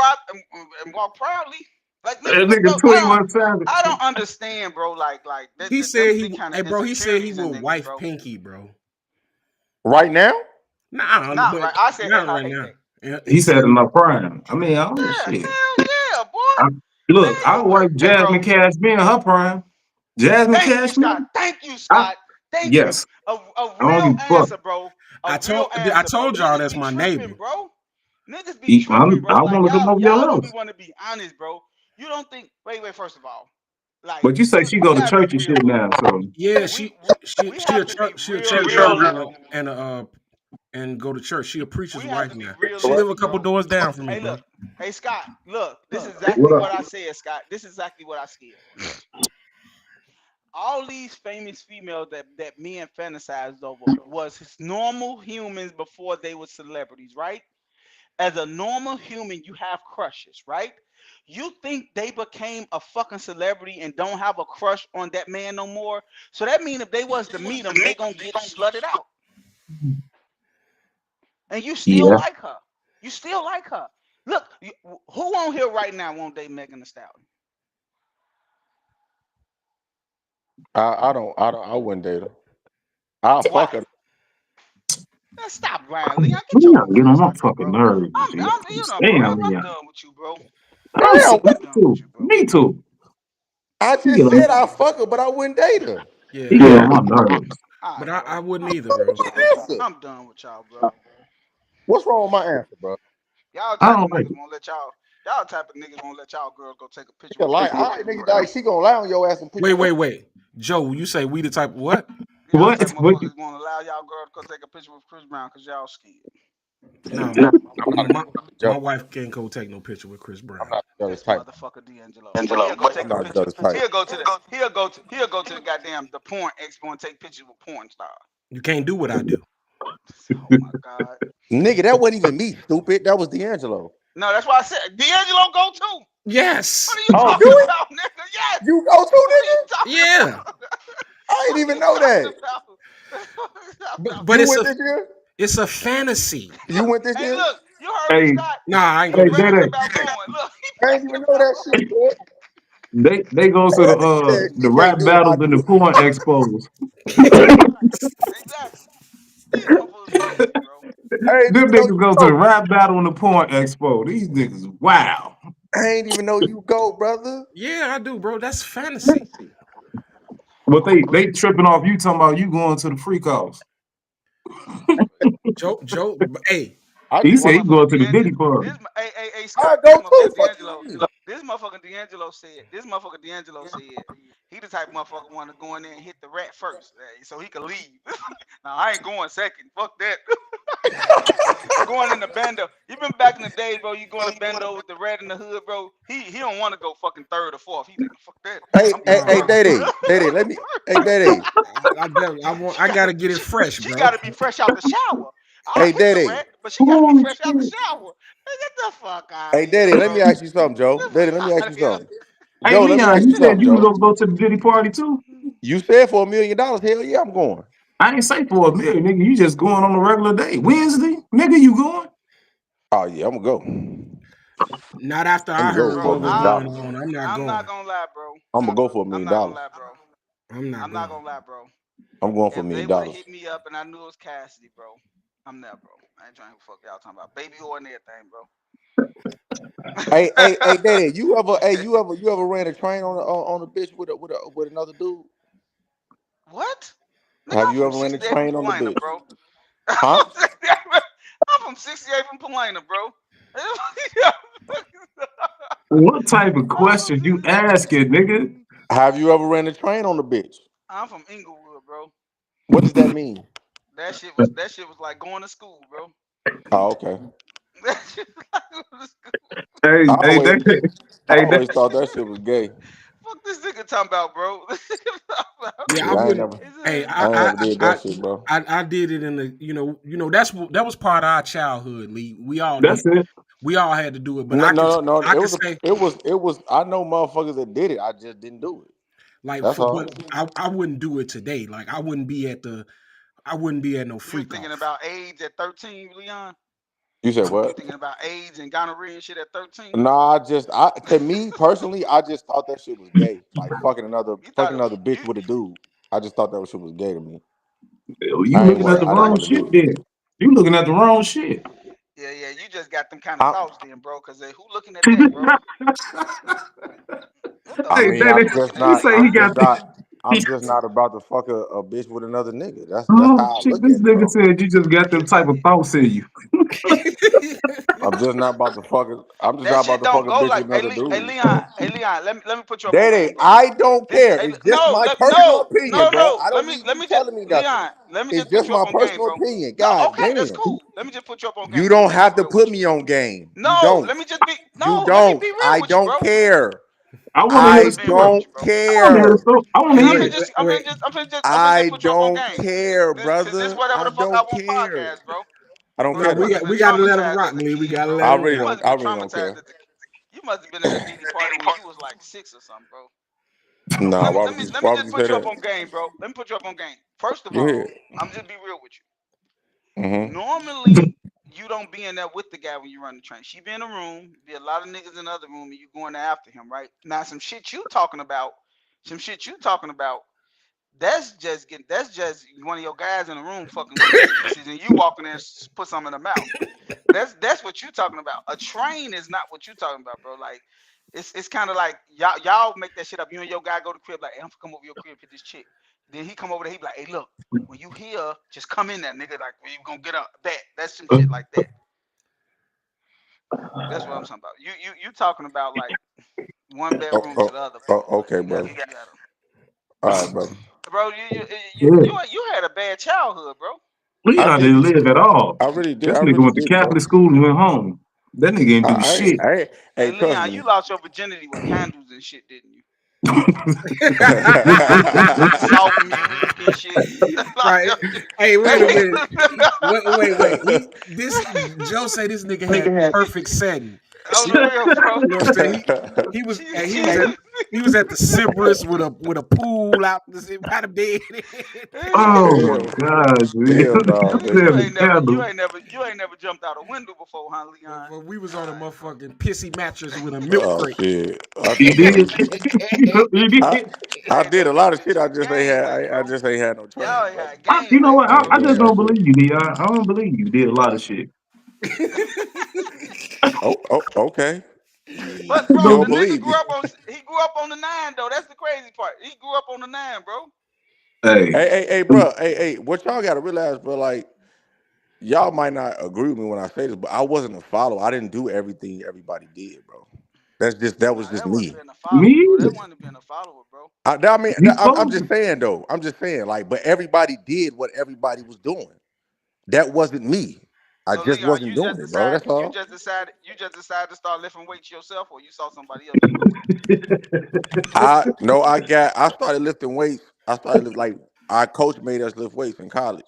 And walk proudly. Like nigga, That look nigga though, 21 Savage. I don't understand, bro. Like He them said the he, kind of hey, bro. He said he insecurities in would niggas, wife bro. Pinky, bro. Right now? Nah, Not but right. I said not at her right now. heyday. Yeah, He said in my prime. I mean, I don't Yeah, shit. hell yeah, boy. I, Man, look, I you wife hey, Jasmine bro. Cashmere in her prime. Jasmine Thank you, Cashmere? Scott. Thank you, I, Scott. Thank you. yes. A I don't real give a fuck. answer, bro. A I real I answer, bro. told y'all Niggas that's be my tripping, neighbor. bro. Niggas be tripping, bro. I Like want to come over your y'all don't be house. want to be honest, bro. You don't think. Wait. First of all, like But you say she we go to gotta be church and real, shit bro. now, so Yeah, We she we she a have to be church she a real, church real, girl bro. and go to church. She a preacher's We have wife to be now. She live a realistic, couple bro. doors down from me, Hey, bro. look. Hey, Scott. Look. This is what exactly what up? I said, Scott. This is exactly what I said. All these famous females that men fantasized over was his normal humans before they were celebrities, right? As a normal human, you have crushes, right? You think they became a fucking celebrity and don't have a crush on that man no more? So that means if they was to meet him, they gonna get slutted out, and you still Yeah. like her. You still like her. Look, who on here right now won't date Megan Thee Stallion? I wouldn't date her. I'll fuck Why? her. Man, stop, Ryan Leon. Get You your gotta punk get on ass my out of here, fucking bro. nerves. G. I I'm can't you know, bro. stand I'm Leon. done with you, bro. Damn, I'm Me what? done with too. you, bro. Me too. I You get just on, said I'll fuck her, but I wouldn't date her. Yeah, you get on my nerves. All but right, I bro. wouldn't either, What bro. was your answer? I'm done with y'all, bro. What's wrong with my answer, bro? Y'all I type of don't like niggas won't let y'all. Y'all type of niggas won't let y'all girls go take a picture Nigga, with like, Chris all Brown right, for nigga, real. like, she gonna lie on your ass and put Wait, your. wait, wait. Joe, you say we the type of what? it. Y'all type What? of What? motherfuckers won't allow y'all girls to go take a picture with Chris Brown because y'all scared. No, I'm not no, a my Joe. my wife can't go take no picture with Chris I'm Brown. not a jealous This type. motherfucker D'Angelo. But he'll go take I'm a not a picture. jealous type. He'll go to the goddamn the porn expo and take pictures with porn stars. You can't do what I do. Oh my god. Nigga, that wasn't even me, stupid. That was D'Angelo. No, that's why I said D'Angelo go too. What Yes. are you Oh, talking do it? about, nigga? Yes. You go too, What are you nigga? talking Yeah. about? I ain't What are even you know talking that. about? What are you talking But about, but You nigga? it's went a this year? it's a fantasy. You Look, went this hey, year? look, you heard me, Hey, Scott. Nah, I ain't He go hey, this bragging year. Daddy, about going. Look, he I ain't bragging even know about that going. shit, boy. they go to That nigga said the she can't rap do it. I battles and do the it. porn expos. Right. Exactly. These motherfuckers crazy, bro. I ain't Them even know niggas you go to go. the rap battle and the porn expo. These niggas, wow. I ain't even know you go, brother. Yeah, I do, bro. That's fantasy. But they tripping off you talking about you going to the freak offs. Crazy. Joe, hey. I He just said want he to. going to the D'Angelo, Diddy party. hey I Scott, go too. Fuck you mean? This motherfucker D'Angelo said he the type of motherfucker want to go in there and hit the rat first, so he could leave. Now I ain't going second. Fuck that. Going in the bando. You been back in the days, bro. You going to bando with the rat in the hood, bro. He don't want to go fucking third or fourth. He like fuck that. Hey, I'm hey, going hey, Nah, first. Daddy, let me. Hey, Daddy, I Got gotta get it fresh, she bro. got to be fresh out the shower. I'll hey, hit the Daddy, rat, but she got to be Oh fresh out the shit! shower. Man, get the fuck out of hey, here, Daddy. Let me bro. ask you something, Joe. Get the Daddy, fuck let me out ask of you here. something. Hey Joe, let me Leon, ask you you said something, you was Joe. gonna go to the Diddy party too. You said for $1 million. Hell yeah, I'm going. I ain't say for a million, nigga. You just going on a regular day. Wednesday, nigga, you going? Oh yeah, I'm gonna go. Not after I'm I gonna go heard for a Bro, what was million I going dollars. on. I'm not I'm not going. gonna lie, bro. I'm gonna go for a I'm million not gonna dollars. lie, bro. I'm not I'm not going. gonna lie, bro. I'm going for a If they million would have dollars. hit me up and I knew it was Cassidy, bro, I'm there, bro. I ain't trying to fuck y'all talking about baby whore and everything, bro. Hey, Daddy, you ever ran a train on a bitch with another dude? What? Nigga, Have I'm you from ever ran a 68 from train on the Polina, bitch? bro. Huh? I'm from 68 from Polina, bro. What type of questions you asking, nigga? Have you ever ran a train on the bitch? I'm from Inglewood, bro. What does that mean? That shit was like going to school, bro. Oh, okay. That shit was like going to school. Hey, I hey, always, they, I hey, always thought that shit was gay. Fuck this nigga talking about, bro. Yeah, I Yeah, I ain't wouldn't. never, Hey, I ain't never did that shit, bro. I did it in the that was part of our childhood. Lee. that's it. We all had to do it, but No, no, no, no. I It could was, say it was. I know motherfuckers that did it. I just didn't do it. like That's for but all. I wouldn't do it today. Like I wouldn't be at no You freak thinking off. about AIDS at 13, Leon? You said You what? thinking about AIDS and gonorrhea and shit at 13? Nah, to me personally, I just thought that shit was gay. Like You fucking thought another bitch you with a dude. I just thought that shit was gay to me. You I ain't looking see at want. the I didn't like wrong want to shit do it. then. You looking at the wrong shit. yeah, you just got them kind of I, thoughts then, bro. Cause who looking at that, bro? What the I Hey, fuck mean, is Daddy, who I'm looking just at he not. that, say he I'm bro? got just not. he, I'm just not about to fuck a bitch with another nigga. That's oh how I shit, look this at it, nigga bro. said you just got them type of thoughts in you. I'm just not about to fuck. I'm just That not about shit to fuck don't a go bitch like, with another dude. Hey Leon, let me put you up on Daddy, game, bro. I don't This, care. hey, It's just no, my let, personal no, opinion, no, bro. no. I Let don't me, need let you me just, telling me nothing. Leon, let me It's just put just you up my on game, personal bro. opinion. No, God okay, that's damn. cool. Let me just put you up on game. You Let me don't just be have to real with put you. me on game. You No, don't. let me just be, You no, let me don't. be real I with you, don't bro. care. I want to I'm hear the I just being real story. with don't you, bro. I want to hear the care. story. I want to And hear it. Wait. I'm finna just I put you up on don't game. care, Cause this brother. whatever I the fuck I don't want care. podcast, bro. I don't Bro, No, care you about must that. have been we gotta let him traumatized rock, as a Lee. We kid, gotta bro. let I him really You rock. must don't. have I been really don't traumatized care. as a kid. You must have been at a Diddy party when you was like 6 or something, bro. Nah, Let me why let would me you? let me Why would just you put say you up that? on game, bro. Let me put you up on game. First of Go ahead. all, I'm just be real with you. Mm-hmm. Normally, you don't be in there with the guy when you run the train. She be in the room, be a lot of niggas in the other room, and you going there after him, right? Now, some shit you talking about. That's just one of your guys in the room fucking one of your pussies, and you walking there and put something in the mouth. That's what you talking about. A train is not what you talking about, bro. Like it's kind of like y'all make that shit up. You and your guy go to the crib like, hey, I'm gonna come over your crib hit this chick. Then he come over there, he be like, hey, look, when you here, just come in there, nigga. Like when you gonna get a bet. That's some shit like that. That's what I'm talking about. You talking about like one Oh, bedroom to oh, the other, oh, bro. Like okay, brother. you gotta, All right, brother. bro. Yeah. You had a bad childhood, bro. I Leon did. didn't live at all. I really did. This I nigga really went to didn't, bro. Catholic school and went home. That nigga ain't do I, shit. I, I Hey hey, trust Leon, me. you lost your virginity with candles and shit, didn't you? Soft music and shit. Right. Hey, wait a Hey, minute. Wait. Joe say this nigga had perfect setting. on the real, bro. You know what I'm saying? He was She, and she, he was at the Cerberus with a pool out by the bed. Oh my hell, god, dude. hell no, I'm nigga. you saying ain't the never, candle. jumped out a window before, huh, Leon? But we was All on a right, bro. motherfucking pissy mattress with a milk Oh crate. shit. I He think did. He I did. I Hey, did a bro, lot of shit. I just ain't game had. back, I bro. just ain't had no Y'all train, ain't brother. had game You know back, what? I bro. I ain't just doing don't that shit. believe you, Di. I don't believe you did a lot of shit. Oh, okay. But You bro, the don't nigga believe grew me? up on he grew up on the nine though. That's the crazy part. He grew up on the nine, bro. Hey, Hey, bro. Hey, what y'all gotta realize, bro? Like, y'all might not agree with me when I say this, but I wasn't a follower. I didn't do everything everybody did, bro. That was Nah, just that wasn't me. being a Me follower, bro. That either. wasn't being a follower, bro. I mean, You I'm supposed just to. saying though. I'm just saying, like, but everybody did what everybody was doing. That wasn't me. I So just Leon, wasn't doing it, bro. That's all. you just decided to start lifting weights yourself, or you saw somebody else do it. I no, I started lifting weights. Like our coach made us lift weights in college.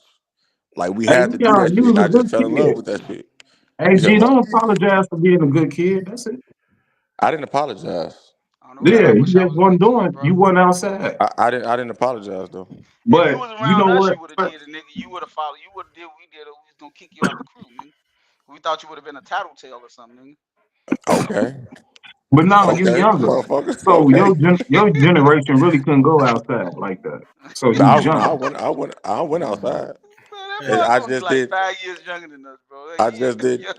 Like we Hey, had to do Leon, that you shit, and was I a just good fell in love kid. with that shit. Hey, You said G, what? don't apologize for being a good kid. That's it. I didn't apologize. I don't know, man. Yeah, I you wish I just was a good wasn't kid, doing. bro. You wasn't outside. I didn't apologize though. If you But was you around know us, what? you would have did it, nigga. You would have followed. You would have did what we did, or we was gonna kick you out the crew, nigga. We thought you would have been a tattletale or something, nigga. Okay. But now you Okay, younger, motherfucker. so Okay. your generation really couldn't go outside like that. So No, you jumped. I went outside. Man, that Hey, I motherfucker just like did. 5 years younger than us, bro. Like, I yeah, just did. yeah.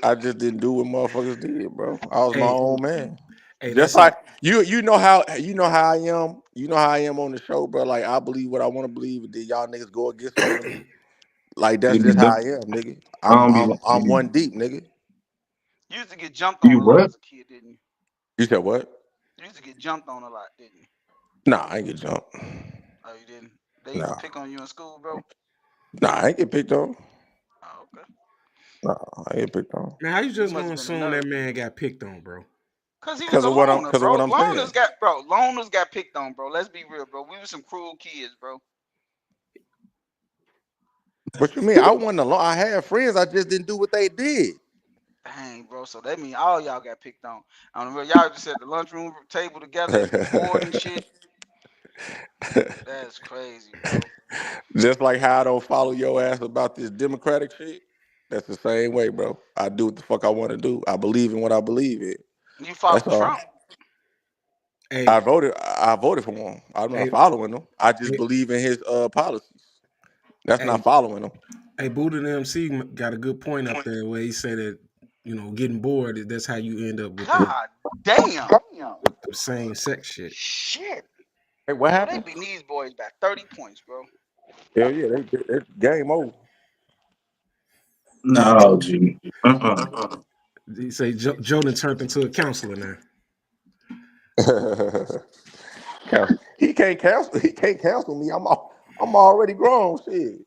I just didn't do what motherfuckers did, bro. I was my hey, own man. hey, Just that's a like you know how I am. You know how I am on the show, bro. Like I believe what I want to believe, and then y'all niggas go against me on it. Like that's It be just how done. I am, nigga. I don't be like I'm one deep, nigga. You used to get jumped on you a lot what? as a kid, didn't you? You said what? You used to get jumped on a lot, didn't you? Nah, I ain't get jumped. Oh, you didn't. They used to Nah, pick on you in school, bro. I ain't get picked on. Oh, okay. Nah, I ain't get picked on. man. How you You just must gonna have been a assume that nerd man then. got picked on, bro? Cause he was a loner, Cause of bro. what I'm saying. Loners got picked on, bro. Let's be real, bro. We were some cruel kids, bro. What you mean? I wasn't alone. I had friends. I just didn't do what they did. Dang, bro. So that mean all y'all got picked on. I don't know, y'all just at the lunchroom table together and be bored and shit. That's crazy, bro. Just like how I don't follow your ass about this Democratic shit. That's the same way, bro. I do what the fuck I want to do. I believe in what I believe in. You That's follow all. Trump. Hey, I voted for him. I'm not hey, following him. I just hey, believe in his policies. That's hey, not following him. hey, Buddha and MC got a good point up there where he said that getting bored, that's how you end up God damn. with the same sex shit. Shit. Hey, what Bro, they happened? beat these boys by 30 points, bro. Hell yeah, they game over. No, G. He say Jordan turned into a counselor now. He can't cancel. He can't cancel me. I'm already grown. Shit,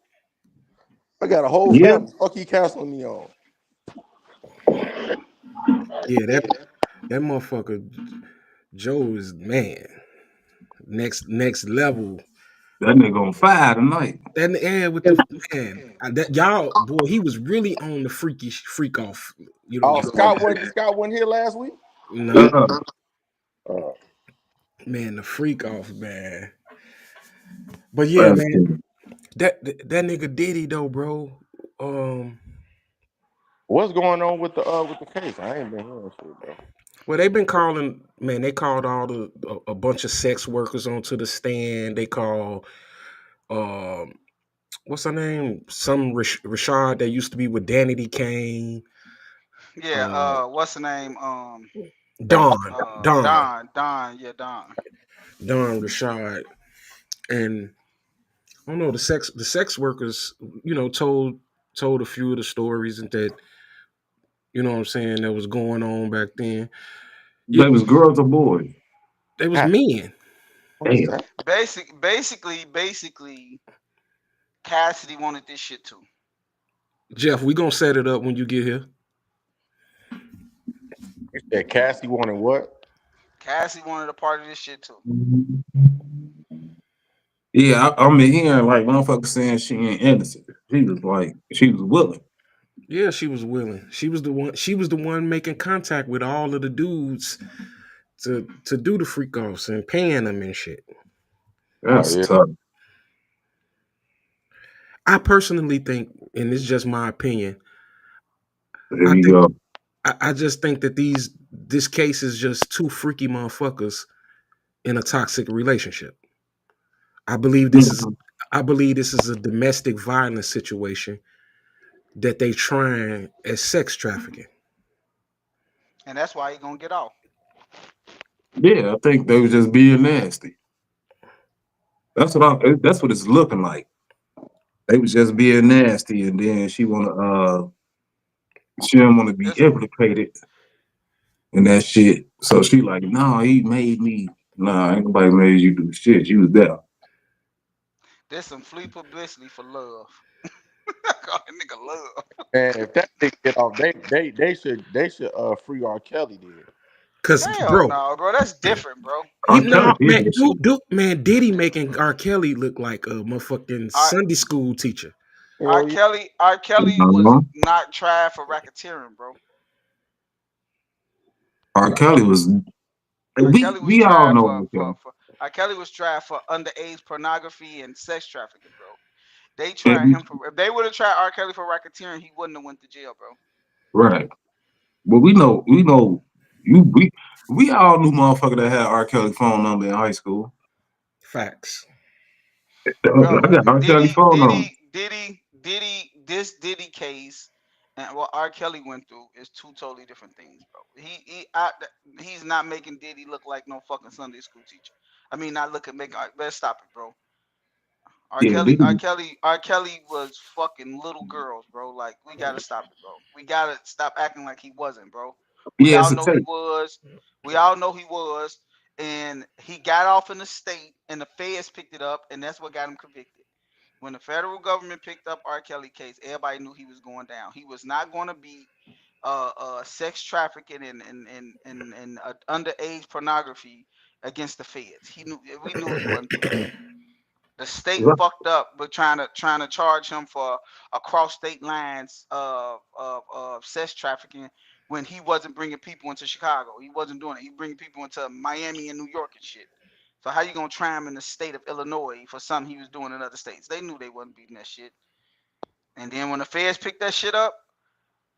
I got a whole Yeah, family. Fuck, he canceling me on. Yeah, that motherfucker Joe is man. Next level. that nigga on fire tonight. That air with the man. That y'all boy, he was really on the freak off. Oh, Before that. Scott wasn't here last week. Nah, Uh, man, the freak off, man. But yeah, That's man, cool. that nigga Diddy though, bro. what's going on with the case? I ain't been hearing shit, bro. Well, they've been calling, man. They called all a bunch of sex workers onto the stand. They call, um, what's her name? Some Rashad that used to be with Danity Kane. Yeah, Uh, what's the name? Don, Don, Yeah, Don. Don Rashad, and I don't know the sex workers. Told a few of the stories and that what I'm saying that was going on back then. They was girls or boys. They was How- men. What is Damn. that? Basically, Cassidy wanted this shit too. Jeff, we gonna set it up when you get here. You said Cassie wanted what? Cassidy wanted a part of this shit too. Yeah, I'm hearing like motherfuckers saying she ain't innocent. She was willing. Yeah, she was willing. She was the one. She was the one making contact with all of the dudes to do the freak offs and paying them and shit. Oh That's yeah. tough. I personally think, and it's just my opinion. There I you think go. I just think that this case is just two freaky motherfuckers in a toxic relationship. I believe this is Mhm. I believe this is a domestic violence situation that they trying as sex trafficking. And that's why he gonna get off. Yeah, I think they was just being nasty. That's what it's looking like. They was just being nasty, and then she don't wanna be This implicated in that shit. So she like, no, he made me. Nah, ain't nobody made you do shit. You was there. there's some flea publicity for love. Call that nigga love. Man, if that nigga get off, they should free R. Kelly then. Cause Hell bro, no, bro. That's different, bro. R. he Kelly no did man, that shit. man, Diddy making R. Kelly look like a motherfucking R. Sunday school teacher. R. Hell yeah. Kelly. R. Kelly was Uh-huh. not tried for racketeering, bro. R. Kelly was. R. We Kelly was we all tried know R. Kelly. for R. Kelly was tried for underage pornography and sex trafficking, bro. They tried And him for. If they would have tried R. Kelly for racketeering, he wouldn't have went to jail, bro. right, but we know we all knew motherfucker that had R. Kelly phone number in high school. Facts. Bro, I got R. Kelly phone number. This Diddy case and what R. Kelly went through is two totally different things, bro. He's not making Diddy look like no fucking Sunday school teacher. I mean, not looking make. Let's stop it, bro. Yeah, Diddy. R. Kelly was fucking little girls, bro. Like we gotta stop it, bro. We gotta stop acting like he wasn't, bro. We Yeah, it's all a know he tape. was. We all know he was, and he got off in the state, and the feds picked it up, and that's what got him convicted. When the federal government picked up R. Kelly case, everybody knew he was going down. He was not going to be sex trafficking and underage pornography against the feds. He knew we knew he wasn't doing that. The state Right. fucked up with trying to charge him for across state lines of sex trafficking when he wasn't bringing people into Chicago. He wasn't doing it. He bringing people into Miami and New York and shit. So how you gonna try him in the state of Illinois for something he was doing in other states? They knew they wasn't beating that shit. And then when the feds picked that shit up,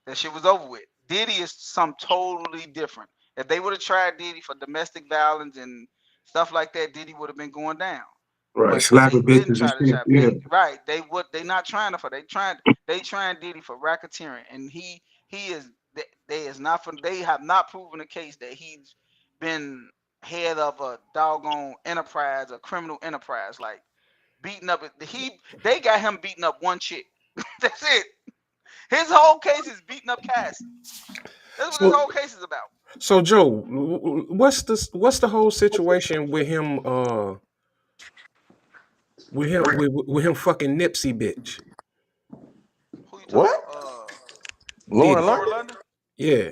that shit was over with. Diddy is some totally different. If they would have tried Diddy for domestic violence and stuff like that, Diddy would have been going down. Right, But since they slapping didn't bitches and try to shit. trap, Yeah, they not trying to for they trying Diddy for racketeering, and he is they is not for they have not proven a case that he's been head of a doggone enterprise, a criminal enterprise, like beating up. They got him beating up one chick. That's it. His whole case is beating up Cassie. That's what his So whole case is about. so Joe, what's the whole situation with him fucking Nipsey bitch? Who you talking What? about? Lauren Diddy. Lauren London? London. Yeah.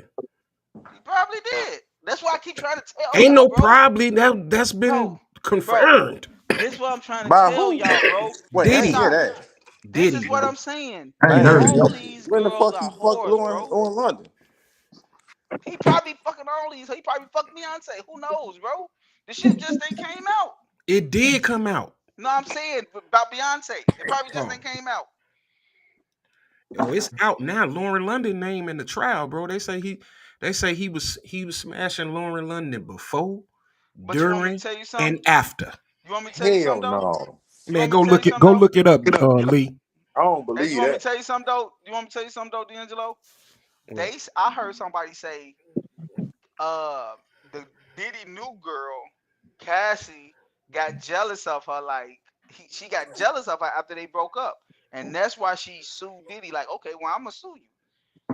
He probably did. That's why I keep trying to tell Ain't y'all, no bro. probably that's Bro, been bro. confirmed. This is what I'm trying to By tell who? y'all, bro. Wait, I Let's ain't Diddy. hear stop. that. This Diddy, is what bro. I'm saying. I ain't I ain't heard hear All that. that. these When the girls fuck he are fucked whores, bro. Lauren London? He probably fucking all these. He probably fucked Beyonce. Who knows, bro? The shit just ain't came out. It did come out. No, I'm saying about Beyonce. It probably just Oh. ain't came out. Oh, it's out now. Lauren London name in the trial, bro. They say he was smashing Lauren London before, But you want me to during, tell you something? and after. You want me to tell you Hell something though? no. You Man, want me to tell you something go though? look it up, Lee. I don't Hey, you believe want me to that. tell you something though? You want me to tell you something though, D'Angelo? I heard somebody say uh the Diddy new girl, Cassie, got jealous of her. Like she got jealous of her after they broke up, and that's why she sued Diddy. Like, okay, well I'm gonna sue you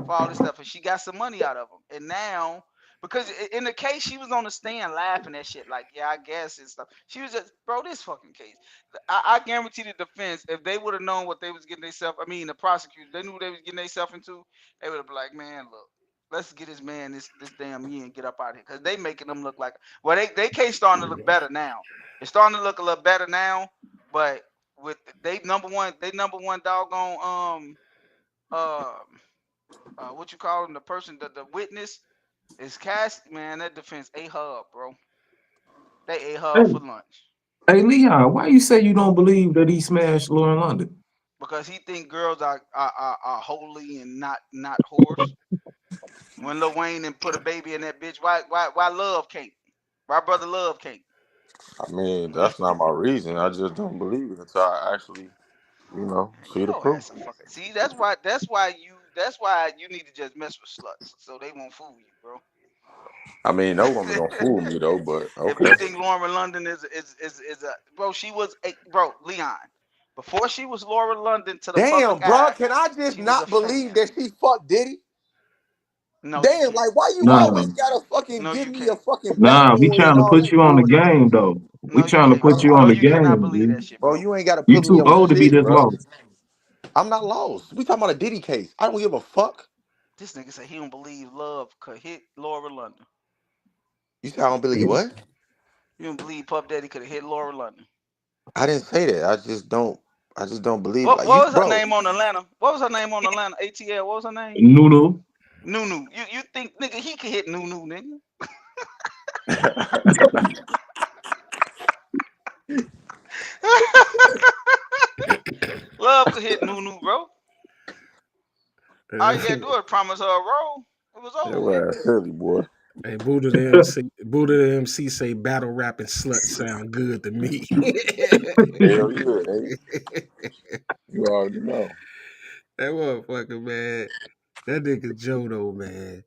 for all this stuff, and she got some money out of him. And now, because in the case, she was on the stand laughing at shit, like, yeah, I guess and stuff. She was just, bro, this fucking case. I guarantee the defense, if they would have known what they was getting themselves, I mean, the prosecutors, they knew what they was getting themselves into, they would have been like, man, look. Let's get this man this damn year and get up out of here. Cause they making them look like well they case starting to look better now. It's starting to look a little better now, but with they number one doggone uh what you call him, the person, the witness is Cass. Man, that defense a hub, bro. They a Hey, hub for lunch hey, Leon, why you say you don't believe that he smashed Lauren London? because he think girls are holy and not whores. When Lil Wayne and put a baby in that bitch, why love can't? Why brother love can't? I mean, that's not my reason. I just don't believe it until I actually, Man, see the yo proof. ass a fucking see. That's why you need to just mess with sluts so they won't fool you, bro. I mean, no woman gonna fool me though, but If you okay. think Lauren London is a bro, she was a bro, Leon. Before she was Laura London to the Damn, public bro, eye, can I just she was a not believe fan. that she fucked Diddy? No, you Damn, can't. like why you Nah, always gotta fucking No, give you me a can't. fucking nah, we backstory trying and to all put that you on the bullshit? game though. We No, you trying to can't, put bro. you on No, the you cannot game, believe G. that shit, Bro, bro. you ain't gotta You put me too on old to be shit, this bro. lost. I'm not lost. We talking about a Diddy case. I don't give a fuck. This nigga said he don't believe love could hit Laura London. You say I don't believe what? You don't believe Puff Daddy could have hit Laura London. I didn't say that. I just don't believe What like you, what was her bro. name on Atlanta? What was her name on Atlanta? ATL. What was her name? Nunu. Nunu. You think nigga he could hit Nunu, nigga? Love could hit Nunu, bro. All you gotta do is promise her a role. It was over Your with. ass silly, boy. Hey, Buddha the MC say battle rap and slut sound good to me. Hell yeah, nigga. You already know. That motherfucker, man. That nigga Joe though, man.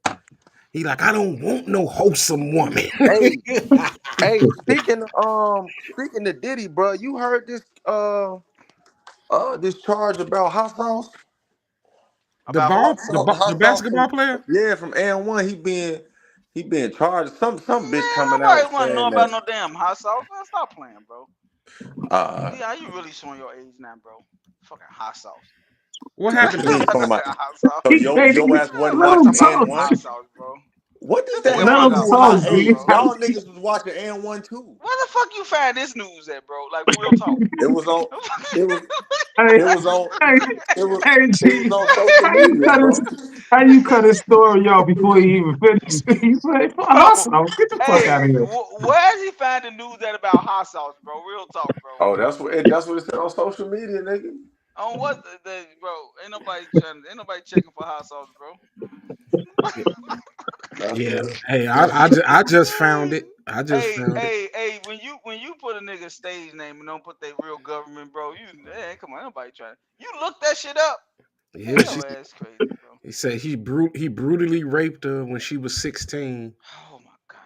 He like, I don't want no wholesome woman. Hey, hey, speaking to Diddy, bro, you heard this charge about hot sauce? the About who? ball, the ball, the Hot sauce basketball from player. yeah, from N1. He been charged. Some bitch Man, coming out nobody wanna know saying about that no damn hot sauce. Man, stop playing, bro. uh Yeah, you really showing your age now, bro. Fucking hot sauce. What what you happened to mean him? talking That's about? that hot sauce. So He can't your even ass wasn't let him watching Talking about some talk, N1? hot G. sauce, bro. What does This that nigga have Let to talking him do about with hot my talk, sauce, G. age? bro. How Y'all niggas was watching N1 too. Where the fuck you find this news at, bro? Like real talk. It was on. It was. hey, It was on. hey, It was. hey, It was G. on social How you media, cut bro. his how you cut his story off before he even finished? He said, hot Bro, sauce. Get the fuck hey, out of here. where's he find the news at about hot sauce, bro? Real talk, bro. Oh, that's what it said on social media, nigga. On what bro? Ain't nobody checking for hot sauce, bro. That's Yeah. it. Hey, I just found it. I just Hey, found it. hey, hey, when you put a nigga stage name and don't put their real government, bro, come on, nobody trying. You look that shit up. Yeah, Man, she. your ass crazy, bro. He said he brutally raped her when she was 16. Oh my god.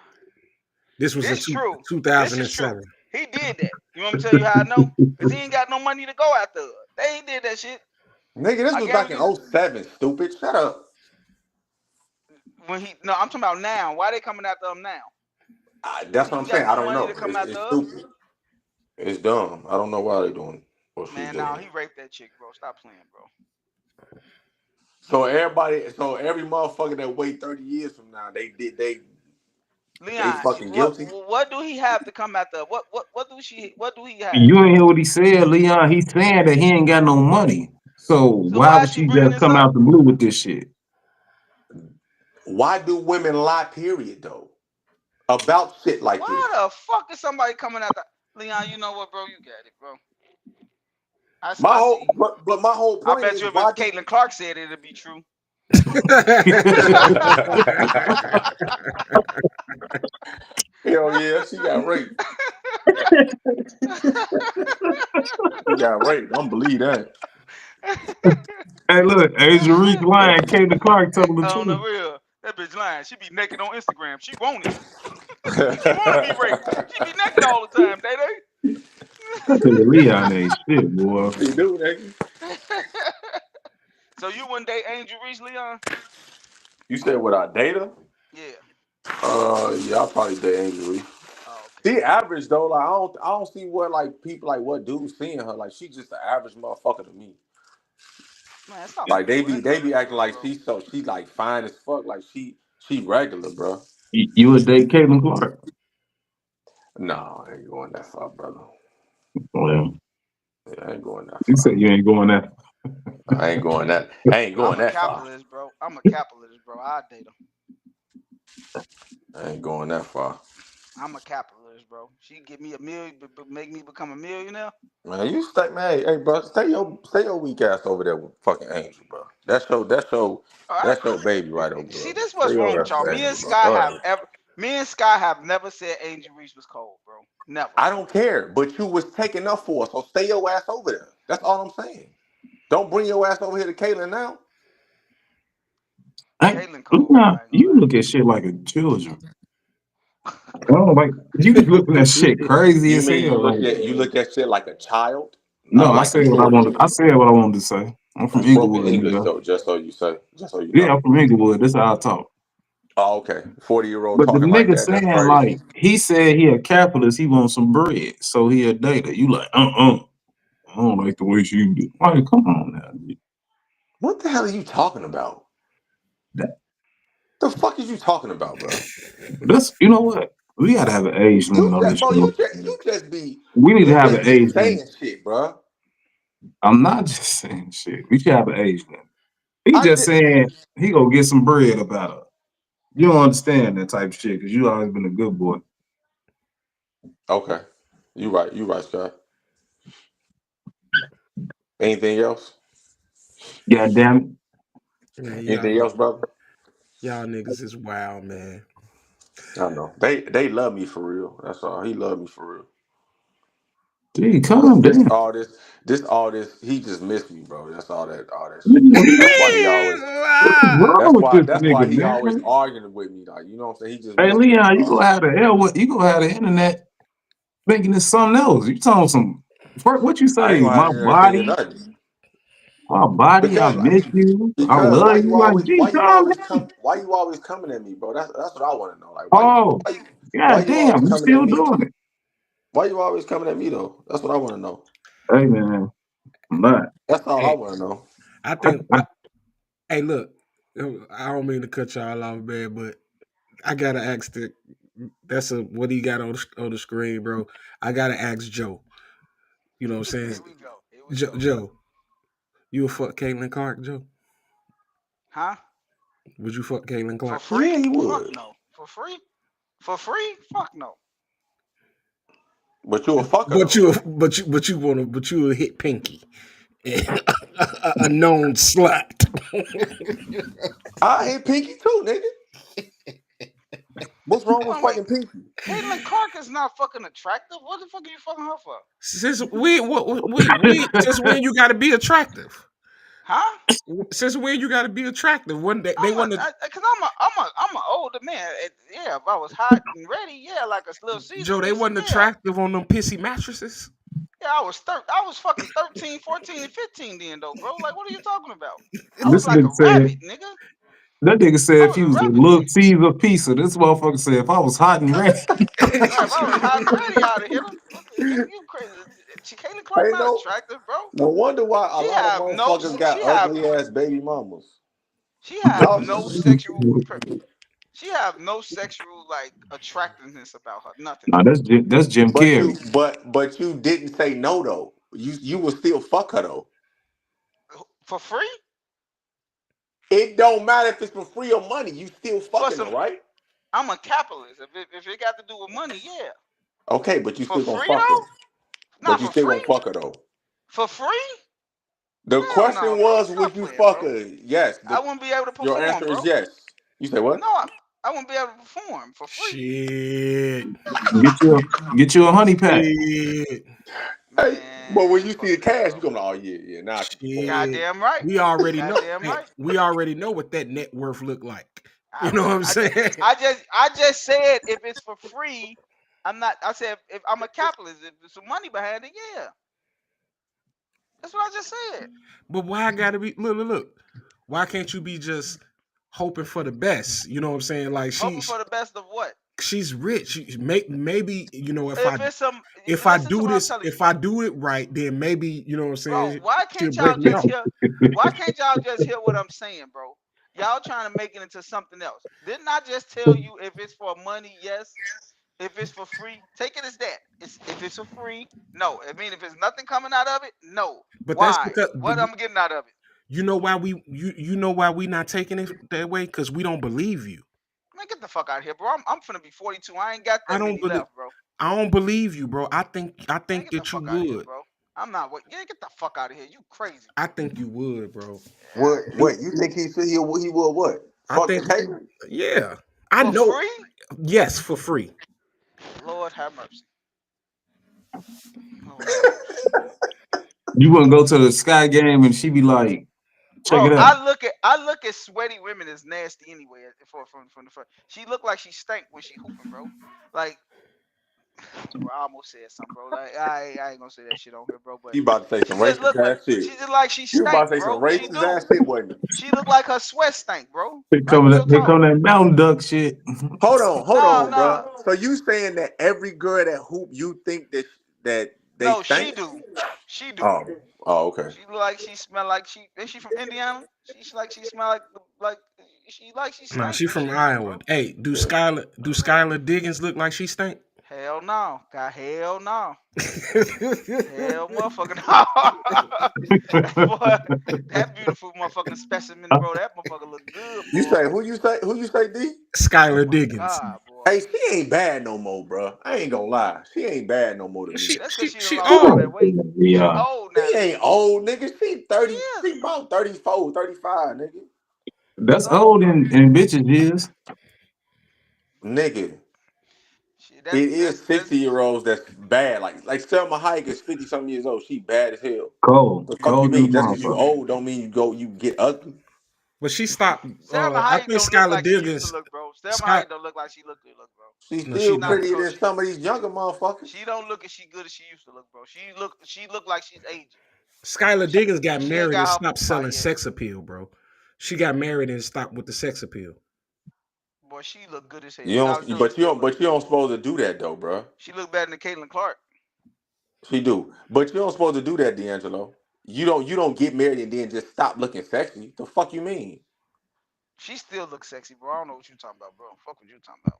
This was in This true. This is true. 2007. He did that. You want me to tell you how I know? Because he ain't got no money to go after her. They ain't did that shit. Nigga, this I was back in guarantee '07. Stupid. Shut up. no, I'm talking about now. Why they coming after him now? That's He what I'm ain't saying. got I no don't money to know. come It's after her. stupid. It's dumb. I don't know why they doing what she's Man, doing. he raped that chick, bro. Stop playing, bro. So every motherfucker that wait 30 years from now, they Leon, fucking guilty. what do he have to come after? What do he have? You ain't hear what he said, Leon. He's saying that he ain't got no money. So So why why is would she she bringing just this come up? out the blue with this shit? Why do women lie? Period. Though about shit like this. Why the fuck is somebody coming after Leon? You know what, bro? You got it, bro. My I whole see. but my whole I point bet is you if why do Caitlin Clark said it, it'd be true. hell yeah she got raped. She got raped. Don't believe that. Hey, look, Asia Reese lying. Kayla Clark told the On the truth. real, that bitch lying. She be naked on Instagram. She want it. She want to be raped. She be naked all the time, Day I think Leon ain't shit, boy. She do, nigga. So you wouldn't date Angel Reese, Leon? You said without data? Yeah. Yeah, I'll probably date Angel Reese. Oh, okay. She average though. Like I don't see what like people like what dudes seeing her. Like she's just an average motherfucker to me. Man, stop Like playing, they bro. be That they girl be look acting good, like bro. she like fine as fuck. Like she regular, bro. You would date Caitlin Clark? No, I ain't going that far, brother. Well, Yeah, I ain't going that you far. said you ain't going that. I ain't going that. I ain't going I'm a that far. capitalist, bro. I'm a capitalist, bro. I date her. I ain't going that far. I'm a capitalist, bro. She give me a million, make me become a millionaire. Man, you stay, man. Hey, bro, stay your weak ass over there with fucking Angel, bro. All right. That's your baby right over See, there. this Stay what's wrong your with ass y'all. with Angel, bro. Go ahead. Me and Sky have never said Angel Reese was cold, bro. Never. I don't care, but you was taking up for us, so stay your ass over there. That's all I'm saying. Don't bring your ass over here to Caitlyn now. I, Caitlyn cold, bro. nah, I ain't gonna you lie. look at shit like a children. I don't like you be looking at shit crazy You as mean hell. Like you look at shit like a child? No, I I like the said what I shorties. wanted. I said what I wanted to say. I'm from That's broken Inglewood, English, nigga. though, just so you say. Just so you Yeah, know. I'm from Inglewood. That's how I talk. Oh, okay. 40-year-old But the talking like nigga that, that's saying crazy. like he said he a capitalist, he wants some bread, so he a data. You like, I don't like the way she do. Like, come on now. What the hell are you talking about? That, The fuck is you talking about, bro? that's you know what? We gotta have an age limit You on just, this bro, show. We need to you have just an be age limit. saying shit, bro. I'm not just saying shit. We should have an age limit. He I just just saying he gonna get some bread about her. You don't understand that type of shit because you always been a good boy. okay. You right, Scott. Anything else? God damn it. Man, Anything else, brother? y'all niggas is wild, man. I know. They love me for real. That's all. He loved me for real. Gee, But calm this down. all this this all this he just missed me, bro. That's all that shit. That's why he always What's wrong with this that's why nigga, he always man? arguing with me. Like, you know what I'm saying? He just Hey missed me. Leon, That's you all. gonna have the hell with you gonna have the internet thinking it's something else. You talking some what you I ain't say? gonna have the internet thinking nothing. My body, I Because miss you. I because love you. Like, gee, calm down. why you always coming at me, bro? That's what I want to know. Like Oh, why god you always damn, you coming at still me? doing it. Why you always coming at me though? That's what I want to know. Hey man, I'm not. That's all I Hey, want to know. I think. Hey, look, I don't mean to cut y'all off, man, but I gotta ask the. That's a what he got on the screen, bro. I gotta ask Joe. You know what I'm saying? Here we go. Here we go. Joe, you would fuck Caitlin Clark, Joe? Huh? Would you fuck Caitlin For Clark? free? Yeah, he Fuck would. no. For free? For free? Fuck no. But you a fucker But though. you will hit Pinky, a known slut. I hate Pinky too, nigga. What's wrong with Wait, wait. fucking Pinky? Caitlin Clark is not fucking attractive. What the fuck are you fucking her for? Since when you got to be attractive? Huh? Since when you got to be attractive? One day they I'm a, want to. cause I'm a older man. Yeah, if I was hot and ready, yeah, like a little Caesar Joe, they mixer, wasn't yeah. attractive on them pissy mattresses. Yeah, I was fucking 13, 14, and 15 then though, bro. Like, what are you talking about? I was This like a nigga said rabbit, nigga. that nigga said I if was he a was a rabbit little then. Caesar pizza, this motherfucker said if I was hot and ready. Right, if I was hot and ready, I'd have hit her. What the, nigga, you crazy? Caitlin Clark Hey, not no, attractive, bro. no wonder why a She lot of have no, motherfuckers got ugly ass baby mamas. she have Y'all, no sexual, she have no sexual like attractiveness about her. Nothing. Nah, that's Jim Carrey. but you didn't say no though. You will still fuck her though. For free? It don't matter if it's for free or money. You still For fucking her, some, right? I'm a capitalist. If it got to do with money, yeah. Okay, but you For still gonna free fuck her. though? But Not you for still gonna free. fuck her though. For free? The Hell no, question bro. was, would Stop you playing, fuck bro. her? Yes. I wouldn't be able to Your perform, answer is bro. yes. You say what? No, I wouldn't be able to perform for free. Shit. Get you a honey pack. Shit. Hey, but when Man, you see fuck the that, cash, bro. you gonna be like, oh yeah, now I can perform. Shit. Goddamn right. We already know. Goddamn Hey, right. we already know what that net worth look like. I You know what already. I'm saying? I just said if it's for free, I'm not. I said if I'm a capitalist, if there's some money behind it, yeah. That's what I just said. But why I gotta be look. Why can't you be just hoping for the best? You know what I'm saying? Like Hoping for the best of what? she's rich. Maybe you know If it's some, if I listen to do what I'm this telling you, if I do it right, then maybe you know what I'm bro. saying. Why She'll can't y'all break me just off. hear? Why can't y'all just hear what I'm saying, bro? Y'all trying to make it into something else. Didn't I just tell you if it's for money, yes. If it's for free, take it as that. If it's for free, no. I mean, if there's nothing coming out of it, no. But that's Why? because What I'm getting out of it? you know why you know why we not taking it that way because we don't believe you. Man, get the fuck out of here, bro. I'm finna be 42. I ain't got I that don't many believe left, bro. I don't believe you, bro. I Man, think get the that you fuck out of here, would. bro. I'm not. Yeah, get the fuck out of here. You crazy? I think you would, bro. What? You think he will what? I Fuck the think cake? yeah. I For know. free? Yes, for free. Lord have mercy. Lord have mercy. You wouldn't go to the Sky game and she be like, check Bro, it out. I look at sweaty women as nasty anyway. From the front, she look like she stank when she hooping, bro. Like Bro, I almost said something, bro. Like, I ain't gonna say that shit on here, bro. But You about to say she some just racist look like ass shit. she just like she You stank, about to say some bro. She racist do. ass shit, wasn't you? She look like her sweat stank, bro. Here Like come that, real here talk. come that mountain duck shit. Hold No, on, no, bro. So you saying that every girl that hoop, you think that they no. She stink? do. She do. Oh, oh, okay. She look like she smell like she. Is she from Indiana? She's like she smell like she like she Nah, stank she and from shit, Iowa. bro. Hey, do Skylar Diggins look like she stink? Hell no. God, hell no. Hell motherfucking no. Boy, that beautiful motherfucking specimen, bro. That motherfucker look good, You boy. say who you say who you say D? Oh Skylar my Diggins. God, boy. Hey, she ain't bad no more, bro. I ain't gonna lie. She ain't bad no more to me. She That's cause she she done she lost all old. that weight. She Yeah, old now, She nigga. ain't old, nigga. She She 30. is. She about 34, 35, nigga. She's that's old, old bro. in bitches years. Nigga. She It is that's 60-year-olds that's bad. Like Selma Hayek is 50 something years old. She bad as hell. Cold, The fuck you cold in the mean? Just because you motherfucker. old don't mean you get ugly. But she stopped. Selma I Hayek think don't look Skylar like she used to Diggins. look, bro. Selma Sky. Hayek don't look like she look good, look, bro. She's No, she still She not don't. the prettier color. than some of these younger motherfuckers. She don't look as she good as she used to look, bro. She look like she's aging. Skylar Diggins got She ain't married and got her stopped Poopa selling yet. sex appeal, bro. She got married and stopped with the sex appeal. Boy, she look good as You hell. Dollar don't, Joe, she but you still don't, look but you good, don't boy. supposed to do that though, bro. She look better than Caitlin Clark. She do, but you don't supposed to do that, D'Angelo. You don't get married and then just stop looking sexy. The fuck you mean? She still looks sexy, bro. I don't know what you talking about, bro. Fuck what you talking about.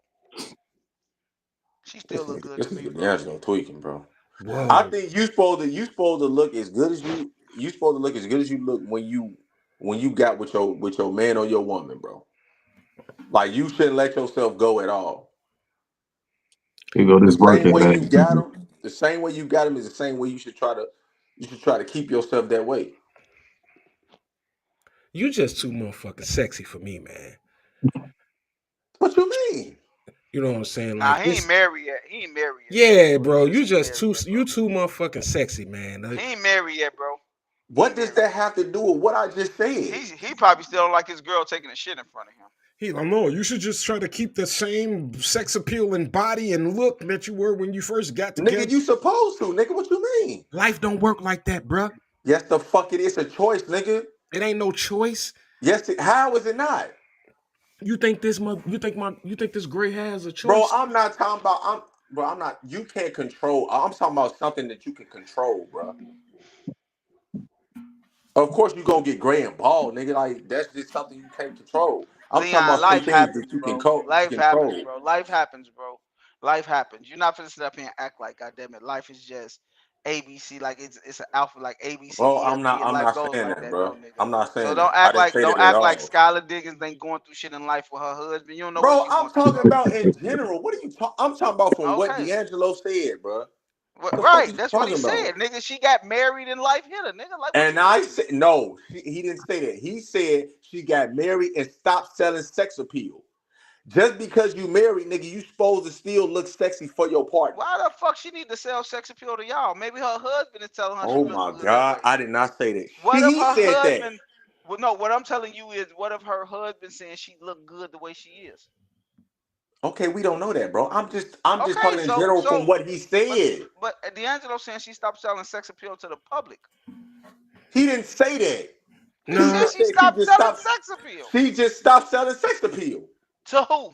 She still This look nigga, good this to me, nigga bro. D'Angelo tweaking, bro. I Whoa. think you supposed to look as good as you supposed to look as good as you look when you got with your man or your woman, bro. Like you shouldn't let yourself go at all. Here go The this work same way ethic. you got him, the same way you got him is the same way you should try to keep yourself that way. You just too motherfucking sexy for me, man. What you mean? You know what I'm saying? Nah, Like he ain't this. married yet. He ain't married yet, bro. Yeah, So he bro. just You ain't just married too yet, bro. you too motherfucking sexy, man. He ain't married yet, bro. He What ain't does married that yet. have to do with what I just said? He probably still don't like his girl taking a shit in front of him. He like, no, you should just try to keep the same sex appeal and body and look that you were when you first got Nigga, together. you supposed to, nigga. What you mean? Life don't work like that, bruh. Yes, the fuck it is a choice, nigga. It ain't no choice. Yes, how is it not? You think this gray hair is a Bro, choice? I'm not talking about I'm not you can't control. I'm talking about something that you can control, bro. Of course you gonna get gray and bald, nigga. Like that's just something you can't control. I'm talking Leon, about some life things that happens, you can bro. Life happens, control. bro. Life happens, bro. Life happens. You're not finna sit up here and act like, goddamn it, life is just ABC, like it's an alpha, like A B C Bro, D I'm F not G, and I'm life not goes saying like that, that, no, bro. nigga. I'm not So saying that. I didn't say don't that at act like all. Skylar Diggins ain't going through shit in life with her husband. You don't know what Bro, she I'm going through, talking bro. about in general. What are you talking? I'm talking about from what Okay, D'Angelo said, bro. The fuck right. is you That's what he talking about? said, nigga. She got married and life hit her, nigga. Like, what And you I mean? said no, he didn't say that. He said she got married and stopped selling sex appeal. Just because you married, nigga, you supposed to still look sexy for your partner. Why the fuck she need to sell sex appeal to y'all? Maybe her husband is telling her she Oh look my good that God, way. I did not say that. What if He her said that. husband? Well, no. What I'm telling you is, what if her husband saying she look good the way she is? Okay, we don't know that, bro. I'm just Okay, talking in general from what he but said. but D'Angelo saying she stopped selling sex appeal to the public. He didn't say that. He He said Nah, just she said she stopped just selling stopped. sex appeal. She just stopped selling sex appeal. To who?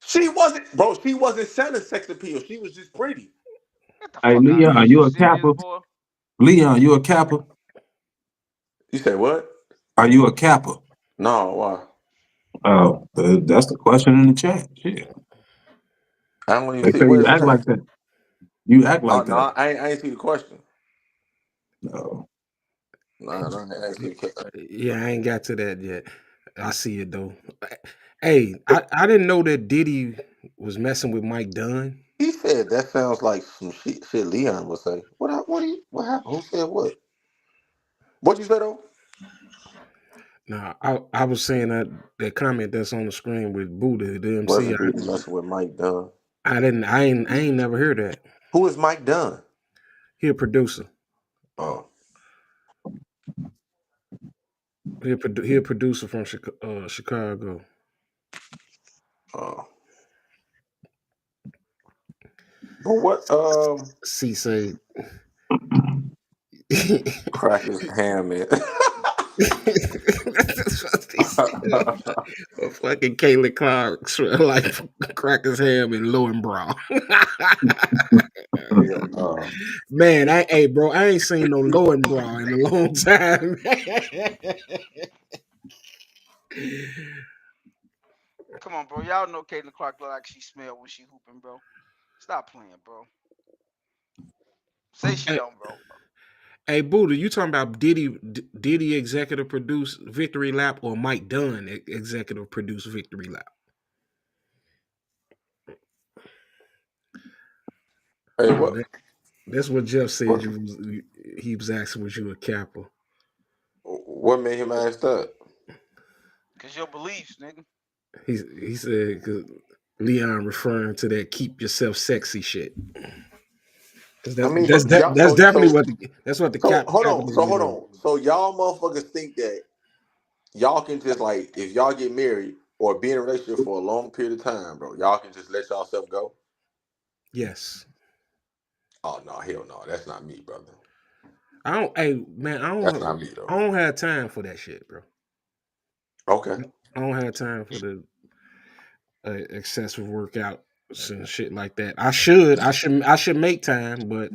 She wasn't, bro. She wasn't selling sex appeal. She was just pretty. Get the Hey fuck out of here. Leon, Is you you a serious, capper? boy? Leon, you a capper? You say what? Are you a capper? No, why? Oh, that's the question in the chat. Shit. I don't even They see say where's you the act like chat. that. You act Oh like no, that. I ain't see the question. No. No, no, I ain't see the question. yeah, I ain't got to that yet. I see it though. Hey, I didn't know that Diddy was messing with Mike Dunn. He said that sounds like some shit Leon would say. What happened? Who said what? What you said though? Now, I was saying that comment that's on the screen with Buddha, the MC. Wasn't dude messing with Mike Dunn? I ain't never heard that. Who is Mike Dunn? He a producer. Oh, He a producer from Chicago. oh. But what C say. crack his ham in? That's what he said. But fucking Kayla Clark smell like crackers ham and low and bra. Hell no. Man, hey bro, I ain't seen no low and bra in a long time. Come on, bro. Y'all know Caitlin Clark look like she smell when she hooping, bro. Stop playing, bro. Say she hey, don't, bro. hey, Buddha, you talking about Diddy executive produce Victory Lap or Mike Dunn executive produce Victory Lap? Hey, Oh, what? that's what Jeff said. What? He was asking was you a Kappa? What made him ask that? Cause your beliefs, nigga. He said because Leon referring to that keep yourself sexy shit. Because I mean, y'all. that's definitely what the So hold on. So capitalism hold is. on. So y'all motherfuckers think that y'all can just like if y'all get married or be in a relationship for a long period of time, bro, y'all can just let yourself go? Yes. Oh no, hell no, that's not me, brother. I don't. Hey man, That's not me I though. don't have time for that shit, bro. Okay. I don't have time for the excessive workouts and shit like that. I should make time, but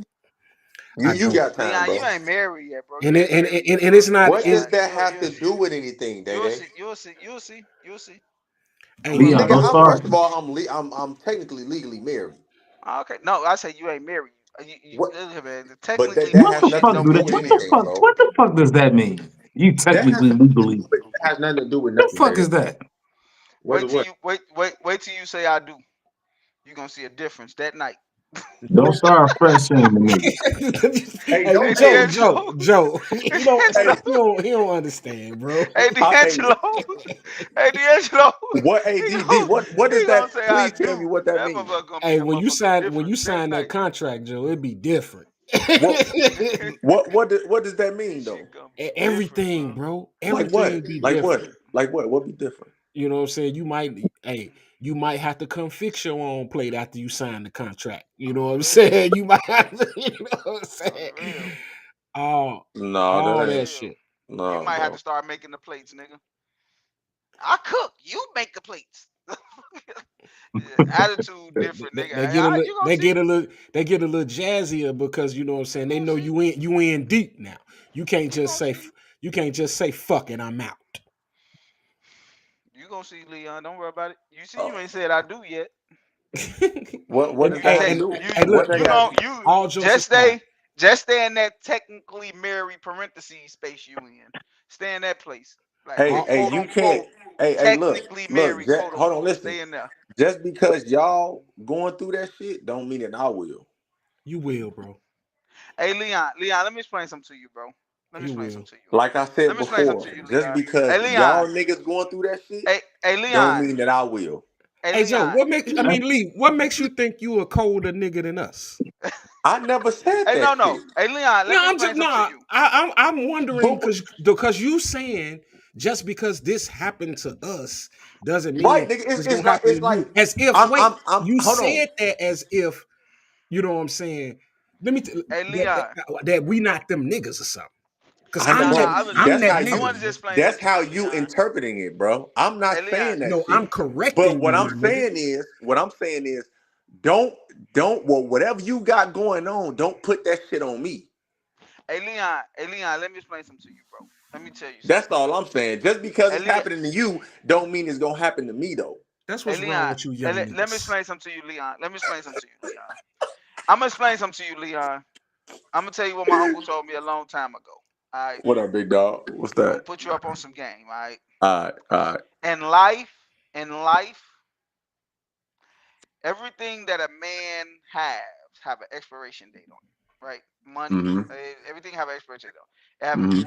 I You don't. got time, Leon, bro. you ain't married yet, bro. And You it, ain't married yet, and bro. it's not. What It's does that have You'll to see. do with anything, Day You'll Day? see. You'll see. You'll see. You'll see. Don't hey worry Leon, about Nigga, it. don't I'm start. first of all, I'm technically legally married. Okay. No, I say you ain't married. What? Listen, man, the But technically that What has the shit nothing fuck to don't do do that? mean with What the shit, anything, bro. fuck? bro. What the fuck does that mean? You That has technically legally. that has nothing to do with The nothing, fuck Day is Day. that? What? What? Wait till you say I do. You're gonna see a difference that night. Don't start fresh shaming me. Hey, hey don't. Hey Hey, D'Angelo. He Hey don't hey, D'Angelo. he don't understand, bro. Hey hey. D'Angelo. Hey D'Angelo. What? ADD? What He does gonna that? say I Please tell do. me what that That means. motherfucker gonna be Hey, a motherfucker when you difference that sign that night. contract, Joe, it'd be different. What? What does that mean Shit though? gonna be different, Everything, bro. bro. Like what? Everything be Like what? different. Like what? What be different? You know what I'm saying? You might have to come fix your own plate after you sign the contract. You know On what the I'm real. saying? You might have to, you know what I'm On saying? the real. All No, On that all the ain't. that real. shit. You No, might have to bro. start making the plates, nigga. I cook. You make the plates. Attitude different, nigga. They get a little You gonna see. they get a little jazzier because you know what I'm You saying. They gonna know see. you in deep now. You can't You just gonna say see. you can't just say fuck it, I'm out. You gonna see, Leon. Don't worry about it. You see, Uh, you ain't said I do yet. what and does You that hey have to take and do? you hey What look, that you but got? gon' you all jokes aside, just stay in that technically married parentheses space you in. Stay in that place. Like all, Hey, quote you can't. unquote Hey, technically look. married, quote Hold on, unquote. listen. Stay in there. Just because y'all going through that shit, don't mean that I will. you will, bro. Hey Leon, let me explain something to you, bro. Let me You explain will. something to you. Like I Let said me explain before, something to you, just Leon. because Hey y'all Leon. niggas going through that shit, Hey don't Leon. mean that I will. Hey Hey Joe, Leon. Lee, what makes you think you a colder nigga than us? I never said Hey that no. shit. Hey Leon, No, let me I'm just explain something to nah. you. I'm wondering But because you saying just because this happened to us doesn't right, mean nigga, it's it's gonna like happen to you. As if I'm. you Hold on. said that as if you know what I'm saying. Let me Hey Leon. that we not them niggas or something. Because I know, bro. I'm Listen. That's that how I you. nigga, wanted to bro. explain That's something to how you, you Leon. interpreting it, bro. I'm not Hey Leon. saying that No, I'm shit. But correcting what you, I'm my nigga. saying is, don't, well, whatever you got going on, don't put that shit on me. Hey Leon, let me explain something to you, bro. Let me tell you That's something. all I'm saying. Just because Hey it's Leon, happening to you, don't mean it's gonna happen to me though. That's hey what's wrong Leon, with you hey, young let me niggas. explain something to you, Leon. Let me explain something to you, Leon. I'm gonna explain something to you, Leon. I'm gonna tell you what my uncle told me a long time ago. All right, What up, big dog? What's I'm gonna that? put you up on some game. All right, All right. in life, everything that a man has have an expiration date on it, right? Money, Mm-hmm. everything have an expiration date on it. Mm-hmm.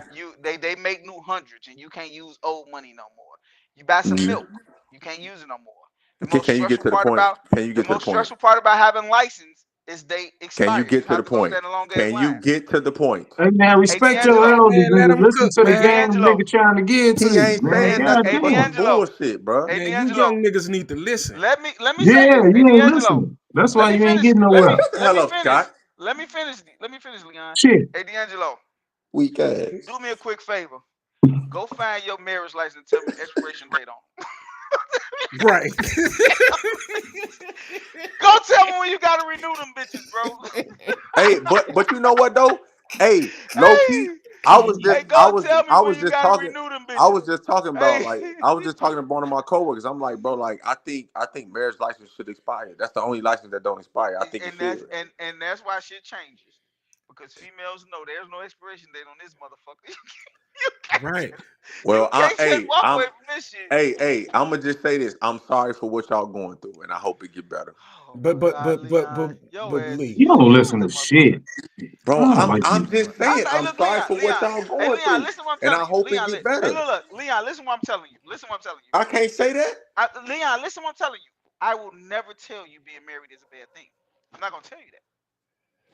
They make new hundreds and you can't use old money no more. You buy some milk, Mm-hmm. you can't use it no more. The Okay, most stressful part about Can you the get to the most point? stressful part about having license Its date Can you expired. You get to have the to go point? down a long ass Can you line. get to the point? Hey man, Hey respect your D'Angelo, elders, Man, let nigga. them Listen cook, to the hey man. game D'Angelo, nigga trying to get to He you, ain't man. saying God nothing hey but some damn. D'Angelo, bullshit, bro. hey Man, you D'Angelo. young niggas need to listen. Let me say Yeah, this. Hey you ain't D'Angelo, listening. That's let why me you ain't finish. getting Let me nowhere. Shut the let hell me up, finish. Scott. Let me finish, Leon. Shit. Hey D'Angelo, Weak ass. do me a quick favor. Go find your marriage license and tell me the expiration date on. Right. Go tell me when you gotta renew them bitches, bro. Hey, but you know what though? Hey, low key, Hey, hey, go tell me I when was you just gotta talking. renew them I bitches. was just talking about Hey, like I was just talking to one of my coworkers. I'm like, bro, like I think marriage license should expire. That's the only license that don't expire. I think it and that's should. that's why shit changes because females know there's no expiration date on this motherfucker. you can't Right. you Well, can't just walk away from this shit. I'm gonna just say this. I'm sorry for what y'all going through, and I hope it get better, Oh But my but God, but but Leon, but yo but ass, Lee. You don't you listen the to motherfucker. shit. bro. I don't I'm like I'm you, just man. saying. Hey, I'm look, sorry Leon, for what Leon. y'all Hey, going Leon, through, listen what I'm and I telling you. hope it Leon, get hey, better. look, Leon, listen what I'm telling you. Listen what I'm telling you. I can't say that. Leon, listen what I'm telling you. I will never tell you being married is a bad thing. I'm not gonna tell you that.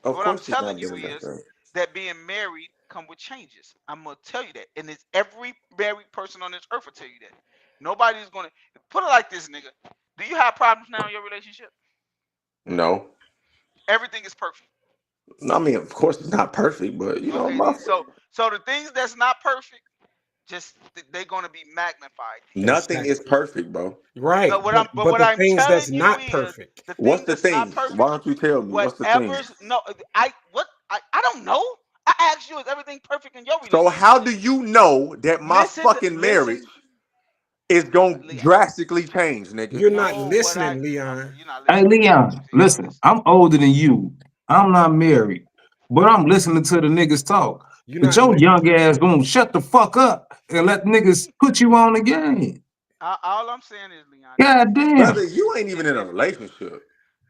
Of What I'm course, it's telling not you been a bad is thing. that being married come with changes. I'm gonna tell you that, and it's every married person on this earth will tell you that. Nobody's gonna put it like this, nigga. Do you have problems now in your relationship? No. Everything is perfect. I mean, of course, it's not perfect, but Okay, then. So the things that's not perfect, just they're gonna be magnified then. nothing is Exactly. perfect, bro. Right. But What the I'm things that's telling you not is perfect. the What's thing the that's not things? Why perfect. don't you tell me? What's the things? Whatever's no, I don't know. I asked you, is everything perfect in your So relationship? how do you know that my fucking marriage Listen, is gonna Leon. drastically change, nigga? You're not No, listening, okay, Leon. you're not Hey listening. Leon, See, you're not listen. listening. I'm older than you. I'm not married, but I'm listening to the niggas talk. You're But not your li- young ass gonna shut the fuck up and let niggas put you on the game. All I'm saying is, Leon, God Brother, damn. you ain't even in a relationship.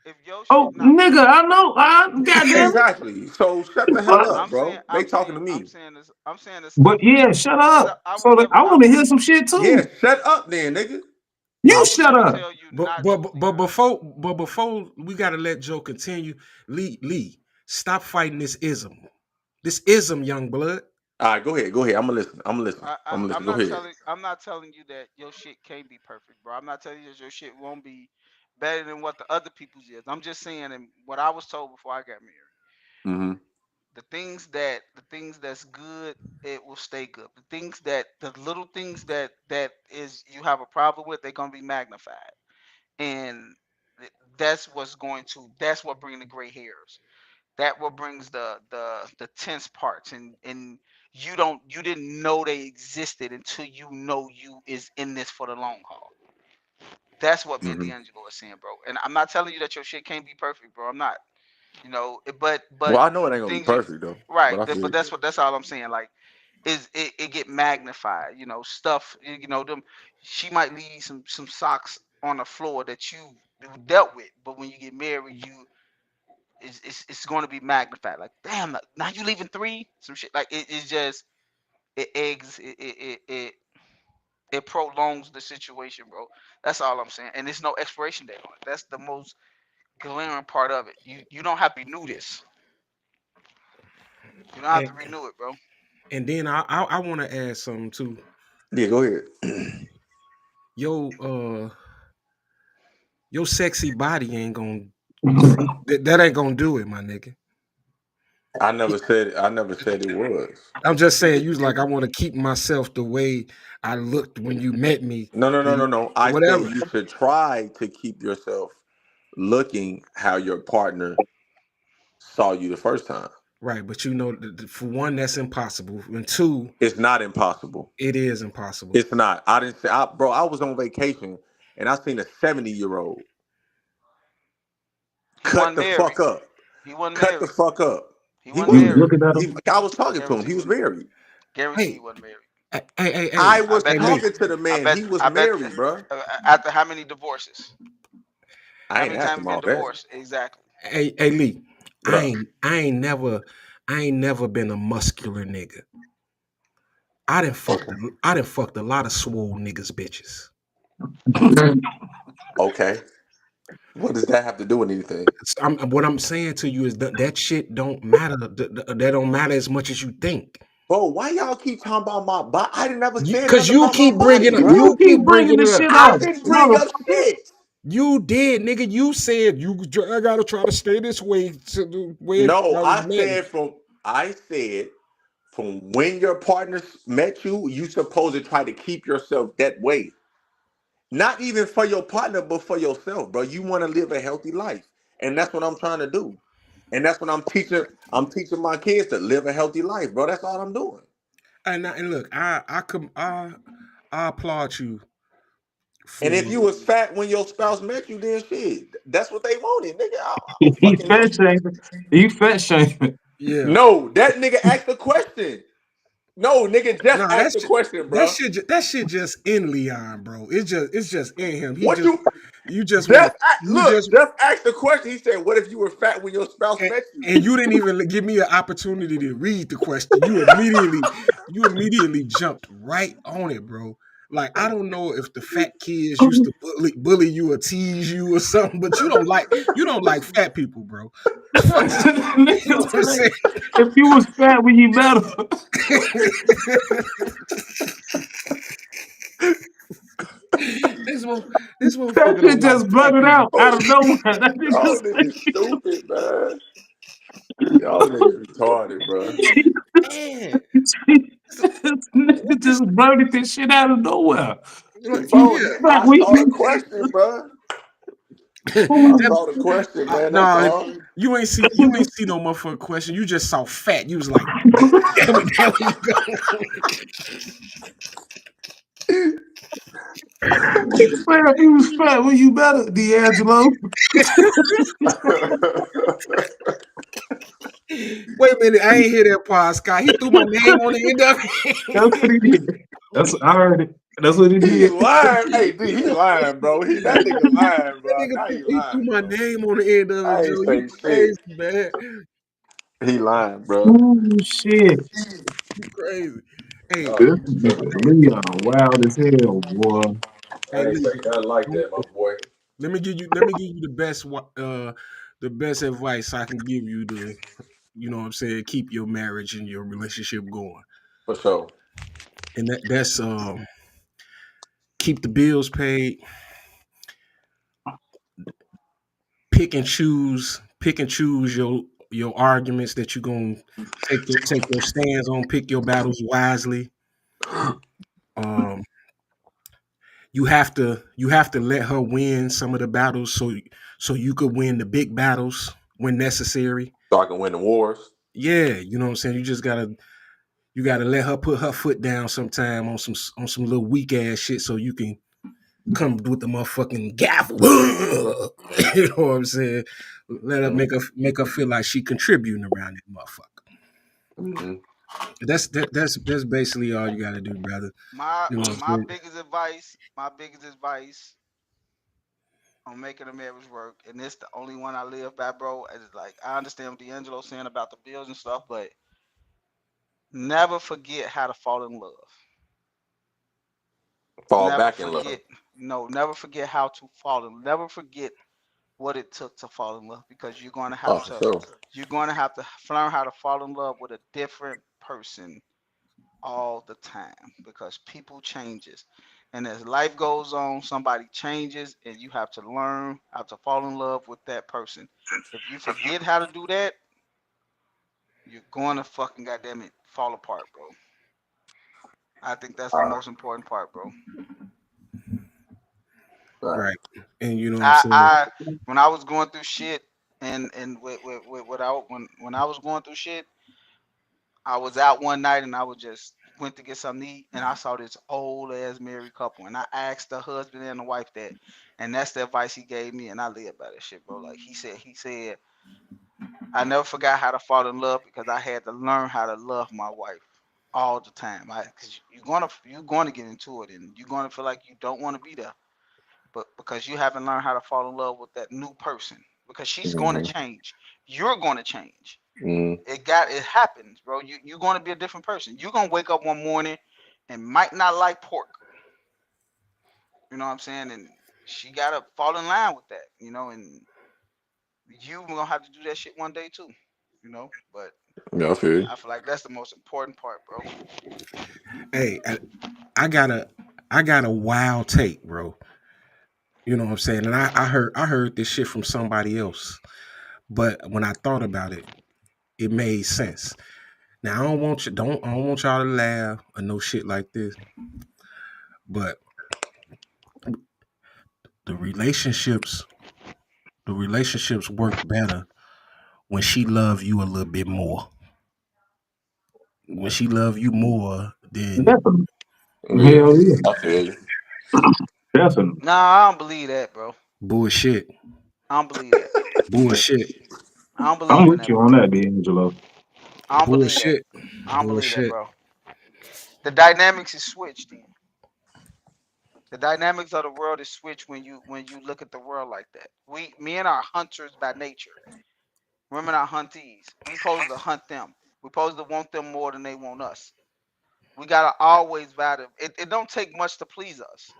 if your shit Oh, not nigga, perfect, I know. God damn it. Exactly. So shut the hell What? up, bro. They talking to me. I'm saying the But stuff yeah, shut because up. I So would that never, I want to hear some shit Yeah, too. shut up then, nigga. You I would shut never up. tell you but not to, but but Leon. before we gotta let Joe continue. Lee, stop fighting this ism. This ism, young blood. All right, go ahead. Go ahead. I'm gonna listen. I'm gonna listen. I'm gonna listen. Go ahead. I'm not telling you that your shit can't be perfect, bro. I'm not telling you that your shit won't be better than what the other people's is. I'm just saying and what I was told before I got married. Mm-hmm. The things that's good, it will stay good. The little things that is you have a problem with, they're gonna be magnified. And that's what brings the gray hairs. That what brings the tense parts and you didn't know they existed until you know you is in this for the long haul. That's what me and Mm-hmm. D'Angelo is saying, bro. And I'm not telling you that your shit can't be perfect, bro. I'm not. Well, But I know it the ain't gonna be things you perfect though, right, but I feel but you. that's all I'm saying. Like it get magnified, stuff, them she might leave some socks on the floor that you dealt with, but when you get married, it's going to be magnified. Like, damn, now you leaving three, some shit. Like it's just it eggs it prolongs the situation, bro. That's all I'm saying. And there's no expiration date on it. That's the most glaring part of it. You don't have to renew this. You don't have to And renew it, bro. and then I want to add something too. Yeah, go ahead. Yo, your sexy body ain't gonna that ain't gonna do it, my nigga. I never said it was. I'm just saying, you was like, I want to keep myself the way I looked when you met me, No, no, no, no, no. I said whatever. you should try to keep yourself looking how your partner saw you the first time. Right, but for one, that's impossible, and two, It's not impossible. it is impossible. It's not. I didn't say, bro. I was on vacation and I seen a 70-year-old He cut wasn't the married. fuck up. He wasn't Cut the married. fuck up. He He wasn't You was wasn't. married. looking at I was talking to him. Guarantee He he was wasn't. married. Guarantee he Hey, wasn't married. hey, I I was bet hey, you. Lee. talking to the I man. bet. He was I bet. married, bro. After how many divorces? I How ain't many asked times him you been all that. divorced? Exactly. Hey, Lee. What up? I ain't never been a muscular nigga. Okay. I done fucked a lot of swole niggas bitches. Okay. What does that have to do with anything? What I'm saying to you is that shit don't matter. That don't matter as much as you think. Bro, why y'all keep talking about my body? I didn't ever say Because nothing you about my keep body, bringing up. bro. You You keep keep bringing bringing the it up. shit I up, didn't bring up motherfucker. shit. You did, nigga. You said I gotta try to stay this way to the way No, I was married. I said from when your partner met you, you supposed to try to keep yourself that way. Not even for your partner, but for yourself, bro. You want to live a healthy life. And that's what I'm trying to do. And that's what I'm teaching. I'm teaching my kids to live a healthy life, bro. That's all I'm doing. And look, I applaud you And if for you was fat when your spouse met you, then shit, that's what they wanted, nigga. I don't He fucking know. fat shaming. He fat shaming. yeah. No, that nigga asked the question. No, nigga just Nah, asked the question, bro. that shit just in Leon, bro. It's just in him. What you You just want to you just just ask the question. He said, "What if you were fat when your spouse and, met you?" and you didn't even give me an opportunity to read the question. You immediately jumped right on it, bro. Like I don't know if the fat kids used to bully you or tease you or something, but you don't like fat people, bro. You know Nigga what I'm say, saying? if you was fat when you met him, this one, this that motherfucker shit don't like just fat blurted people. out of nowhere. That nigga Y'all just niggas stupid, man. Y'all niggas retarded, bro. Man, this nigga just blurted this shit out of nowhere. You Bro, yeah. fat I when saw the question, bro. I That saw the question, man. That's nah, all. you ain't see no motherfucking question. You just saw fat. You was like, there we go. he was fat when you met him, D'Angelo. Wait a minute, I ain't hear that part, Scott. He threw my name on the end of That's what he did. I heard it. That's what he He did. lying. Hey, D, he lying, bro. That nigga lying, That bro. nigga Now he he threw lying, my bro. name on the end of it, I Joe. ain't You say shit. crazy, man. He lying, bro. Oh shit. You crazy. Hey, This nigga Leon wild as hell, boy. hey, I ain't say listen. nothing like that, my boy. Let me give you the best advice I can give you to, you know what I'm saying, keep your marriage and your relationship going. For sure. And that's keep the bills paid, pick and choose your arguments that you're gonna take your stands on, pick your battles wisely. Um you have to let her win some of the battles so you could win the big battles when necessary. So I can win the wars. Yeah, you know what I'm saying? You gotta let her put her foot down sometime on some little weak ass shit so you can come with the motherfucking gavel. You know what I'm saying? Let her Mm-hmm. make her feel like she contributing around that motherfucker. Mm-hmm. That's basically all you gotta do, brother. My You know what I'm my saying? biggest advice, my biggest advice on making a marriage work, and this the only one I live by, bro. Is like I understand what D'Angelo saying about the bills and stuff, but never forget how to fall in love. Fall Never back in love. forget, no, never forget how to fall in. Never forget what it took to fall in love because Oh, for sure. you're going to have to learn how to fall in love with a different person all the time because people changes. And as life goes on, somebody changes and you have to learn how to fall in love with that person. If you forget how to do that, you're going to fucking goddamn it fall apart, bro. I think that's the All right. most important part, bro. All right. Right. And you know what I'm saying? I when I was going through shit and with what I when I was going through shit, I was out one night and I was just went to get something to eat and I saw this old ass married couple and I asked the husband and the wife that, and that's the advice he gave me and I live by that shit, bro. Like he said I never forgot how to fall in love because I had to learn how to love my wife all the time. Cause you're gonna get into it and you're gonna feel like you don't want to be there, but because you haven't learned how to fall in love with that new person, because she's going to Mm-hmm. change, you're going to change. Mm-hmm. It happens, bro. You're going to be a different person. You're going to wake up one morning and might not like pork. You know what I'm saying? And she gotta fall in line with that, and you gonna have to do that shit one day too, But Yeah, I feel you. I feel like that's the most important part, bro. Hey, I got a I got a wild take, bro. You know what I'm saying? And I heard this shit from somebody else. But when I thought about it, it made sense. Now I don't want y'all to laugh or no shit like this. But the relationships the relationships work better when she love you a little bit more. When she love you more, then Definitely. Yeah, Hell yeah. I feel you. Definitely. Nah, I don't believe that, bro. bullshit. I don't believe that. Bullshit. I don't I'm believe in with that, you bro. on that, D'Angelo. I don't believe that. Bullshit. I don't believe that, Bullshit. bro. The dynamics is switched then. The dynamics of the world is switched when you look at the world like that. We men are hunters by nature. Women are huntees. We supposed to hunt them. We supposed to want them more than they want us. We gotta always value. It don't take much to please us.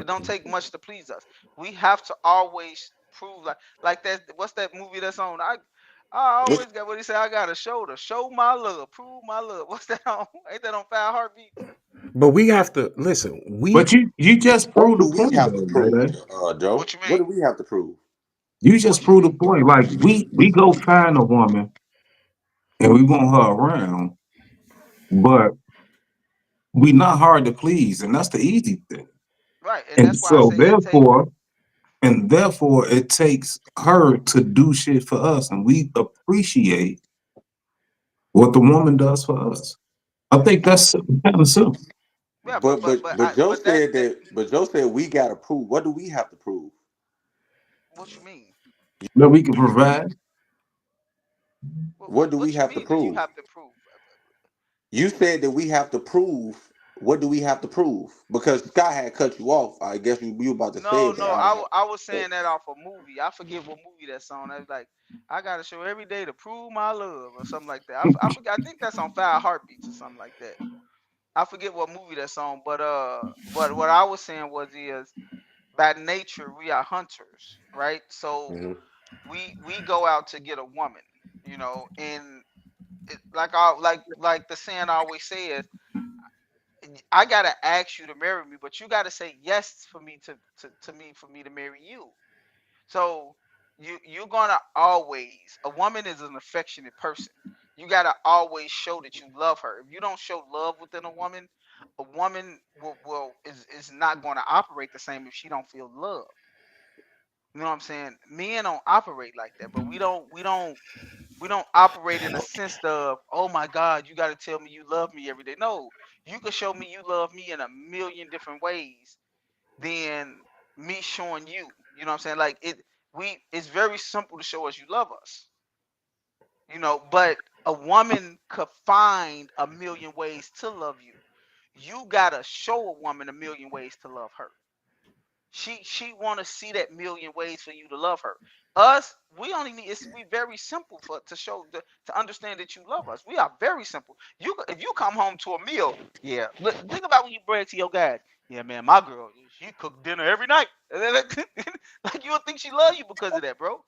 It don't take much to please us. We have to always prove like that. What's that movie that's on? I What- always got what he said. I got to show my love, prove my love. What's that on? Ain't that on Five Heartbeats? But we have to listen. We But you just What proved the do we point have to though, prove, Day. Joe? What you What mean? do we have to prove? You just What you proved the mean? point. Like we go find a woman and we want her around, but we not hard to please, and that's the easy thing. Right, and And that's why I so say it take. therefore it takes her to do shit for us, and we appreciate what the woman does for us. I think that's kind of simple. Yeah, But but but Joe but that said that that. But Joe said we gotta prove. What do we have to prove? what you mean? That we can provide. What do we What you have to mean? Do you prove? have to prove? You said that we have to prove. What do we have to prove? Because Scott had cut you off. I guess you were about to say No, it, but no, I didn't. I was saying that off a movie. I forget what movie that's on. I was like, I gotta show every day to prove my love or something like that. I forget. I think that's on Five Heartbeats or something like that. I forget what movie that's on, but what I was saying was is by nature we are hunters, right? So Hmm. we go out to get a woman, and like the saying I always say is, I gotta ask you to marry me, but you gotta say yes for me to me for me to marry you. So you're gonna always, a woman is an affectionate person. You gotta always show that you love her. If you don't show love within a woman is not gonna operate the same if she don't feel love. You know what I'm saying? Men don't operate like that, but we don't operate in a sense of, oh my God, you gotta tell me you love me every day. No, you can show me you love me in a million different ways than me showing you. You know what I'm saying? Like it's very simple to show us you love us. But a woman could find a million ways to love you. You gotta show a woman a million ways to love her. She want to see that million ways for you to love her. Us, we only need, we very simple for to show to understand that you love us. We are very simple. If you come home to a meal, yeah. Think about when you brag to your guys. Yeah, man, my girl, she cook dinner every night. Like you would think she love you because of that, bro.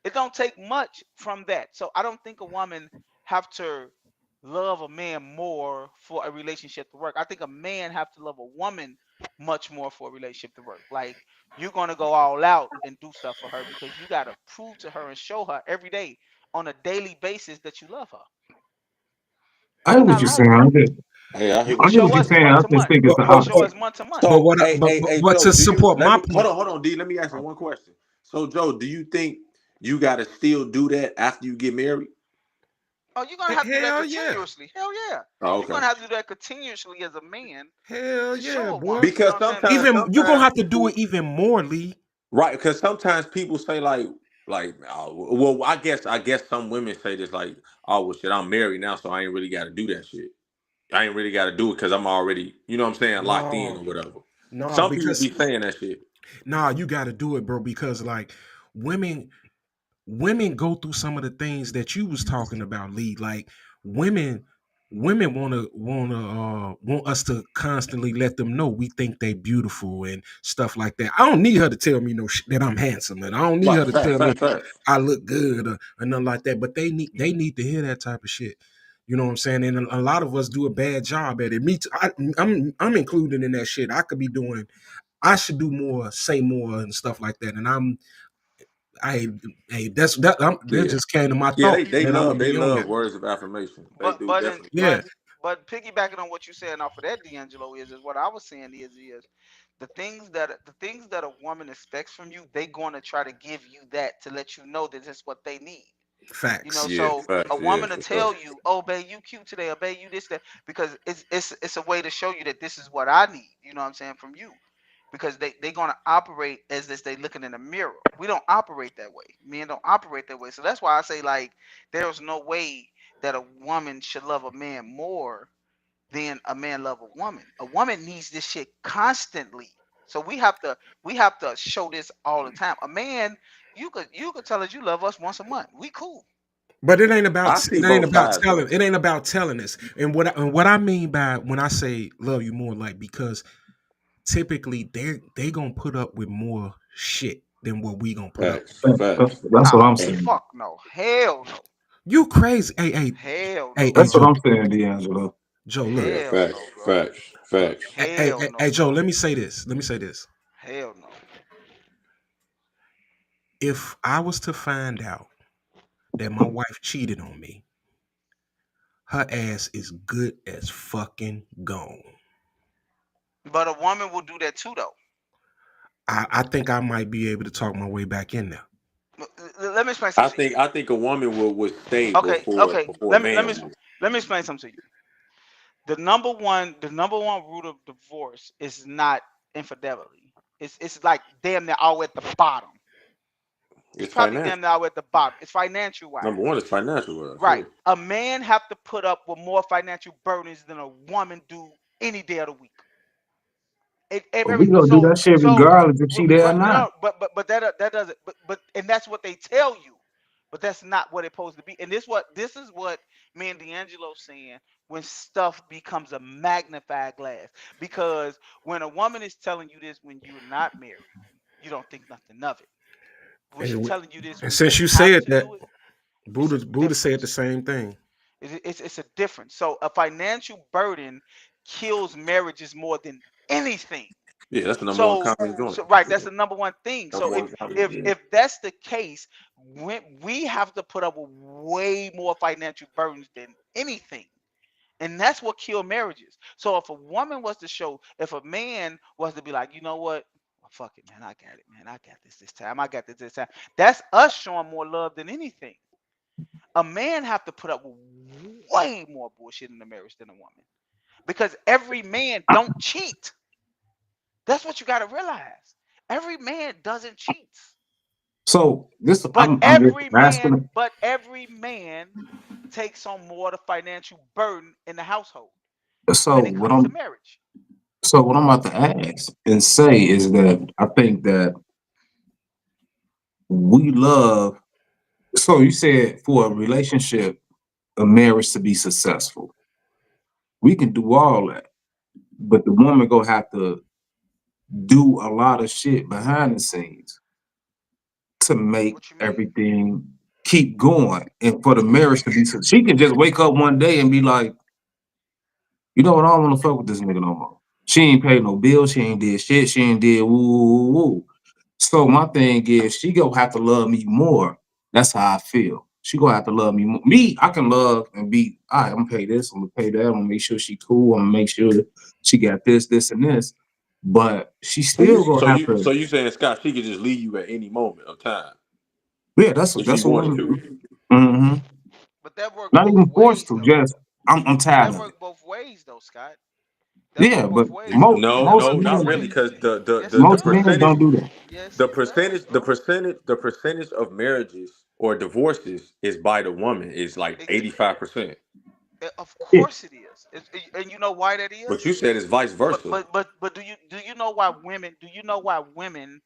It don't take much from that. So I don't think a woman have to love a man more for a relationship to work. I think a man have to love a woman much more for a relationship to work. Like you're gonna go all out and do stuff for her because you gotta prove to her and show her every day on a daily basis that you love her. I We hear what not you're like saying. that. Hey, I hear You I what hear you're show what you're us saying. saying. month I to just month. think it's but the You but show but, us opposite. month to month. but So, what I, hey, but to Joe, do you support let my me point, hold on, D? Let me ask you one question. So, Joe, do you think you got to still do that after you get married? Oh, you're gonna have to do that hell yeah. continuously. Hell yeah. Oh, You're okay. gonna have to do that continuously as a man Hell to show yeah, a boy. woman. You know Because what I'm saying? sometimes, Even you're gonna sometimes have to do it people, even more, Lee. right? Because sometimes people say like, well, I guess some women say this like, oh, well, shit, I'm married now, so I ain't really got to do that shit. I ain't really got to do it because I'm already, you know what I'm saying, locked in or No, whatever. no, Some people because be saying that shit. nah, you got to do it, bro. Because like women, women go through some of the things that you was talking about, Lee. Like women, women want us to constantly let them know we think they beautiful and stuff like that. I don't need her to tell me that I'm handsome, and I don't need Right, her to facts, tell me facts, facts. I look good or nothing like that. But they need to hear that type of shit. You know what I'm saying? And a lot of us do a bad job at it. Me too. I'm included in that shit. I could be doing. I should do more, say more, and stuff like that. And I, hey, that Yeah, just came to my yeah. thought They that I'm love gonna they be on love that. words of affirmation. They But do but in, definitely do. Yeah, but piggybacking on what you saying off of that, D'Angelo, is what I was saying is the things that a woman expects from you, they gonna try to give you that to let you know that it's what they need. facts. Yeah, So a facts. Yeah, woman will for sure. tell you, "Oh, babe, you cute today," or "Babe, you this that," because it's a way to show you that this is what I need. You know what I'm saying, from you, because they gonna operate as if they looking in a mirror. We don't operate that way. Men don't operate that way. So that's why I say, like, there's no way that a woman should love a man more than a man love a woman. A woman needs this shit constantly. So we have to show this all the time. A man, you could tell us you love us once a month. We cool. But I see it ain't both about sides telling though. it ain't about telling us. And what I mean by when I say love you more, like, because typically they gonna put up with more shit than what we gonna put up with. Facts, facts, That's what I'm Nah, facts. saying. fuck no. Hell no. You crazy? Hey, hey, Hell hey, no. hey, That's what Joe, I'm saying, D'Angelo. Joe, look. Yeah, Hell facts, no, bro. facts, facts. Hey, Hell hey, no, hey, Joe, bro. let me say this. Let me say this. Hell no. If I was to find out that my wife cheated on me, her ass is good as fucking gone. But a woman will do that too, though. I think I might be able to talk my way back in there. Let me explain I something to you. think I think a woman would stay Okay, before okay. before a Let me man would. let me explain something to you. The number one root of divorce is not infidelity. It's like damn near all at the bottom. It's It's probably damn financial. near all at the bottom. It's financial wise. Number one is financial. Yeah. Right. A man have to put up with more financial burdens than a woman do any day of the week. But we gonna do So that shit so regardless if she there or right, not. no, but that doesn't, but and that's what they tell you, but that's not what it's supposed to be. And this is what me and D'Angelo saying, when stuff becomes a magnified glass, because when a woman is telling you this when you're not married, you don't think nothing of it. When she's And, telling you this and when you since you have said to that, do it, it's a Buddha said the difference. same thing. It's a difference. So a financial burden kills marriages more than anything. Yeah, that's the number one So common joint. so right, that's the number one thing. So Number if one common. if Yeah. if that's the case, we have to put up with way more financial burdens than anything. And that's what kill marriages. So if a woman was to show, if a man was to be like, you know what? Well, fuck it, man. I got it, man. I got this time. I got this time. That's us showing more love than anything. A man have to put up with way more bullshit in the marriage than a woman. Because every man don't cheat. That's what you got to realize. Every man doesn't cheat, So this but I'm just every man, asking. but every man takes on more of the financial burden in the household So when it what comes to I'm marriage. so what I'm about to ask and say is that I think that we love. So you said for a relationship, a marriage to be successful, we can do all that, but the woman gonna have to do a lot of shit behind the scenes to make What you mean? everything keep going, and for the marriage to be. So she can just wake up one day and be like, you know what, I don't want to fuck with this nigga no more. She ain't paid no bills. She ain't did shit. She ain't did woo woo woo. So my thing is, she gonna have to love me more. That's how I feel. She gonna have to love me more. Me, I can love and be. All right, I'm gonna pay this. I'm gonna pay that. I'm gonna make sure she cool. I'm gonna make sure she got this, this, and this. But she So you still so gonna have you to. so you saying Scott, she could just leave you at any moment of time Yeah, if she that's a wanted woman. to. Hmm. But that work Not both even forced ways to. though. Just I'm tired That of it. work both ways though, Scott. That Yeah, work but both ways though. No, most That no, work not both men really, ways. because Yes, it the most men does. percentage don't do that. Yes, the it does, percentage the bro. percentage the percentage of marriages or divorces is by the woman is like It, 85%. of Yeah. course it is. And you know why that But is? you said it's vice But versa. but but but do you know why women? Do you know why women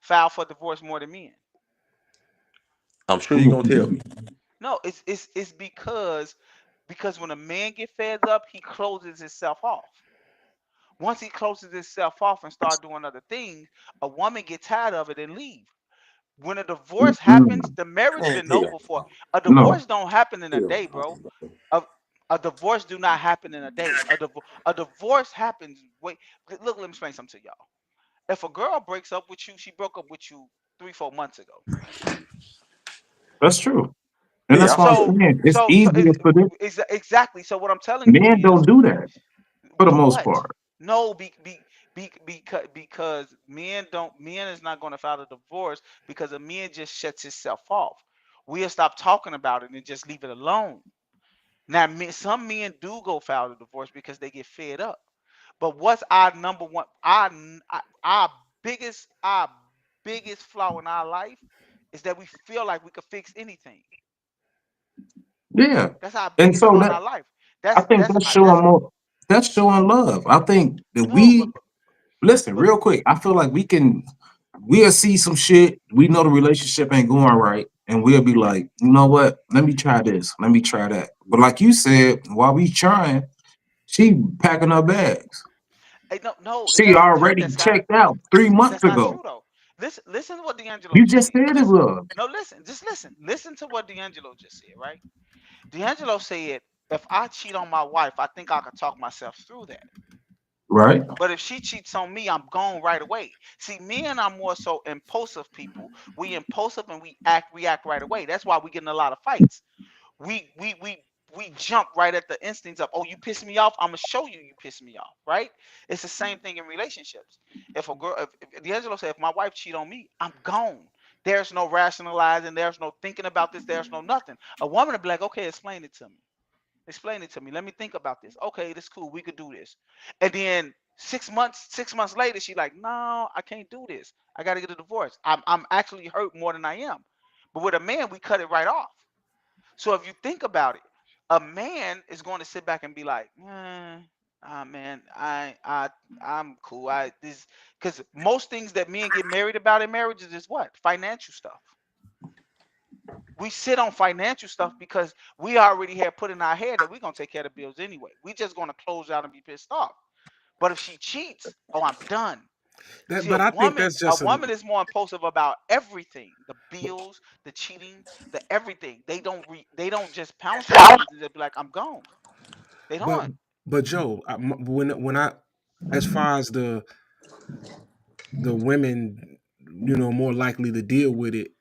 file for divorce more than men? I'm sure you're gonna tell me. No, it's because Because when a man get fed up, he closes himself off. Once he closes himself off and start doing other things, a woman get tired of it and leave. When a divorce happens, Mm, the marriage Man, been hell, over for. A no, divorce don't happen in a hell day, bro. no. A, a divorce do not happen in a day. A divorce happens. Wait, look. Let me explain something to y'all. If a girl breaks up with you, she broke up with you 3, 4 months ago. that's true. And Yeah, that's I why I'm feel So, saying it's so easier for them. exactly. So what I'm telling you Men don't is, do that for the do most what? part. No, because men don't. Men is not going to file a divorce because a man just shuts himself off. We'll stop talking about it and just leave it alone. Now, some men do go file the divorce because they get fed up. But what's our number one? Our biggest flaw in our life is that we feel like we could fix anything. Yeah. That's our And biggest so flaw in that our life. I That's think that's that's that's showing more that's showing love. I think that no, but we listen but real quick. I feel like we'll see some shit. We know the relationship ain't going right. And we'll be like, you know what? Let me try this. Let me try that. But like you said, while we trying, she packing her bags. no, no, She already that's not checked out 3 months that's not true ago. though. Listen to what D'Angelo You just just said. said it Listen, was, no, listen, just listen. Listen to what D'Angelo just said. Right? D'Angelo said, if I cheat on my wife, I think I could talk myself through that. right? But if she cheats on me, I'm gone right away. See, men are more so impulsive people. We impulsive and we react right away. That's why we get in a lot of fights. We jump right at the instincts of, oh, you piss me off, I'm gonna show you you piss me off, right? It's the same thing in relationships. If a girl, if D'Angelo said, if my wife cheat on me, I'm gone. There's no rationalizing, there's no thinking about this, there's no nothing. A woman would be like, okay, explain it to me. Explain it to me. Let me think about this. Okay, this cool. We could do this. And then 6 months later, she like, no, I can't do this. I got to get a divorce. I'm actually hurt more than I am. But with a man, we cut it right off. So if you think about it, a man is going to sit back and be like, man, I'm cool. I this because most things that men get married about in marriages is what? Financial stuff. We sit on financial stuff because we already had put in our head that we're gonna take care of the bills anyway. We just gonna close out and be pissed off. But if she cheats, oh, I'm done. That, See, a but I think woman, that's a just a. woman is more impulsive about everything: the bills, the cheating, the everything. They don't just pounce on things and just be like, I'm gone. They But don't. Joe, when I, as far as the women, more likely to deal with it,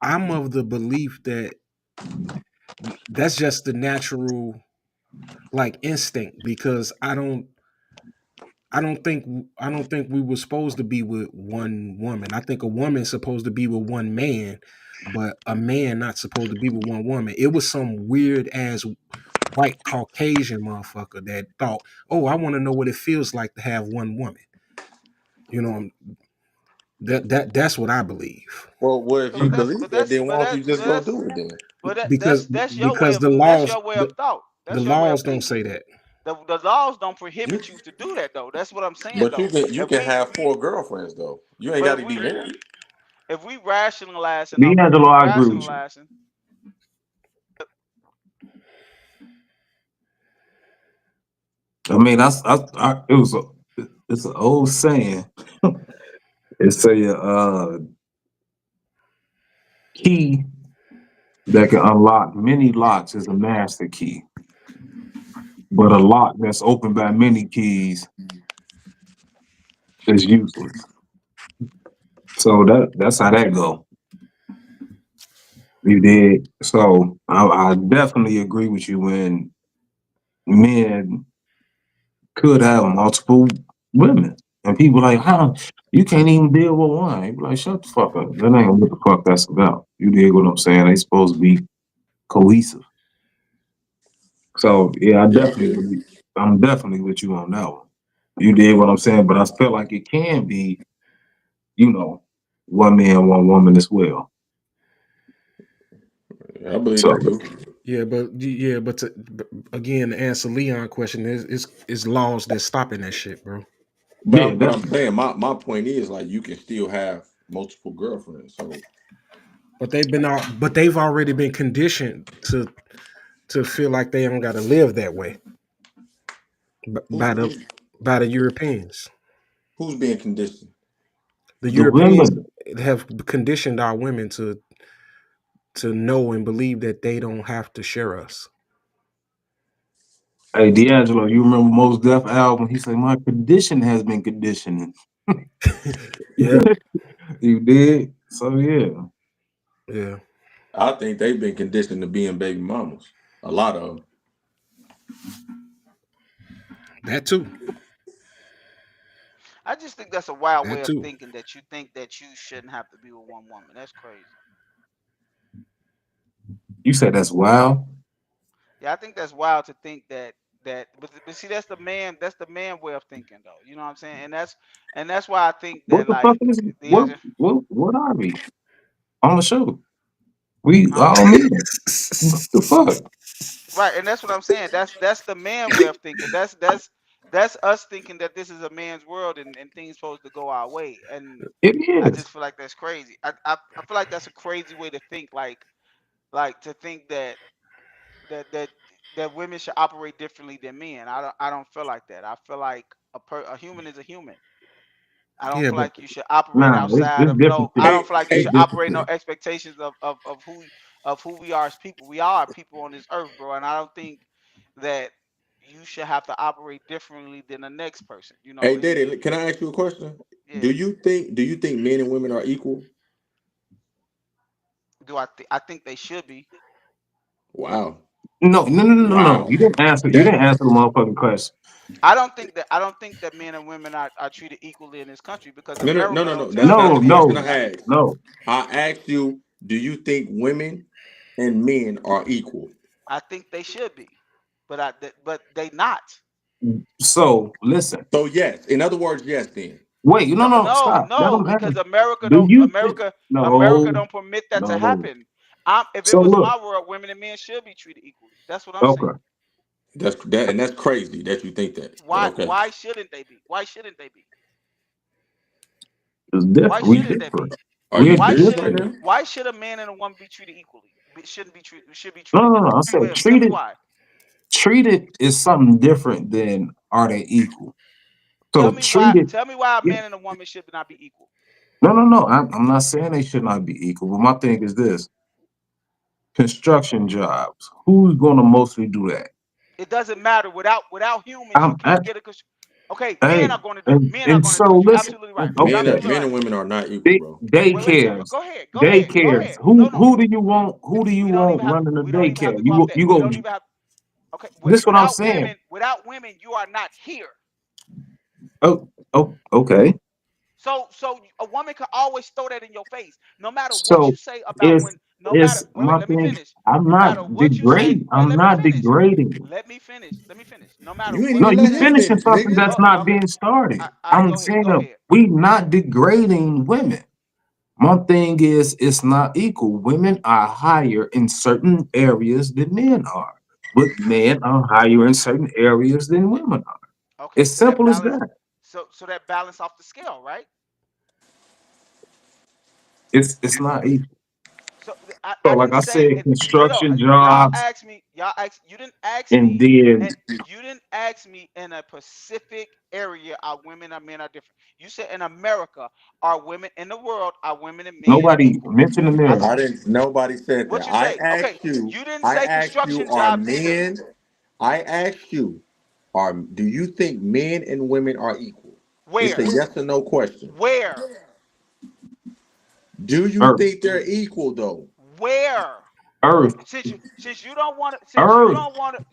I'm of the belief that that's just the natural like instinct because I don't think we were supposed to be with one woman. I think a woman's supposed to be with one man, but a man not supposed to be with one woman. It was some weird ass white Caucasian motherfucker that thought, "Oh, I want to know what it feels like to have one woman." You know, that's what I believe. Well, if So, you but that's believe but that, that's then but why don't that you but just go that's do it then? but that, Because that's your way because of the that's laws your way of thought. the That's your way of laws don't thinking. say that. The laws don't You, prohibit you to do that though. That's what I'm saying but you though. can you If can we have 4 girlfriends though. You ain't but got if to be we married. if we rationalizing of if D'Angelo, we I agree with you. rationalizing I mean, it was it's an old saying. It's a key that can unlock many locks is a master key, but a lock that's opened by many keys is useless. So that's how that go. You did. So I definitely agree with you when men could have multiple women. And people like, huh, you can't even deal with one. You be like, shut the fuck up. That ain't what the fuck that's about. You dig what I'm saying? They supposed to be cohesive. So yeah, Yeah, I feel. I'm definitely with you on that one. You did what I'm saying, but I feel like it can be, you know, one man, one woman as well. I believe So that too. But again, to answer Leon question, is laws that's stopping that shit, bro. But yeah, I'm definitely. saying my point is like you can still have multiple girlfriends. So But they've already been conditioned to feel like they don't got to live that way Who's by the being by the Europeans. who's being conditioned? The The Europeans women. have conditioned our women to know and believe that they don't have to share us. Hey, D'Angelo, you remember Most Def album? He said, "My condition has been conditioning." Yeah, You did? So yeah. yeah, I think they've been conditioned to being baby mamas. A lot of them. that too, I just think that's a wild that way of too. thinking that you think that you shouldn't have to be with one woman. That's crazy. You said that's wild. Yeah, I think that's wild to think but see that's the man way of thinking though. You know what I'm saying? And that's why I think What that the fuck like is the answer, what are we on the show? We huh? all men. What the fuck? Right, and that's what I'm saying. That's the man way of thinking. That's us thinking that this is a man's world and things supposed to go our way. And It I is. just feel like that's crazy. I feel like that's a crazy way to think. Like to think that that that women should operate differently than men. I don't feel like that. I feel like a human is a human. I don't Yeah, feel but like you should operate Nah, outside it's of different no. I shit. don't Hey, feel like you It's should hey, different operate no shit. expectations of who we are as people. We are people on this earth, bro, and I don't think that you should have to operate differently than the next person. You know, hey, Daddy, can I ask you a question? yeah. Do you think men and women are equal? I think they should be. Wow. No, no, no, no, no. Wow. You didn't answer. You That didn't answer the motherfucking question. I don't think that men and women are treated equally in this country because no no no America no don't no. tell That's you not No, the that. question no, I asked. no. I asked you, do you think women and men are equal? I think they should be, but they not. So listen. So yes. In other words, yes then. Wait, no, No, no, no, stop. Let no, them answer. because America Do don't you think? America No, don't permit that to no. happen. If it So was look. my world, women and men should be treated equally. That's what I'm saying. Okay, That's crazy that you think that. But Why okay. why shouldn't they be? Why shouldn't they be? it's Why different. We shouldn't they different. be? Are you We're Why serious shouldn't right different. now? why should a man and a woman be treated equally? Shouldn't be treated should be No, treated no, no. I differently. said Tell me treated. why. Treated is something different than are they equal. Tell So me why. treated. Tell me why a Yeah. man and a woman should not be equal. No, no, no. I'm not saying they should not be equal. But my thing is this: construction jobs. Who's going to mostly do that? It doesn't matter. Without humans, you I'm can't at, get a. Okay, men hey, are going to do it. Men are and going to do so it. You're listen. absolutely right. You're Okay, absolutely Men right. and women are not equal, bro. Wait. daycares, Go ahead. Go ahead. Go daycares. ahead. No, no. Who do you want? Who do you We don't want even have. running a We don't even have daycare? to go off that. You We go. don't even have. Okay. This what I'm saying. Without women, you are not here. Oh, oh, okay. So a woman can always throw that in your face, no matter what So you say about it's when. No matter. it's Wait. my Let me thing. finish. I'm No not matter what you say. degrading. Wait. I'm Let me not finish. degrading. Let me finish. No matter You ain't what No, even you you let him say. finishing finish, something nigga. that's Oh, not okay. being started. All right. I'm Go ahead. saying Go that ahead. we not degrading women. My thing is it's not equal. Women are higher in certain areas than men are, but men are higher in certain areas than women are. Okay. It's simple as that. So that balance off the scale, right? It's not equal. So So I like didn't I say said, it. No. construction Y'all jobs, asked me. You didn't ask and me, then and you didn't ask me in a specific area are women and men are different. You said in America are women in the world are women and men nobody equal. mentioned I s- I America. didn't nobody said what that. you say? Okay, I asked you, are men I asked you, are do you think men and women are equal? It's a where yes or no question. where Do you Earth, think they're equal though? where Earth, since you don't want to Earth.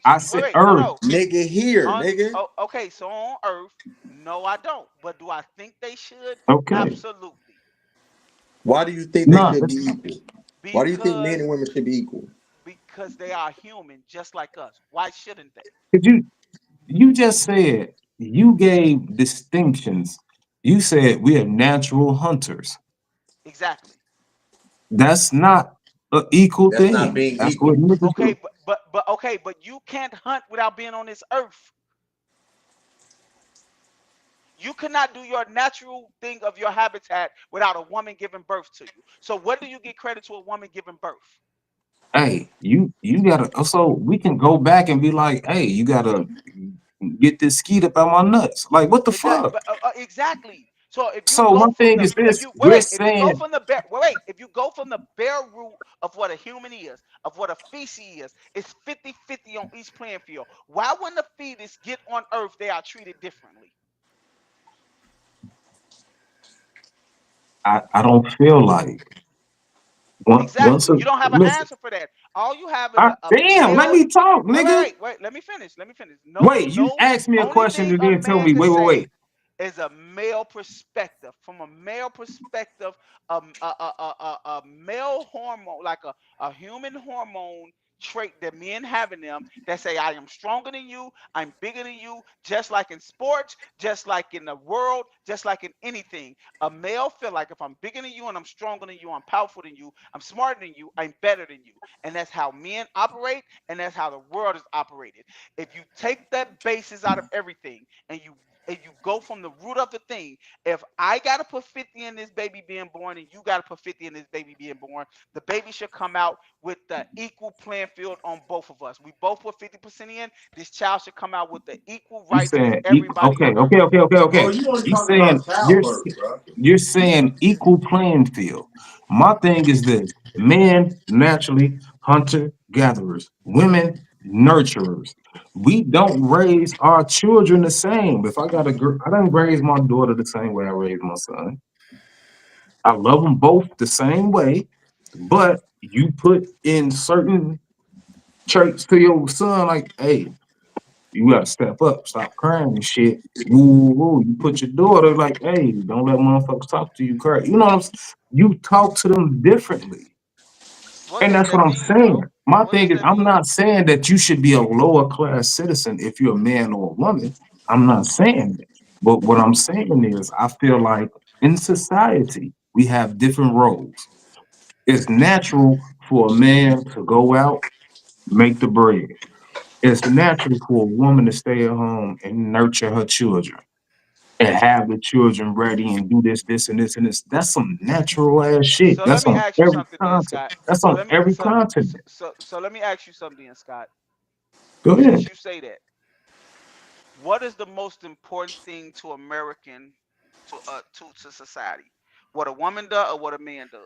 I wait, said wait, no, Earth. no. Nigga here, On nigga. okay, so on Earth, no, I don't. But do I think they should? Okay. Absolutely, Why do you think they No, should be it's equal? Why do you think men because and women should be equal? they are human just like us. Why shouldn't they? could you just said you gave distinctions. You said we are natural hunters. Exactly. That's not an equal That's not thing. being That's what equal. niggas Okay, do. but okay, but you can't hunt without being on this earth. You cannot do your natural thing of your habitat without a woman giving birth to you. So what do you get credit to a woman giving birth? hey, you gotta. So we can go back and be like, hey, you gotta get this skeet up out my nuts. Like, what the It does, fuck? but exactly. So if you So my go from thing the, is if this: you we're if you go saying from the bare, wait, if you go from the bare root of what a human is, of what a feces is, it's 50-50 on each playing field. Why when the fetus get on Earth, they are treated differently? I don't feel like once Exactly. a You don't have an listen. answer for that. All you have is I, a damn, let male. me talk, Wait, wait, nigga. wait, wait. Let me finish. Let me finish. No, Wait, you no. asked me a Only question thing and a then tell man me, could wait. say is a male perspective. From a male perspective, a male hormone, like a human hormone trait that men have in them that say, I am stronger than you, I'm bigger than you, just like in sports, just like in the world, just like in anything. A male feel like if I'm bigger than you and I'm stronger than you, I'm powerful than you, I'm smarter than you, I'm better than you. And that's how men operate, and that's how the world is operated. If you take that basis out of everything and you go from the root of the thing, if I gotta put 50 in this baby being born and you gotta put 50 in this baby being born, the baby should come out with the equal playing field on both of us. We both put 50% in. This child should come out with the equal you rights as saying everybody okay, else. Bro, okay. you only You talking about saying childbirth, bro. you're saying equal playing field. My thing is this: men naturally hunter gatherers, women nurturers. We don't raise our children the same. If I got a girl, I don't raise my daughter the same way I raised my son. I love them both the same way, but you put in certain traits to your son, like, hey, you gotta step up, stop crying and shit. Woo, woo. You put your daughter like, hey, don't let motherfuckers talk to you cry. You know what I'm saying? You talk to them differently. What And does that's what that I'm mean, saying. bro? My What thing does is, that I'm mean? not saying that you should be a lower class citizen if you're a man or a woman. I'm not saying that. But what I'm saying is, I feel like in society, we have different roles. It's natural for a man to go out, make the bread. It's natural for a woman to stay at home and nurture her children and have the children ready and do this and this and this. That's some natural ass shit. So let That's me on ask you every something then, continent. Scott. That's So on let me every continent. so let me ask you something then, Scott. Go Since ahead. you say that, what is the most important thing to American to society? What a woman does or what a man does?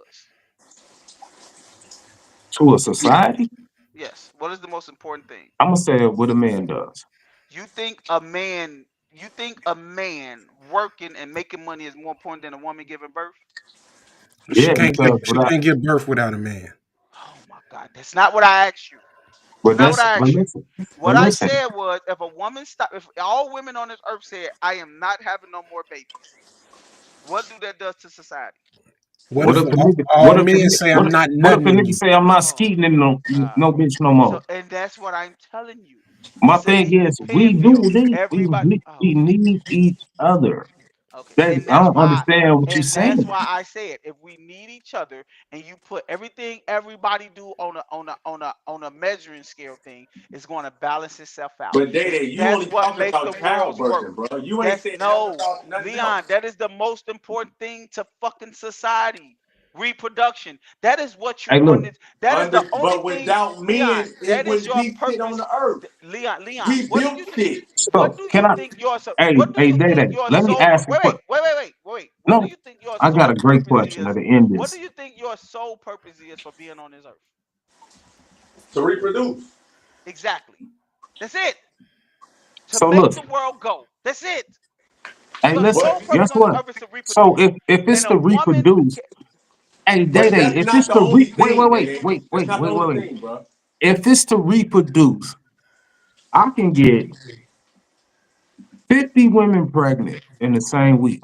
To a society, Yes. What is the most important thing? I'm gonna say what a man does. You think a man working and making money is more important than a woman giving birth? Yeah, because She without, can't give birth without a man. Oh my God, that's not what I asked you. That's but not what that's I but asked you. listen, What but I listen. said was, if a woman stop, if all women on this earth said, "I am not having no more babies," what do that does to society? What if What all if the men nigga, say I'm not what if nothing the to nigga you? say I'm not Oh skeeting in my God. no bitch no So, more? and that's what I'm telling you. My It's an thing equal is, playing we do field. need Everybody. we Oh my need each other. Okay, That and I that's don't why, understand what you're and that's saying. why I said if we need each other, and you put everything everybody do on a measuring scale thing, it's going to balance itself out. But Day Day, you That's only what talking make the about worlds work. childbirthing, bro. You ain't That's saying nothing no, about nothing Leon. else. That is the most important thing to fucking society. Reproduction. That is what you're Hey, on look, this. That is the only But thing, without Leon. men, it That is wouldn't your be shit on purpose. the earth. Leon. We built shit. What so do can you I? think your Hey, what do hey, you Day think Day, your let me sole ask a question. wait. What do No, you think your I got sole a great purpose question is? at the end of What do this. you think your sole purpose is for being on this earth? To reproduce. Exactly. That's it. To So make look, the world go. That's it. hey, Your listen, sole But purpose guess on this what? earth is to So reproduce. if it's And a to woman reproduce, hey, Day but Day, that's if not it's the to only wait, thing, Day. That's not the only wait. thing, bro. If it's to reproduce, I can get 50 women pregnant in the same week.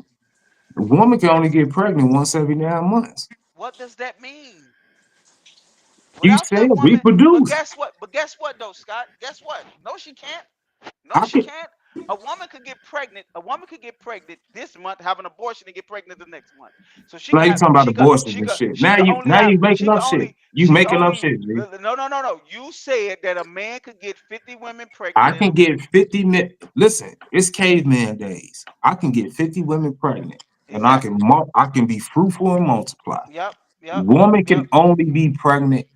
The woman can only get pregnant once every 9 months. what does that mean? You Without said that woman, but reproduce. guess what? But guess what though, Scott? Guess what? No, she can't. No, I she can. can't. A woman could get pregnant. A woman could get pregnant this month, have an abortion, and get pregnant the next month. So she Now can you have. talking about abortions and shit. She could only Now have. you making up shit. You She could making up only. shit, G. No, no, no, no. You said that a man could get 50 women pregnant I in a can week. get 50 men. Listen, it's caveman days. I can get 50 women pregnant, and Exactly. I can be fruitful and multiply. Yep. Yep. Woman Yep. can only be pregnant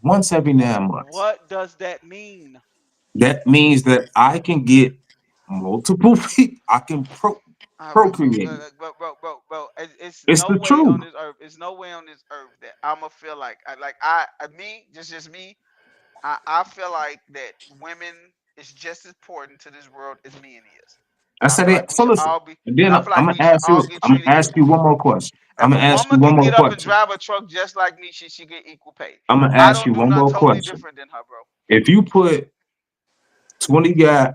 once every 9 months. What does that mean? That means that I can get multiple people. I can procreate. It's It's no the way truth. on this earth. It's no way on this earth that I'ma feel like me, just me. I feel like that women is just as important to this world as men is. I I said feel like it. we So should listen. all be, And and then I I'm feel like gonna we should ask all you. get I'm gonna treated ask you equally. one more question. I'm If a gonna ask you woman one can more get up and question. drive a truck just like me, she should get equal pay. I'm gonna I ask don't you do one nothing more totally question. different than her, bro. If you put 20 guy,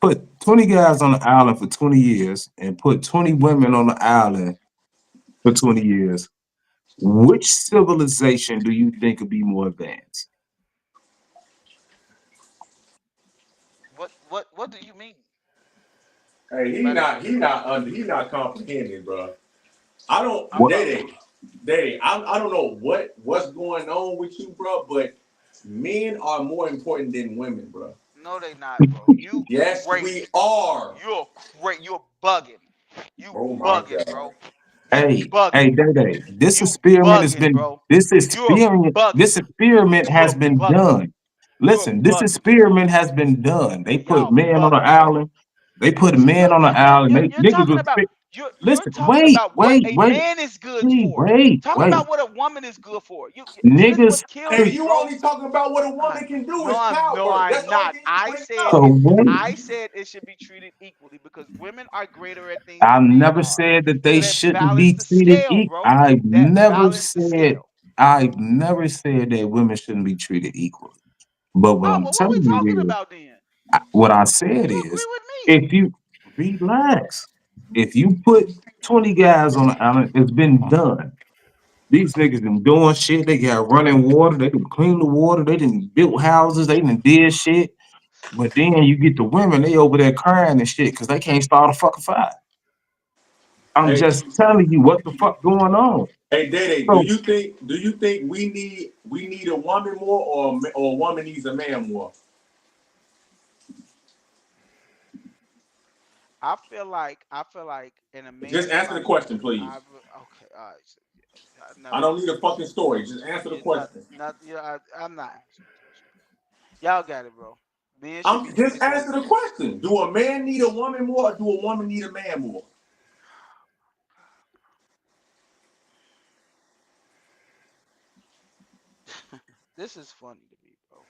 put 20 guys on the island for 20 years, and put 20 women on the island for 20 years, which civilization do you think would be more advanced? What do you mean Hey, by that? he not comprehending, bro. I don't, I'm What? not. I don't know what's going on with you, bro. But men are more important than women, bro. No, they not, bro. You Yes, we crazy. are. You're crazy. You're bugging. You Oh my bugging, god. bro. You Hey, bugging. Day Day, this You experiment has bugging, been bro. You're bugging. this experiment has You're been bugging. done. You're Listen, this bugging. experiment has been done. They put Y'all men on the bugging, bro. island. They put a man on the island. They You're niggas talking was about you're listen, talking about what a wait, man is good see, for. Talk wait. about what a woman is good for. See, this is Niggas what kills Hey, me, you bro. only talking about what a woman can do is No, childbirth. I'm That's the only not. thing you bring so up. wait. I said it should be treated equally because women are greater at things I than men never are. said that So they that shouldn't balance be the treated scale, equal. bro. That balance the scale. I've never said that women shouldn't be treated equally. But what Oh, I'm well, what we telling talking you is, about then? what I said You is, agree with me? if you relax, if you put 20 guys on the island, it's been done. These niggas been doing shit. They got running water. They can clean the water. They done built houses. They done did shit. But then you get the women, they over there crying and shit because they can't start a fucking fire. I'm Hey, just telling you what the fuck going on. hey, Dede, So do you think we need a woman more or a woman needs a man more? I feel like in a Just man's answer the life, question, please. okay, all right. So, I never don't need mind. a fucking story. Just answer the You not question. not you know, I'm not answering the question, bro. Y'all got it, bro. Men should I'm be just treated so answer the equally. question. Do a man need a woman more or do a woman need a man more? This is funny to me, bro.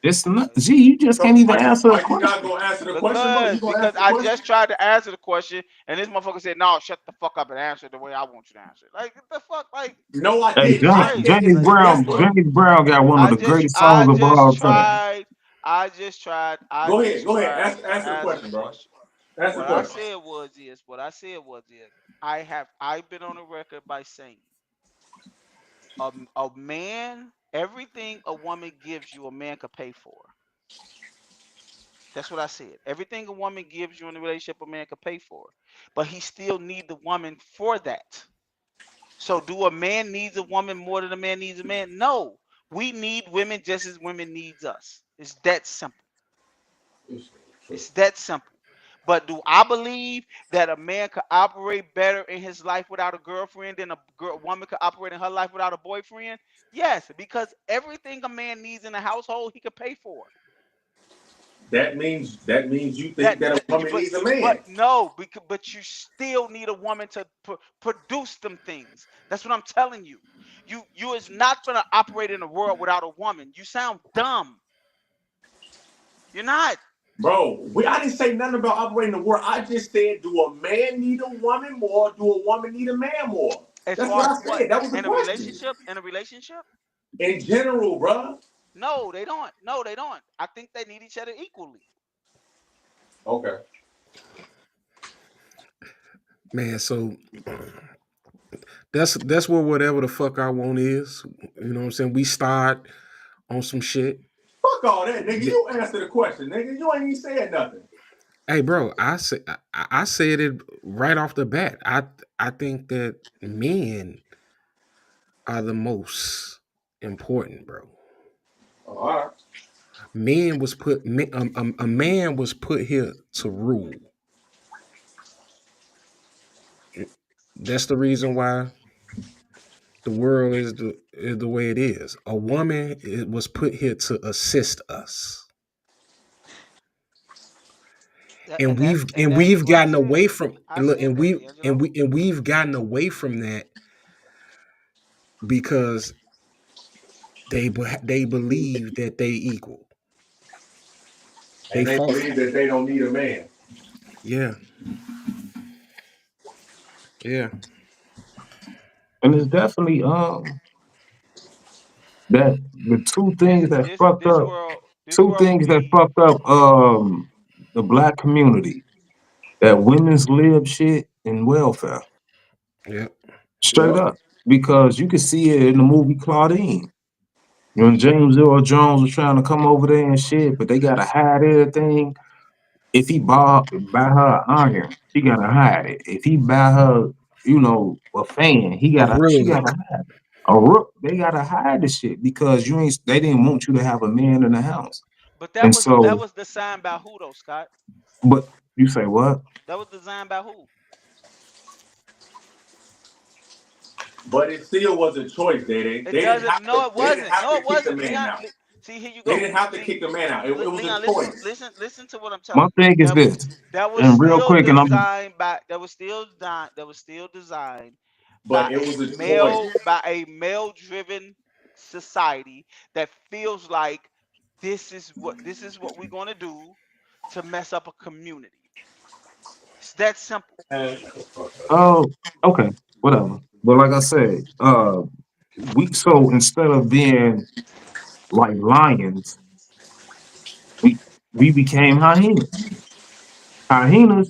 it's not. Because Gee, you just can't So even answer a are you not question. gonna answer the question, bro? You gonna because answer the I question? just tried to answer the question and this motherfucker said, "No, shut the fuck up and answer it the way I want you to answer it." Like what the fuck, like No, I Hey, didn't. it's I crazy. said it's James Like guess Brown. what? James Brown got one of the greatest songs of all time. I Go just ahead. Go ahead. tried to Answer the answer the question, bro. question. Answer the question. What I said was is I've been on the record by saying a man, everything a woman gives you, a man could pay for. That's what I said. Everything a woman gives you in a relationship, a man could pay for. But he still need the woman for that. So do a man needs a woman more than a man needs a man? No. We need women just as women needs us. It's that simple. It's that simple. But do I believe that a man could operate better in his life without a girlfriend than woman could operate in her life without a boyfriend? Yes, because everything a man needs in a household, he could pay for. That means you think That, that a that woman but needs a man. but no, but you still need a woman to produce them things. That's what I'm telling you. You is not gonna operate in a world without a woman. You sound dumb. You're not. Bro, I didn't say nothing about operating the world. I just said, do a man need a woman more? Or do a woman need a man more? As That's far what as I what said. That was the in a question. relationship, in a relationship, In general, bro. no, they don't. No, they don't. I think they need each other equally. Okay. Man, so that's what whatever the fuck I want is. You know what I'm saying? We start on some shit. Fuck all that, nigga. You answer the question, nigga. You ain't even said nothing. Hey, bro, I said it right off the bat. I think that men are the most important, bro. All right. A man was put here to rule. That's the reason why The world is the way it is. A woman was put here to assist us, and that's we've what I gotten said. away from I and look, said that, D'Angelo. and we've gotten away from that because they believe that they equal. They And they fought for believe that they don't need a man. yeah, yeah. And it's definitely that the two This things that this fucked this up, world this two world things that we fucked up the black community. That women's lib shit and welfare. Yeah. Straight Yep. up. Because you can see it in the movie Claudine. When James Earl Jones was trying to come over there and shit, but they gotta hide everything. If he buy her an iron, she gotta hide it. If he buy her, a fan, A she rug. gotta hide it. A rook, they gotta hide the shit because they didn't want you to have a man in the house. but And that so, was designed by who though, Scott? but you say what? That was designed by who? But it still was a choice, they It didn't doesn't. have to No, it they didn't wasn't. have No, to it kick the wasn't. man Leon, out. see, here you They go. didn't have to See, kick the man out. It was a Leon, choice. listen to what I'm My telling you. thing is this, That was and real still quick, and I'm designed by. That was still designed by But it a was a choice. male driven society that feels like this is what we're gonna do to mess up a community. It's that simple. Man, shut the fuck up. oh, okay, whatever. But like I said, so instead of being like lions, we we became hyenas. Hyenas,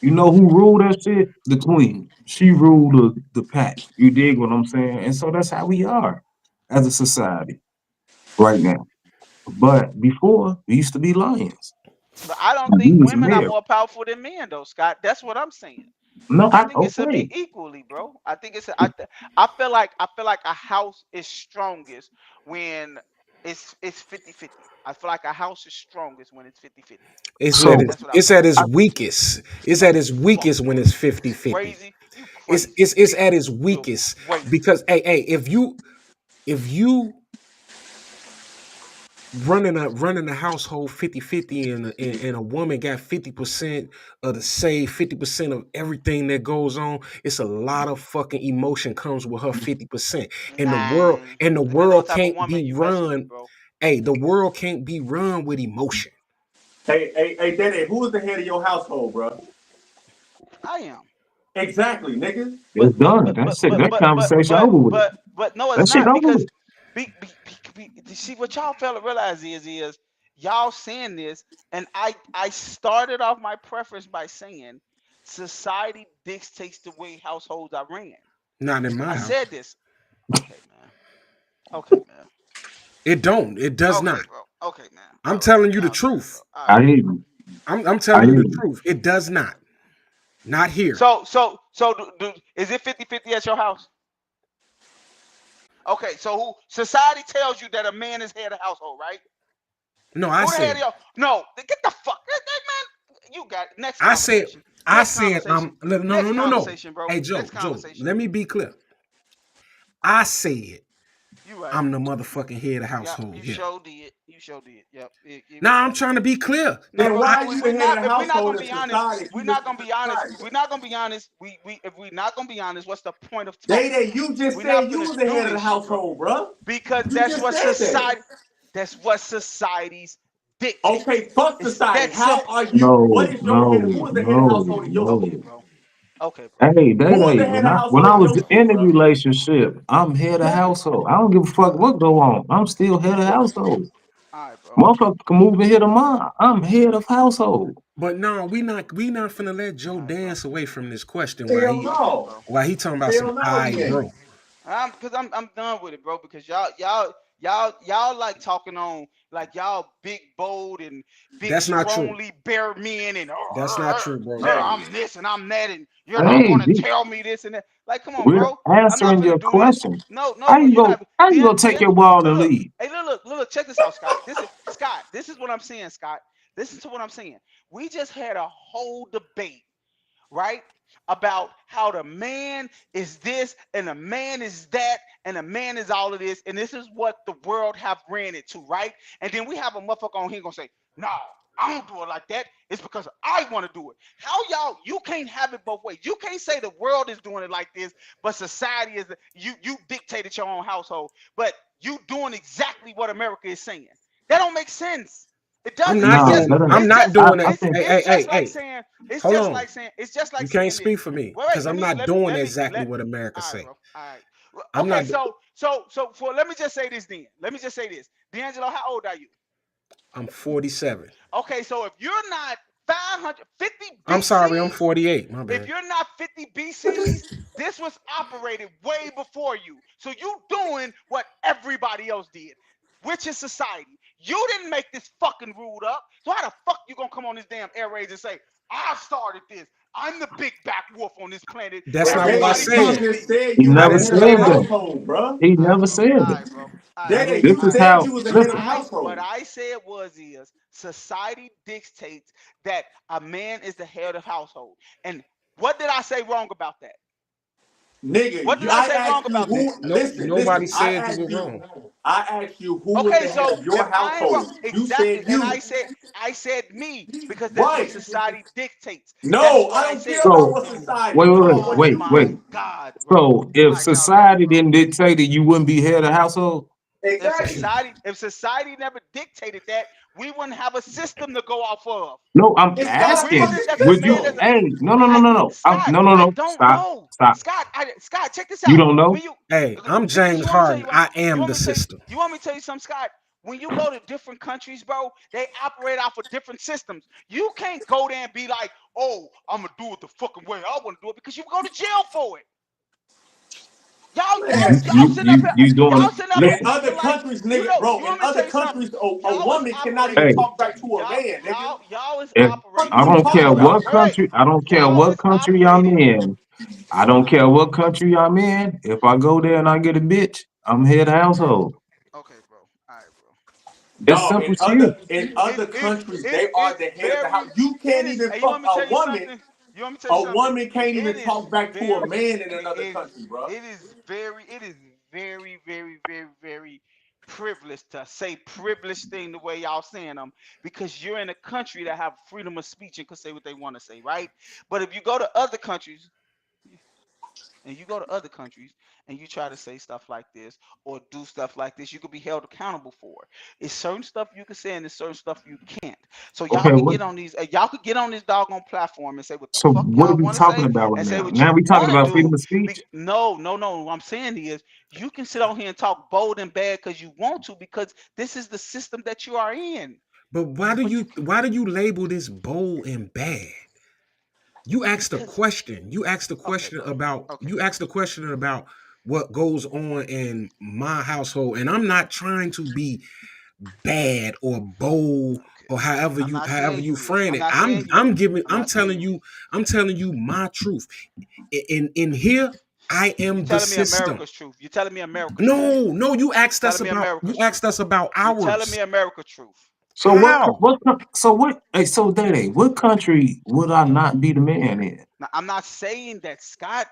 you know who ruled that shit? The queen. She ruled the pack. You dig what I'm saying? And so that's how we are as a society right now. But before, we used to be lions. But I don't And we think was women are male. more powerful than men, though, Scott. That's what I'm saying. No, I think it should be okay. equally, bro. I think I feel like a house is strongest when it's 50-50. I feel like a house is strongest when it's 50-50. So That's what I It's feel at like. its weakest. It's No, at you its weakest when it's you 50-50. crazy. You crazy. It's at its You're weakest crazy. because hey, if you running a household 50-50 and a woman got 50% of the say 50% of everything that goes on, it's a lot of fucking emotion comes with her 50%. Nah, And the depends on what world type of can't woman be you messing with, run. bro. Hey, the world can't be run with emotion. Hey, Daddy, who was the head of your household, bro? I am. Exactly, nigga. it's done. That's it. That conversation over with. No, it's That shit not over because with. see what y'all fail to realize is y'all saying this, and I started off my preference by saying society dictates the way households are ran. Not in my I house. said this. Okay, man. Okay, man. It don't. It does Okay, not. bro. Okay, man. I'm All right. telling you the All right, bro. truth. All I right, hear bro. you. I'm I telling you hear the you. truth. It does not. Not here. So is it 50-50 at your house? Okay, so society tells you that a man is head of household, right? No, I Who the head said of your no? Get the fuck man. You got it. Next I said conversation. I Next said conversation. no no Next no no no. conversation, bro. Hey Next Joe, conversation. let me be clear. I said You right. I'm the motherfucking head of Yeah, household. you Yeah. sure did. You sure did. Yep. You Now I'm right. trying to be clear. No, And bro. why No, are you the head of the if we're not household gonna in be honest, society if we're you not listen gonna to be honest. society? We're not gonna be honest. We if we're not gonna be honest, what's the point of Day talking? Day, you just We're not said you gonna was the do head of the this shit, bro. household, bro. Because You just said that. that's what societies Okay, dictates. fuck It's society. that How simple. are you? What No, is your head? no, Who is the head of no, household in your Okay, no. city? bro. Okay, bro. Hey, Who is the when head of I household in was your city, in a bro? relationship, I'm head of Nigga. household. I don't give a fuck what go on. I'm still head of household. All right, bro. Motherfucker can move in here tomorrow. I'm head of household. But no, we not finna let All Joe right, bro. dance away from this question Hell Okay, no. bro. while he talking about some Hell no, I he ain't. bro. I'm done with it, bro. Because y'all like talking on like y'all big bold and big That's not true. strongly bear men and That's not true, bro. Hey, I'm this and I'm that and you're not Hey, gonna tell me this and that. Like, come on, we're bro. I'm not answering finna your do this. question. No, bro. You're not. How you Then gonna take your ball and look. leave? Hey, look. Check this out, Scott. This is Scott. This is what I'm saying, Scott. Listen to what I'm saying. We just had a whole debate right? About how the man is this and the man is that and the man is all of this, and this is what the world have ran it to, right? And then we have a motherfucker on here gonna say, no, I don't do it like that. It's because I want to do it. How y'all? You can't have it both ways. You can't say the world is doing it like this, but society is. You dictated your own household, but you doing exactly what America is saying. That don't make sense. It I'm doesn't. not Nah, doing. I'm It's not just doing I it. think Hey, hey, hey, like hey. saying it's Hold just on. like saying it's just like You can't saying this. speak for me Wait, because let I'm me not let me doing let me exactly let. what America All right, say. bro. All right. I'm Okay, not. so for let me just say this then. Let me just say this. D'Angelo, how old are you? I'm 47. Okay, so if you're not 550 I'm sorry. I'm BCs, 48. My if bad. you're not 50 BCs, this was operated way before you. So you doing what everybody else did, which is society. You didn't make this fucking rule up. So how the fuck you gonna come on this damn air raid and say, I started this. I'm the big back wolf on this planet. That's But not what I Everybody David, you said. follow just me. said he you I was never the didn't head of say the said that. that. household, bro. He All right, never bro. said All that. right, bro. All right, bro. Dede, This you All is right. said how. you was the head of the Listen, What household. I said is society dictates that a man is the head of household. And what did I say wrong about that? What Nigga, did I I say wrong asked you about that? who. No, Listen. nobody said you were wrong. I asked you who was Okay, the head so of if your I ain't wrong, household. You exactly, said and you. I said me because that's what Right. society dictates. That's No, what I I don't care said. about so what society. wait, I'm wait, talking about wait, what Oh wait, you my wait. do. God, bro! So All if right, y'all got it, society bro. didn't dictate that you wouldn't be head of household, Exactly. If society never dictated that, we wouldn't have a system to go off of. no, I'm It's The not a asking. reason fucking that the Would man you? is system. a, Hey, no, no, no, no, no. Scott, No, no, I no. don't Stop, know. stop. Scott, check this You out. don't When know. you Hey, I'm because James you want me to tell Harden. you what I you am want the me to tell you system. you want me to tell you something, Scott. When you go to different countries, bro, they operate off of different systems. You can't go there and be like, "Oh, I'm gonna do it the fucking way I want to do it," because you go to jail for it. You, Y'all you, sitting up you, here, you doing? y'all sitting up here In Listen. other acting like countries, you nigga, know. bro, You in want me to other tell you something? countries, a Y'all is woman cannot even operating. Hey, talk back to a man, nigga. Y'all is if Fuck operating. is I you don't care talking Y'all, about? what wait. country, I don't care Y'all is what country I'm operating. in. I don't Uh, care what country I'm in. If I go there and I get a bitch, I'm head of household. okay, bro. All right, bro. It's Dog, simple shit. in other countries, they are It's the head of the house. very You it can't is. even Hey, you fuck want me to a tell you woman. something? You want me to tell you A something? woman can't even It is talk back to a very man in another it country, bro. it is very privileged to say privileged thing the way y'all saying them because you're in a country that have freedom of speech and can say what they want to say, right? But if you go to other countries, and you go to other countries and you try to say stuff like this or do stuff like this, you could be held accountable for it. It's certain stuff you can say and it's certain stuff you can't. So y'all Okay, could what? get on these, y'all could get on this doggone platform and say what the So fuck what are y'all we want to talking say about right and say now? what Now you we talking want to about freedom do. of speech. No. What I'm saying is you can sit on here and talk bold and bad because you want to because this is the system that you are in. But why do But you you label this bold and bad? You asked a because question. okay, bro. Okay, You bro. asked a question about what goes on in my household, and I'm not trying to be bad or bold Okay. or I'm not however saying you you is. frame I'm it. not saying you is. I'm not saying you is. I'm telling you my truth. In here, I You am the telling me system. America's truth. You telling me America's truth. No, Telling me you America's truth. asked us about You telling ours. me America's truth. So what? How? So what? Hey, so Daddy, what country would I not be the man in? Now, I'm not saying that, Scott.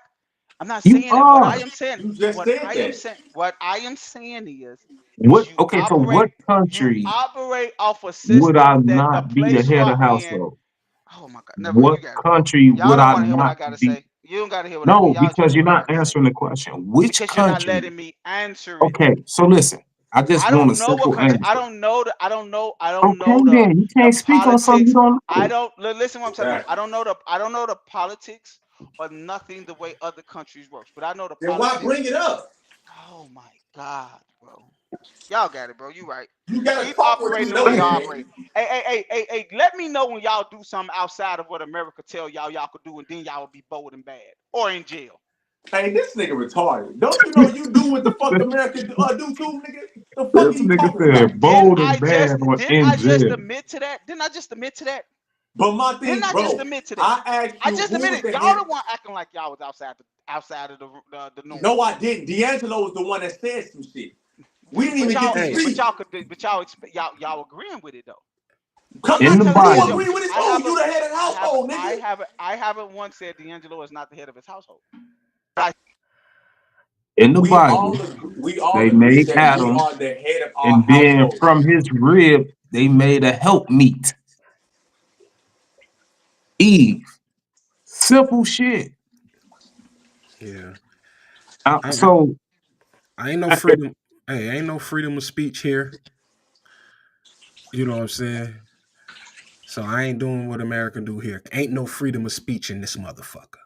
I'm not You saying that. What I are. am saying, You just said that. what I am saying is What? Okay, so what you country operate off a would I system that the not be the place you head are of in. household? Oh my God, never. What You got it, bro. country Y'all would don't I want to hear what I not gotta be? say. You don't gotta hear what I. No, Y'all just because want to you're hear what I not gotta say answering the question. Which because you're not country? letting me answer it. Okay, so listen, I just I want a don't know what simple country. I answer. don't know the. I don't know. I don't Okay, know then you the can't speak on something you politics. don't I know. don't listen. What I'm telling you. Exactly. I don't know the politics or nothing the way other countries works. But I know the Then why politics. bring it up? Oh my God, bro. Y'all got it, bro. You right. You gotta Keep talk what you operating the know, way Hey, y'all man. operate. Hey. Let me know when y'all do something outside of what America tell y'all could do, and then y'all will be bold and bad or in jail. Hey, this nigga retarded. Don't you know you do what the fuck America do too, nigga? The fuck are this you nigga talking about? said bold and bad or Didn't in I just jail. admit to that? Didn't I just admit to that? But my Didn't thing, I just bro, admit to that? I asked I you just who was admitted the y'all head. the one acting like y'all was outside of the norm. No, I didn't. D'Angelo was the one that said some shit. We didn't But even get y'all to Hey, but speak. y'all could but y'all agreeing with it though. I'm In not the telling You Bible. D'Angelo. agree with his I own. You haven't. the head of the household, nigga. I haven't once said D'Angelo is not the head of his household. I, In the We Bible, all agree, we all they agree made that we Adam, are the head of our and then household. from his rib, they made a helpmeet, Eve. Simple shit. Yeah. I So, I ain't no I- freedom. Hey, ain't no freedom of speech here. You know what I'm saying? So I ain't doing what America do here. Ain't no freedom of speech in this motherfucker.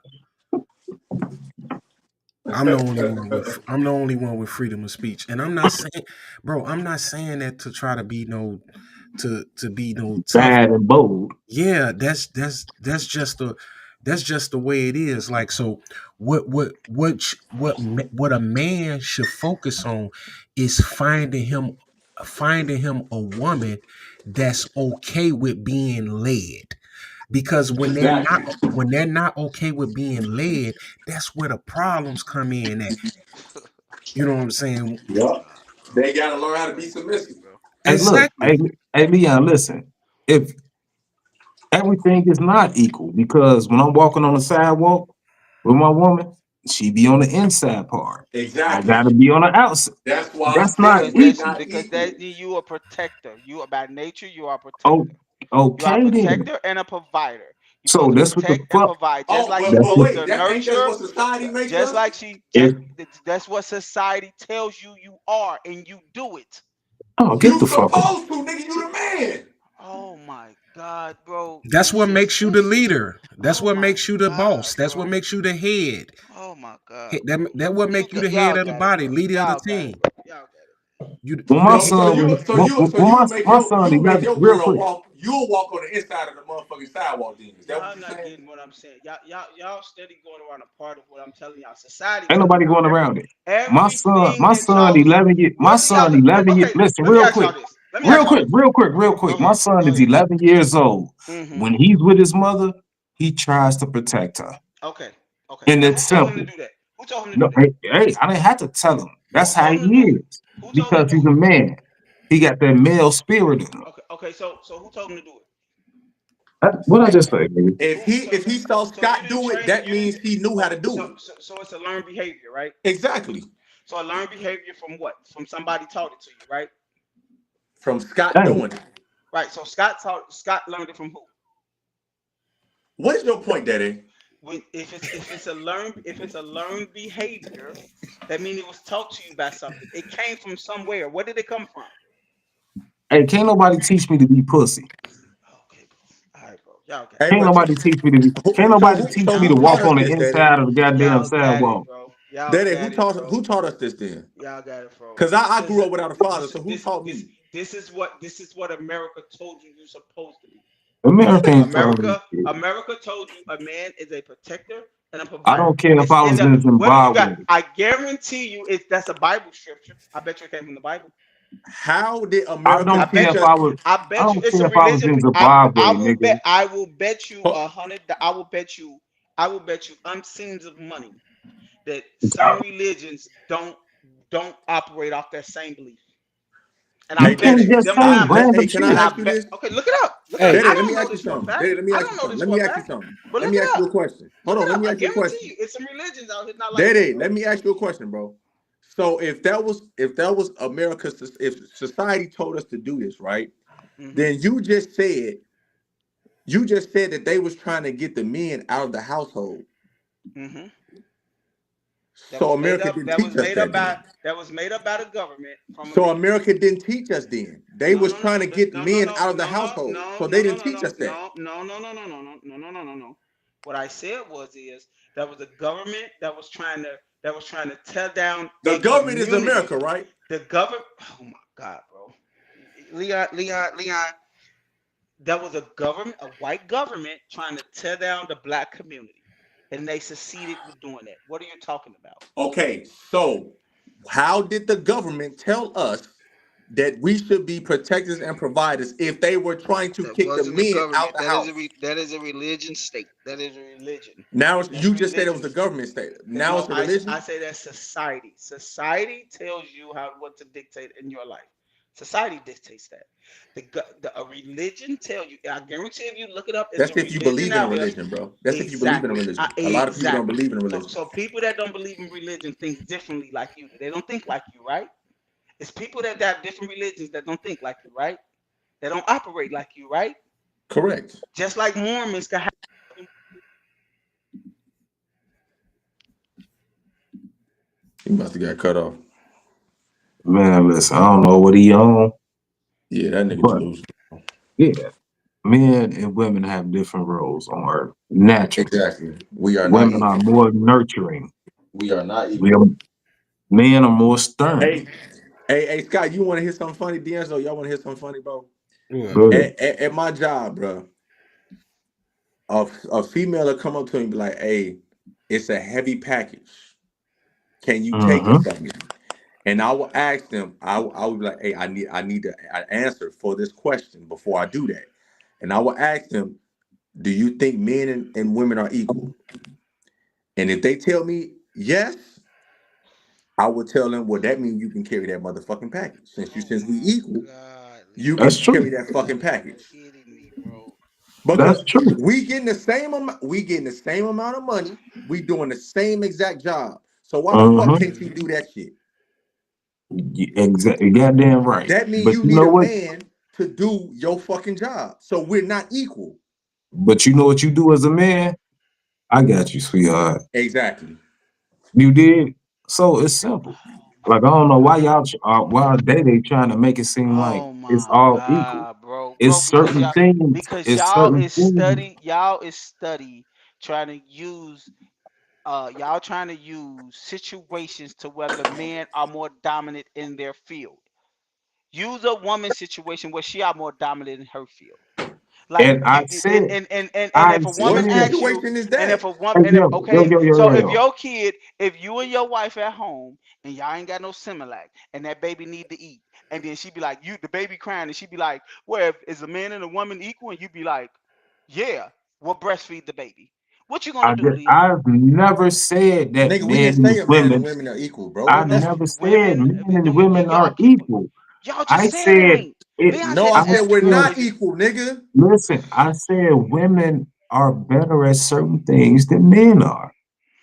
I'm the only one with freedom of speech. And I'm not saying, bro, I'm not saying that to try to be no to be no tough. bad and bold. Yeah, that's just the way it is. Like, so what a man should focus on is finding him a woman that's okay with being led. Because Exactly. when they're not okay with being led, that's where the problems come in at. You know what I'm saying? Yup. They gotta learn how to be that's submissive. crazy, bro. Hey, look, Exactly. hey, Leon, listen. If everything is not equal, because when I'm walking on the sidewalk with my woman, she be on the inside part. I Exactly. gotta be on the outside. That's why I That's not said Because we that's equal. not because equal. that you a protector. You are by nature. You are a Oh, protector. You are a okay then. protector and a provider. You're So supposed to that's what the protect and fuck. provide, just Oh, like but she's That's but what. supposed wait, to that ain't that's nurture. what society makes Just us. like she, If that's what society tells you you are, and you do it. oh, get You the fuck off. supposed to, nigga. You the man. Oh my God, bro, That's this what is makes you the this is. leader. That's Oh what my makes you the God, boss. That's what bro. makes you the head. Oh my God, That bro. that what make you the head Y'all of the got it, body, bro. leader of the Y'all got it, team. bro. Y'all got it. You When my hey, So son you was so you so when you make my son you make 11, your real girl quick. walk. You'll walk on the inside of the motherfucking sidewalk. Then is that what Y'all you not saying? getting what I'm saying. Y'all steady going around a part of what I'm telling y'all. Society Ain't telling nobody y'all going around it. everything My that son y'all. 11 years. My What do y'all son do? 11 years. Okay, Listen, let me real ask quick, y'all this. Let me ask y'all this. real Go quick. My ahead. son Go is ahead. 11 years old. Mm-hmm. When he's with his mother, he tries to protect her, Okay. Okay. and Now it's who told him to simple. do that? Who told him to do No, that? hey, I didn't have to tell him. That's Who how told he him to do it? is Who told him to because do he's it? a man. He got that male spirit in him. Okay. Okay. So who told him to do it? What I just say, nigga? If he saw So you Scott didn't do it, train that you didn't. means he knew how to Okay. do it. So it's a learned behavior, right? Exactly. So a learned behavior from what? From somebody taught it to you, right? From Scott Hey, doing it. Right. So Scott learned it from who? What is your point, Daddy? When if it's a learned behavior, that means it was taught to you by something. It came from somewhere. Where did it come from? hey, can't nobody teach me to be pussy. Okay, bro. All right, bro. Y'all got Hey, it. Can't but you nobody teach me to be. Can't nobody teach so me to who walk taught us on the this, Daddy? inside of the goddamn Y'all got it, sidewalk. bro. Y'all Daddy, got it, bro. who taught us this then? Y'all got it, bro. Because I grew Listen, up without a father, this so who this taught this me? this is what America told you you're supposed to be. America ain't taught me America shit. America told you a man is a protector and a I provider. don't care if It's I in was the in whether you got. Zimbabwe. I guarantee you, that's a Bible scripture. I bet you it came from the Bible. How did I America I don't care teach bet if you. us? I was. I I bet you don't it's care a if I was religion. in I Zimbabwe, will bet. nigga. I will bet you Huh, 100. I will bet you. I will bet you unseen of money that I- some religions don't operate off that same belief. And I You Hey, bet can't you Daddy, just them say times. random Can I And shit. I ask you bet. this? Okay, look it up. Look it up. hey, I Daddy, let me don't know ask you this for a something. fact. Daddy, let me I ask you don't know something. this Let for a me ask you fact. something. But Let look me it ask you up. a question. Hold Look on, it let up. me I ask you a guarantee question. you, it's some religions out here not like that, Daddy, bro. let me ask you a question, bro. So if that was America's if society told us to do this, right? Hmm. Then you just said that they was trying to get the men out of the household. Hmm. That So was made America up. didn't teach us that then. That was made up by the government from a So man. America didn't teach us then. They No, was no, no, trying to This- get no, no, men no, out of the no, no, household. no, So they no, no, didn't no, teach no, us that. no, no, no, no, no, no, no, no, no, no, no, no. What I said is that was the government that was trying to tear down The a government is community. America, right? The government. Oh my God, bro. Leon. That was a government, a white government, trying to tear down the black community, and they succeeded with doing that. What are you talking about? Okay, so how did the government tell us that we should be protectors and providers if they were trying to That kick the wasn't the men out government. the house? That is a religion state. That is a religion. Now That's you just said it was religion. the government state. Now No, it's a religion. I say that's society. Society tells you how what to dictate in your life. Society dictates that. A religion tell you. I guarantee if you look it up, it's That's a if you religion believe in a out here. religion, bro. That's if you believe in a Exactly. religion. A lot of people don't Exactly. believe in a So, religion. so people that don't believe in religion think differently like you do. They don't think like you, right? It's people that have different religions that don't think like you, right? They don't operate like you, right? Correct. Just like Mormons can have. He must have got cut off. Man, listen, I don't know what he on, Yeah, that nigga but delusional. yeah, men and women have different roles on earth. Naturally, Exactly. We are not women are equal. more nurturing. We are not We equal. are, men are more Hey, stern. hey, Scott, you want to hear something funny? D'Angelo, y'all want to hear something funny, bro? What? Good. At my job, bro, a female will come up to me and be like, "Hey, it's a heavy package. Can you take it Mm-hmm. for me?" And I will ask them. I will be like, "Hey, I need an answer for this question before I do that." And I will ask them, "Do you think men and women are equal?" And if they tell me yes, I would tell them, "Well, that means you can carry that motherfucking package. Oh Since we my equal, God, you That's can Leon, carry true. that you fucking gotta be package." kidding me, bro. Because That's true. we getting the same amount of money. We doing the same exact job. So why the fuck Mm-hmm. can't you do that shit? Exactly. Goddamn right. That means But you you need know a what? man to do your fucking job. So we're not equal. But you know what you do as a man? I got you, sweetheart. Exactly. You did. So it's simple. Oh Like I my don't know why God. y'all why they trying to make it seem like Oh it's my all equal. God, bro. It's Bro, because certain y'all things. because It's y'all certain is things. study trying to use y'all trying to use situations to where the men are more dominant in their field. Use a woman situation where she are more dominant in her field. Like And I said, and I if a woman What said, asks you, situation is and if that? a woman hey, and if yo, yo, okay, yo, yo, so yo, if yo. your kid, if you and your wife at home and y'all ain't got no Similac and that baby need to eat, and then she be like, you the baby crying, and she be like, well, is a man and a woman equal? And you be like, yeah, we'll breastfeed the baby. What you gonna do, Leon? I've never said that Nigga, we men didn't and say a man and women. women are equal, bro. I What No, that's never said women, men and women y'all are keep equal. y'all just I said it said ain't. it. Leon no, said I I it's said we're equal. said, not equal, nigga. listen. I said women are better at certain things than men are.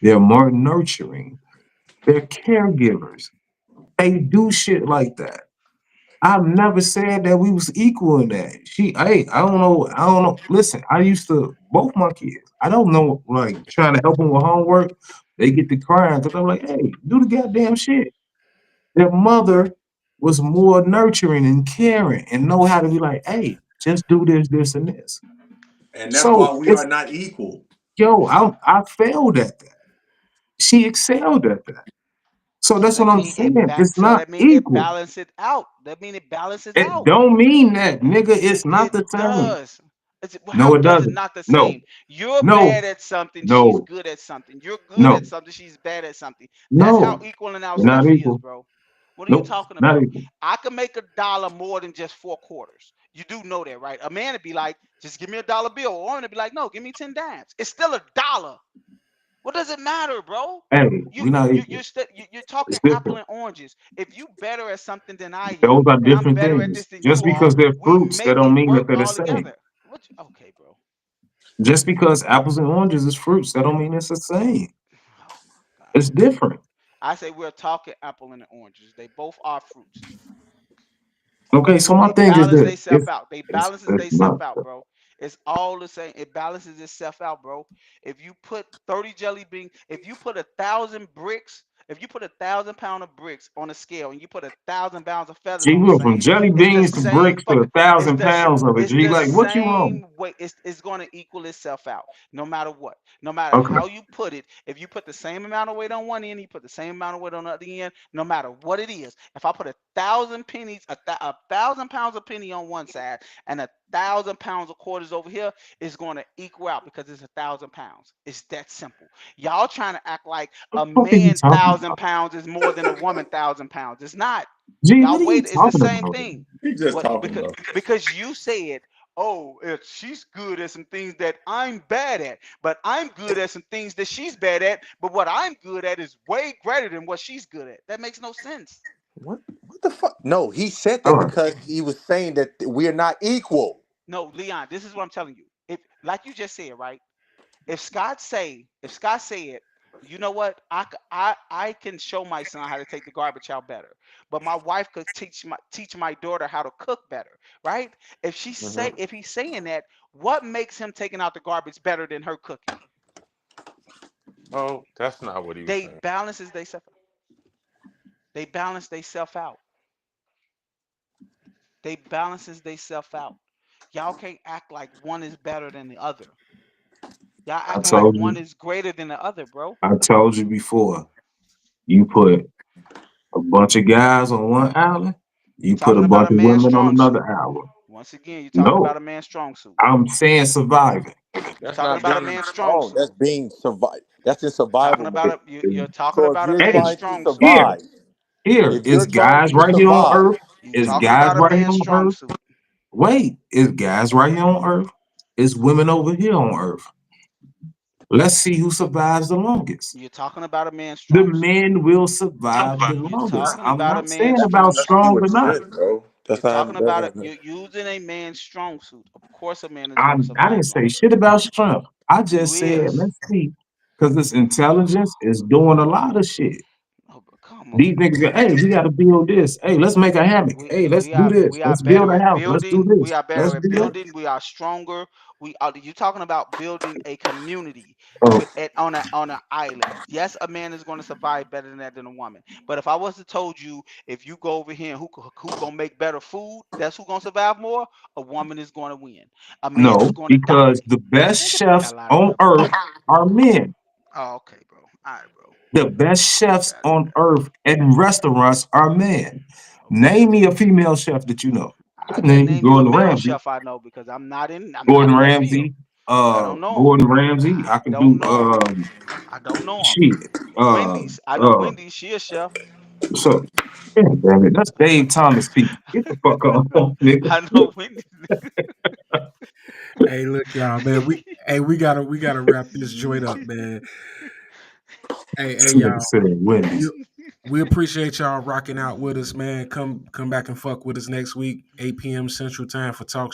They're more nurturing. They're caregivers. They do shit like that. I've never said that we was equal in that. Hey, I don't know. I don't know. Listen, I used to both my kids. I don't know, like trying to help them with homework. They get to crying because I'm like, hey, do the goddamn shit. Their mother was more nurturing and caring and know how to be like, hey, just do this, this, and this. And that's why So we are it's not equal. yo, I failed at that. She excelled at that. So So that's what that I'm mean saying. It's so not that mean it equal. balance it out. That mean it balances It out. don't mean that, nigga. It's not It the same. does. Well, No, how it does it doesn't. not the No, same? You're no, bad at something, she's no, good at something. You're good no, at something, she's bad at something. That's how no. equal in our We're not stuff is, equal. bro. What are you Nope, talking not about? equal. I can make $1 more than just 4 quarters. You do know that, right? A man would be like, just give me $1 bill. A woman would be like, no, give me 10 dimes. It's still $1. What does it matter, bro? Hey, we're not equal. You're talking It's apple different. and oranges. If you better at something than I am, Those are and I'm different better at things. this than Just you are, because they're we fruits, that make don't it mean that work they're the all same. together. Okay, bro. Just because apples and oranges is fruits, that don't mean it's the same. Oh my It's God, bro. different. I say we're talking apple and the oranges. They both are fruits. Okay, so my They thing is balance this: themselves out. They balances it's not. themselves out, bro. It's all the same. It balances itself out, bro. If you put 30 jelly beans, if you put 1,000 bricks, if you put 1,000 pound of bricks on a scale and you put 1,000 pounds of feathers G on the went from same, jelly it's the beans to same bricks to a fucking. thousand pounds of it. It's G, the like what you want? same way. It's going to equal itself out, no matter what, no matter Okay, how you put it. If you put the same amount of weight on one end, you put the same amount of weight on the other end. No matter what it is, if I put 1,000 pennies, 1,000 pounds of penny on one side and 1,000 pounds of quarters over here, it's going to equal out because it's 1,000 pounds. It's that simple. Y'all trying to act like what a the fuck are you man talking thousand about? pounds is more than a woman 1,000 pounds. It's not. G, what Y'all are you weight is the talking same about? thing. He just What talking, bro. because you said, oh, if she's good at some things that I'm bad at, but I'm good at some things that she's bad at, but what I'm good at is way greater than what she's good at. That makes no sense. What? The fuck? No, he said All that right. because he was saying that we're not equal. No, Leon, this is what I'm telling you. If, like you just said, right? If Scott said, you know what, I can show my son how to take the garbage out better, but my wife could teach my daughter how to cook better, right? Hmm. If he's saying that, what makes him taking out the garbage better than her cooking? Oh, that's not what he was They saying. balances they self. They balance they self out. They balances they self out. Y'all can't act like one is better than the other. Y'all I acting like told one you. is greater than the other, bro. I told you before. You put a bunch of guys on one island. You're You put a talking about bunch a of man's women on strong another suit. island. Once again, you're talking about No, a man's strong suit. I'm saying surviving. You're That's talking not about a being man's strong strong. suit. That's being survive. That's in You're talking survival about mode. a you're talking So if about a you're man's Hey, trying to strong suit. here, survive, here if is you're trying guys to right here on survive, Earth. You Is talking guys about a right here man's on strong Earth. suit. Wait, is guys right here on Earth. Is women over here on Earth. Let's see who survives the longest. You're talking about a man's The strong suit. men will survive the You're longest. talking I'm about a not saying man's that about strong has to suit. do strong with or not. strength, bro. You're That's talking not. That about has it. not. You're using a man's strong suit. Of course, a man is I going to I survive didn't say longer. shit about strength. I You just said is. let's see, because this intelligence is doing a lot of shit. Oh, but come These on, niggas go, man. hey, we got to build this. Hey, let's make a hammock. Hey, let's do this. We are Let's build better a at house. Let's do building. this. We are Let's better at do that. building. We are stronger. We are. You talking about building a community Oh, on an island? Yes, a man is going to survive better than that than a woman. But if I was to told you, if you go over here, and who gonna make better food? That's who gonna survive more. A woman is going to win. A man is no, going to because die. the best Man, get the chefs hell out of on here, bro. earth are men. Oh, okay, bro. All right, bro. The best Get chefs out of on here. earth and restaurants are men. Okay. Name me a female chef that you know. I I can can't name you name you a Gordon male Ramsay. chef I know because I'm not Gordon in that field. Ramsay. I don't know him. Gordon Ramsay. I I can don't do know him. I don't know him. shit. Wendy's. I know Uh, Wendy's. She a chef. so yeah, damn it, that's Dave Thomas speaking. Get the fuck on, nigga. I know Wendy's. Hey, look, y'all, man. We gotta wrap this joint up, man. Hey, This nigga y'all. said We, Wendy's. we appreciate y'all rocking out with us, man. Come back and fuck with us next week, 8 p.m. Central Time for Talk